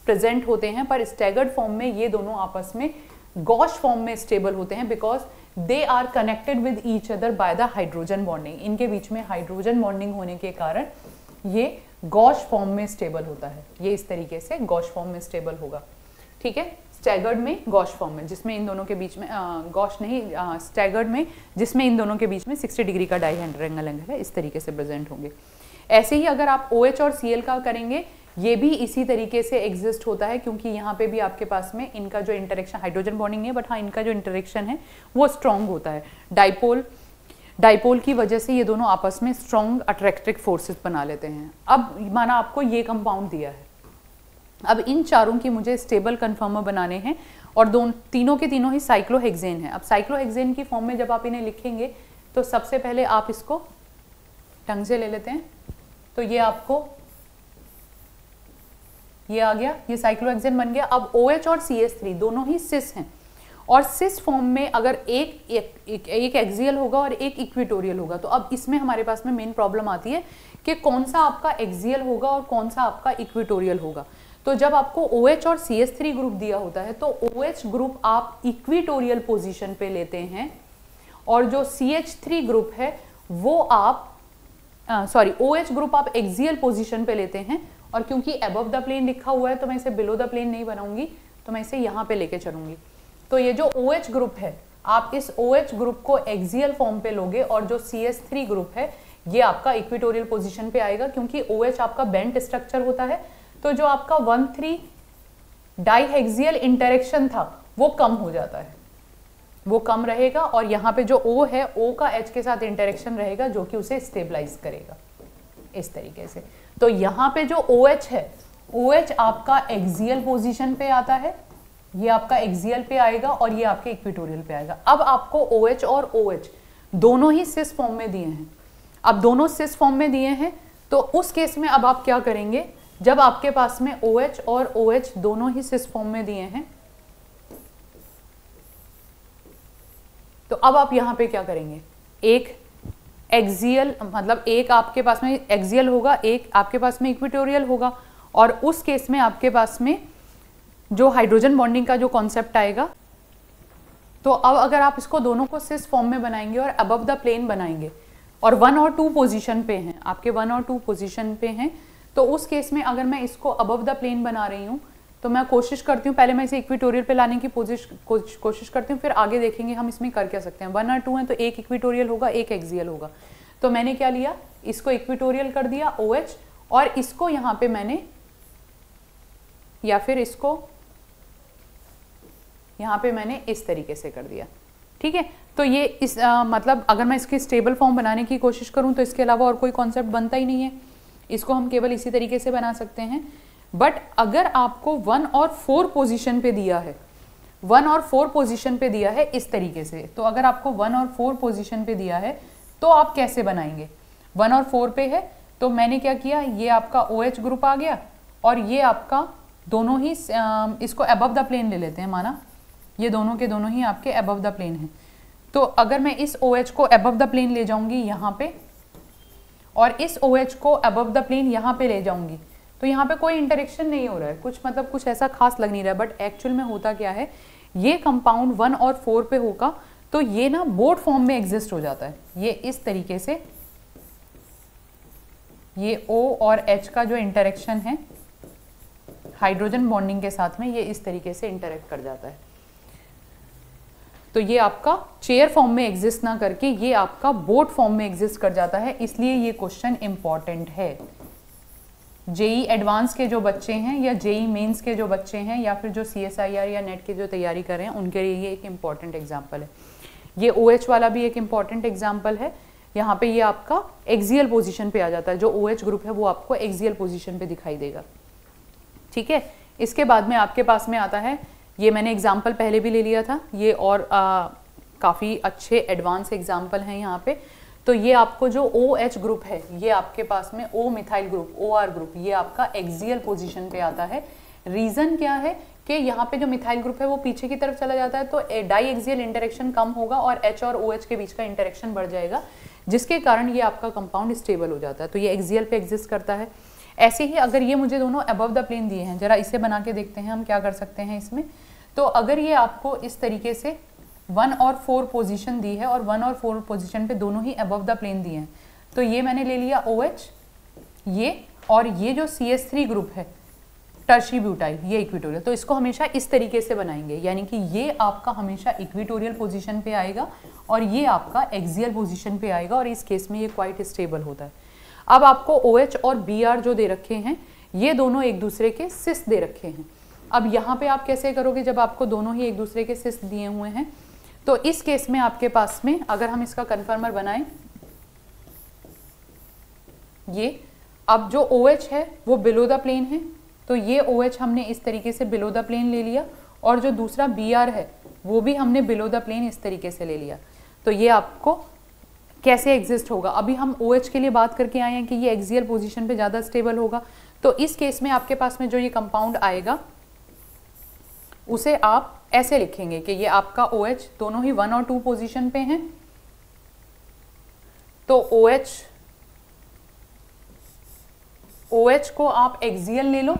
प्रेजेंट होते हैं, पर स्टैगर्ड फॉर्म में ये दोनों आपस में गॉश फॉर्म में स्टेबल होते हैं, because they are connected with each other by the hydrogen bonding. इनके बीच में हाइड्रोजन बॉन्डिंग होने के कारण ये गॉश फॉर्म में स्टेबल होता है। ये इस तरीके से गॉश फॉर्म में स्टेबल होगा, ठीक है। स्टैगर्ड में गॉश फॉर्म में जिसमें इन दोनों के बीच में गॉश नहीं, स्टैगर्ड में जिसमें इन दोनों के बीच में 60 डिग्री का डाइहेड्रल एंगल है, इस तरीके से प्रेजेंट होंगे। ऐसे ही अगर आप OH और Cl का करेंगे, ये भी इसी तरीके से एग्जिस्ट होता है, क्योंकि यहाँ पे भी आपके पास में इनका जो इंटरेक्शन, हाइड्रोजन बॉन्डिंग नहीं है बट हाँ इनका जो इंटरेक्शन है वो स्ट्रॉन्ग होता है। डाइपोल की वजह से ये दोनों आपस में स्ट्रॉन्ग अट्रैक्टिव फोर्सेस बना लेते हैं। अब माना आपको ये कंपाउंड दिया है, अब इन चारों की मुझे स्टेबल कन्फर्मर बनाने हैं, और तीनों के तीनों ही साइक्लोहेक्सेन है। अब साइक्लोहेक्सेन की फॉर्म में जब आप इन्हें लिखेंगे तो सबसे पहले आप इसको ढंग से ले लेते हैं, तो ये आपको ये आ गया, ये साइक्लोहेक्सेन बन गया। अब OH और CH3 दोनों ही सिस हैं, और सिस फॉर्म में अगर एक एक्सियल होगा और एक इक्वेटोरियल होगा, तो अब इसमें हमारे पास में मेन प्रॉब्लम आती है कि कौन सा आपका एक्सियल होगा और कौन सा आपका इक्वेटोरियल होगा। तो जब आपको OH और CH3 ग्रुप दिया होता है तो OH ग्रुप आप इक्विटोरियल पोजीशन पे लेते हैं और जो CH3 ग्रुप है वो आप OH ग्रुप आप एक्सियल पोजीशन पे लेते हैं। और क्योंकि अबव द प्लेन लिखा हुआ है तो मैं इसे बिलो द प्लेन नहीं बनाऊंगी, तो मैं इसे यहाँ पे लेके चलूंगी। तो ये जो OH ग्रुप है आप इस OH ग्रुप को एक्सियल फॉर्म पे लोगे और जो CH3 ग्रुप है ये आपका इक्विटोरियल पोजीशन पे आएगा, क्योंकि OH आपका बेंट स्ट्रक्चर होता है। तो जो आपका 1,3 डाइहेक्सियल इंटरेक्शन था वो कम हो जाता है, वो कम रहेगा और यहाँ पे जो O है O का H के साथ इंटरेक्शन रहेगा जो कि उसे स्टेबलाइज करेगा इस तरीके से। तो यहाँ पे जो OH है OH आपका एक्सियल पोजीशन पे आता है, ये आपका एक्सियल पे आएगा और ये आपके इक्विटोरियल पे आएगा। अब आपको OH और OH दोनों ही सिस फॉर्म में दिए हैं। अब दोनों सिस फॉर्म में दिए हैं तो उस केस में अब आप क्या करेंगे, जब आपके पास में OH और OH दोनों ही सिस फॉर्म में दिए हैं तो अब आप यहां पे क्या करेंगे, एक एक्सियल मतलब एक आपके पास में एक्सियल होगा, एक आपके पास में इक्विटोरियल होगा। और उस केस में आपके पास में जो हाइड्रोजन बॉन्डिंग का जो कॉन्सेप्ट आएगा, तो अब अगर आप इसको दोनों को सिस फॉर्म में बनाएंगे और अबव द प्लेन बनाएंगे और 1 और 2 पोजीशन पे हैं, आपके 1 और 2 पोजीशन पे हैं, तो उस केस में अगर मैं इसको अबव द प्लेन बना रही हूँ तो मैं कोशिश करती हूँ, पहले मैं इसे इक्विटोरियल पे लाने की कोशिश करती हूँ, फिर आगे देखेंगे हम इसमें कर क्या सकते हैं। 1 और 2 हैं तो एक इक्विटोरियल होगा एक एक्सियल होगा। तो मैंने क्या लिया, इसको इक्विटोरियल कर दिया OH और इसको यहाँ पे मैंने या फिर इसको यहाँ पे मैंने इस तरीके से कर दिया। ठीक है, तो ये इस मतलब अगर मैं इसकी स्टेबल फॉर्म बनाने की कोशिश करूँ तो इसके अलावा और कोई कॉन्सेप्ट बनता ही नहीं है, इसको हम केवल इसी तरीके से बना सकते हैं। बट अगर आपको 1 और 4 पोजीशन पे दिया है, 1 और 4 पोजीशन पे दिया है इस तरीके से, तो अगर आपको 1 और 4 पोजीशन पे दिया है तो आप कैसे बनाएंगे। 1 और 4 पे है तो मैंने क्या किया, ये आपका OH ग्रुप आ गया और ये आपका दोनों ही इसको अबव द प्लेन ले लेते हैं, माना ये दोनों के दोनों ही आपके अबव द प्लेन हैं। तो अगर मैं इस OH को अबव द प्लेन ले जाऊंगी यहाँ पे और इस OH को अबव द प्लेन यहाँ पे ले जाऊंगी तो यहाँ पे कोई इंटरेक्शन नहीं हो रहा है, कुछ मतलब कुछ ऐसा खास लग नहीं रहा है। बट एक्चुअल में होता क्या है, ये कंपाउंड 1 और 4 पे होगा तो ये ना बोट फॉर्म में एग्जिस्ट हो जाता है। ये इस तरीके से ये O और H का जो इंटरेक्शन है हाइड्रोजन बॉन्डिंग के साथ में, ये इस तरीके से इंटरेक्ट कर जाता है। तो ये आपका चेयर फॉर्म में एग्जिस्ट ना करके ये आपका बोट फॉर्म में एग्जिस्ट कर जाता है, इसलिए ये क्वेश्चन इंपॉर्टेंट है। जेई एडवांस के जो बच्चे हैं या जेई मेंस के जो बच्चे हैं या फिर जो CSIR या नेट की जो तैयारी कर रहे हैं उनके लिए ये एक इम्पॉर्टेंट एग्जाम्पल है। ये OH वाला भी एक इम्पॉर्टेंट एग्जाम्पल है। यहाँ पे ये आपका एक्सियल पोजीशन पे आ जाता है, जो OH ग्रुप है वो आपको एक्सियल पोजीशन पे दिखाई देगा। ठीक है, इसके बाद में आपके पास में आता है, ये मैंने एग्जाम्पल पहले भी ले लिया था, ये और काफ़ी अच्छे एडवांस एग्जाम्पल हैं यहाँ पे। तो ये आपको जो OH ग्रुप है ये आपके पास में O methyl group OR group ये आपका एक्सियल पोजीशन पे आता है। रीज़न क्या है कि यहाँ पे जो मिथाइल ग्रुप है वो पीछे की तरफ चला जाता है तो डाई एक्सियल इंटरेक्शन कम होगा और H और OH के बीच का इंटरेक्शन बढ़ जाएगा, जिसके कारण ये आपका कंपाउंड स्टेबल हो जाता है। तो ये एक्सियल पे एग्जिस्ट करता है। ऐसे ही अगर ये मुझे दोनों अबव द प्लेन दिए हैं, जरा इसे बना के देखते हैं हम क्या कर सकते हैं इसमें। तो अगर ये आपको इस तरीके से 1 और 4 पोजीशन दी है और 1 और 4 पोजीशन पे दोनों ही अबव द प्लेन दिए हैं, तो ये मैंने ले लिया OH ये, और ये जो CH3 ग्रुप है टर्शी ब्यूटाइल ये इक्विटोरियल, तो इसको हमेशा इस तरीके से बनाएंगे, यानी कि ये आपका हमेशा इक्विटोरियल पोजीशन पे आएगा और ये आपका एक्सियल पोजीशन पे आएगा और इस केस में ये क्वाइट स्टेबल होता है। अब आपको OH और Br जो दे रखे हैं ये दोनों एक दूसरे के सिस दे रखे हैं। अब यहाँ पे आप कैसे करोगे, जब आपको दोनों ही एक दूसरे के सिस दिए हुए हैं तो इस केस में आपके पास में अगर हम इसका कन्फर्मर बनाएं, ये अब जो OH है वो बिलो द प्लेन है, तो ये OH हमने इस तरीके से बिलो द प्लेन ले लिया और जो दूसरा Br है वो भी हमने बिलो द प्लेन इस तरीके से ले लिया। तो ये आपको कैसे एग्जिस्ट होगा, अभी हम OH के लिए बात करके आए हैं कि ये एक्सियल पोजीशन पे ज़्यादा स्टेबल होगा। तो इस केस में आपके पास में जो ये कंपाउंड आएगा उसे आप ऐसे लिखेंगे कि ये आपका OH दोनों ही 1 और 2 पोजीशन पे हैं, तो OH को आप एक्सियल ले लो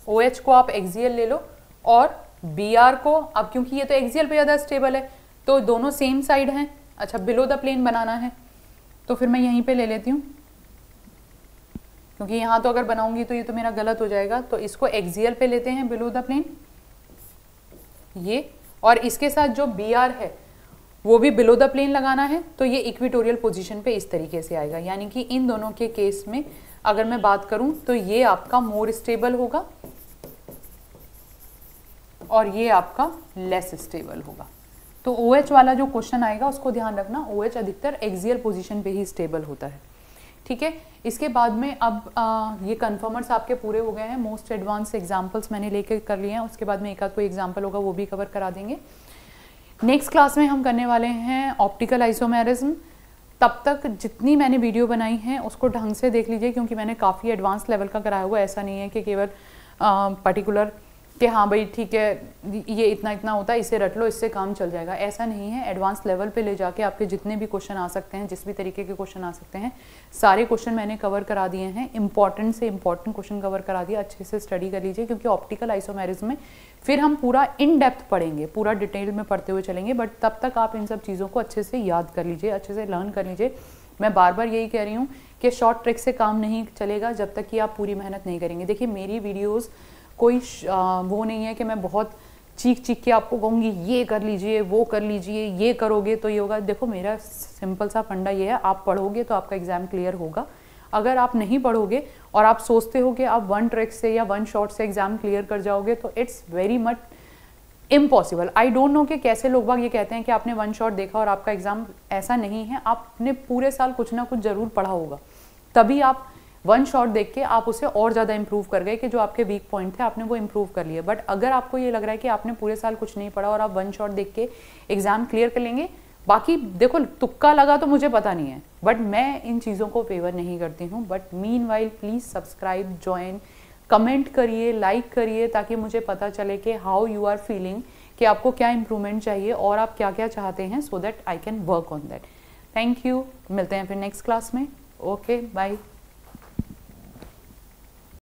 OH को आप एक्सियल ले लो और Br को, अब क्योंकि ये तो एक्सियल पे ज़्यादा स्टेबल है तो दोनों सेम साइड हैं। अच्छा, बिलो द प्लेन बनाना है तो फिर मैं यहीं पे ले लेती हूँ, क्योंकि यहाँ तो अगर बनाऊंगी तो ये तो मेरा गलत हो जाएगा। तो इसको एक्सियल पे लेते हैं बिलो द प्लेन ये, और इसके साथ जो Br है वो भी बिलो द प्लेन लगाना है। तो ये इक्वेटोरियल पोजीशन पे इस तरीके से आएगा, यानी कि इन दोनों के केस में अगर मैं बात करूं तो ये आपका मोर स्टेबल होगा और ये आपका लेस स्टेबल होगा। तो OH वाला जो क्वेश्चन आएगा उसको ध्यान रखना, OH अधिकतर एक्सियल पोजीशन पे ही स्टेबल होता है। ठीक है, इसके बाद में अब ये कन्फर्मर्स आपके पूरे हो गए हैं। मोस्ट एडवांस एग्जाम्पल्स मैंने लेके कर लिए हैं, उसके बाद में एक आध कोई एग्जाम्पल होगा वो भी कवर करा देंगे। नेक्स्ट क्लास में हम करने वाले हैं ऑप्टिकल आइसोमेरिज्म। तब तक जितनी मैंने वीडियो बनाई हैं उसको ढंग से देख लीजिए, क्योंकि मैंने काफ़ी एडवांस लेवल का कराया हुआ है। ऐसा नहीं है कि केवल पर्टिकुलर कि हाँ भाई ठीक है ये इतना इतना होता है इसे रट लो इससे काम चल जाएगा, ऐसा नहीं है। एडवांस लेवल पे ले जाके आपके जितने भी क्वेश्चन आ सकते हैं, जिस भी तरीके के क्वेश्चन आ सकते हैं, सारे क्वेश्चन मैंने कवर करा दिए हैं। इंपॉर्टेंट से इंपॉर्टेंट क्वेश्चन कवर करा दिया, अच्छे से स्टडी कर लीजिए, क्योंकि ऑप्टिकल आइसोमेरिज्म में फिर हम पूरा इन डेप्थ पढ़ेंगे, पूरा डिटेल में पढ़ते हुए चलेंगे। बट तब तक आप इन सब चीज़ों को अच्छे से याद कर लीजिए, अच्छे से लर्न कर लीजिए। मैं बार बार यही कह रही हूँ कि शॉर्ट ट्रिक से काम नहीं चलेगा जब तक कि आप पूरी मेहनत नहीं करेंगे। देखिए मेरी वीडियोस कोई वो नहीं है कि मैं बहुत चीख चीख के आपको कहूँगी ये कर लीजिए वो कर लीजिए, ये करोगे तो ये होगा। देखो मेरा सिंपल सा फंडा ये है, आप पढ़ोगे तो आपका एग्जाम क्लियर होगा। अगर आप नहीं पढ़ोगे और आप सोचते हो कि आप वन ट्रिक से या वन शॉट से एग्जाम क्लियर कर जाओगे तो it's very much impossible. I don't know कि कैसे लोग बाग ये कहते हैं कि आपने वन शॉट देखा और आपका एग्जाम, ऐसा नहीं है। आपने पूरे साल कुछ ना कुछ जरूर पढ़ा होगा, तभी आप वन शॉट देख के आप उसे और ज़्यादा इंप्रूव कर गए कि जो आपके वीक पॉइंट थे आपने वो इंप्रूव कर लिए। बट अगर आपको ये लग रहा है कि आपने पूरे साल कुछ नहीं पढ़ा और आप वन शॉट देख के एग्जाम क्लियर कर लेंगे, बाकी देखो तुक्का लगा तो मुझे पता नहीं है, बट मैं इन चीज़ों को फेवर नहीं करती हूँ। But meanwhile please subscribe, join, comment करिए, लाइक करिए, ताकि मुझे पता चले कि हाउ यू आर फीलिंग, कि आपको क्या इंप्रूवमेंट चाहिए और आप क्या क्या चाहते हैं, so that I can work on that. Thank you, मिलते हैं फिर नेक्स्ट क्लास में। Okay bye.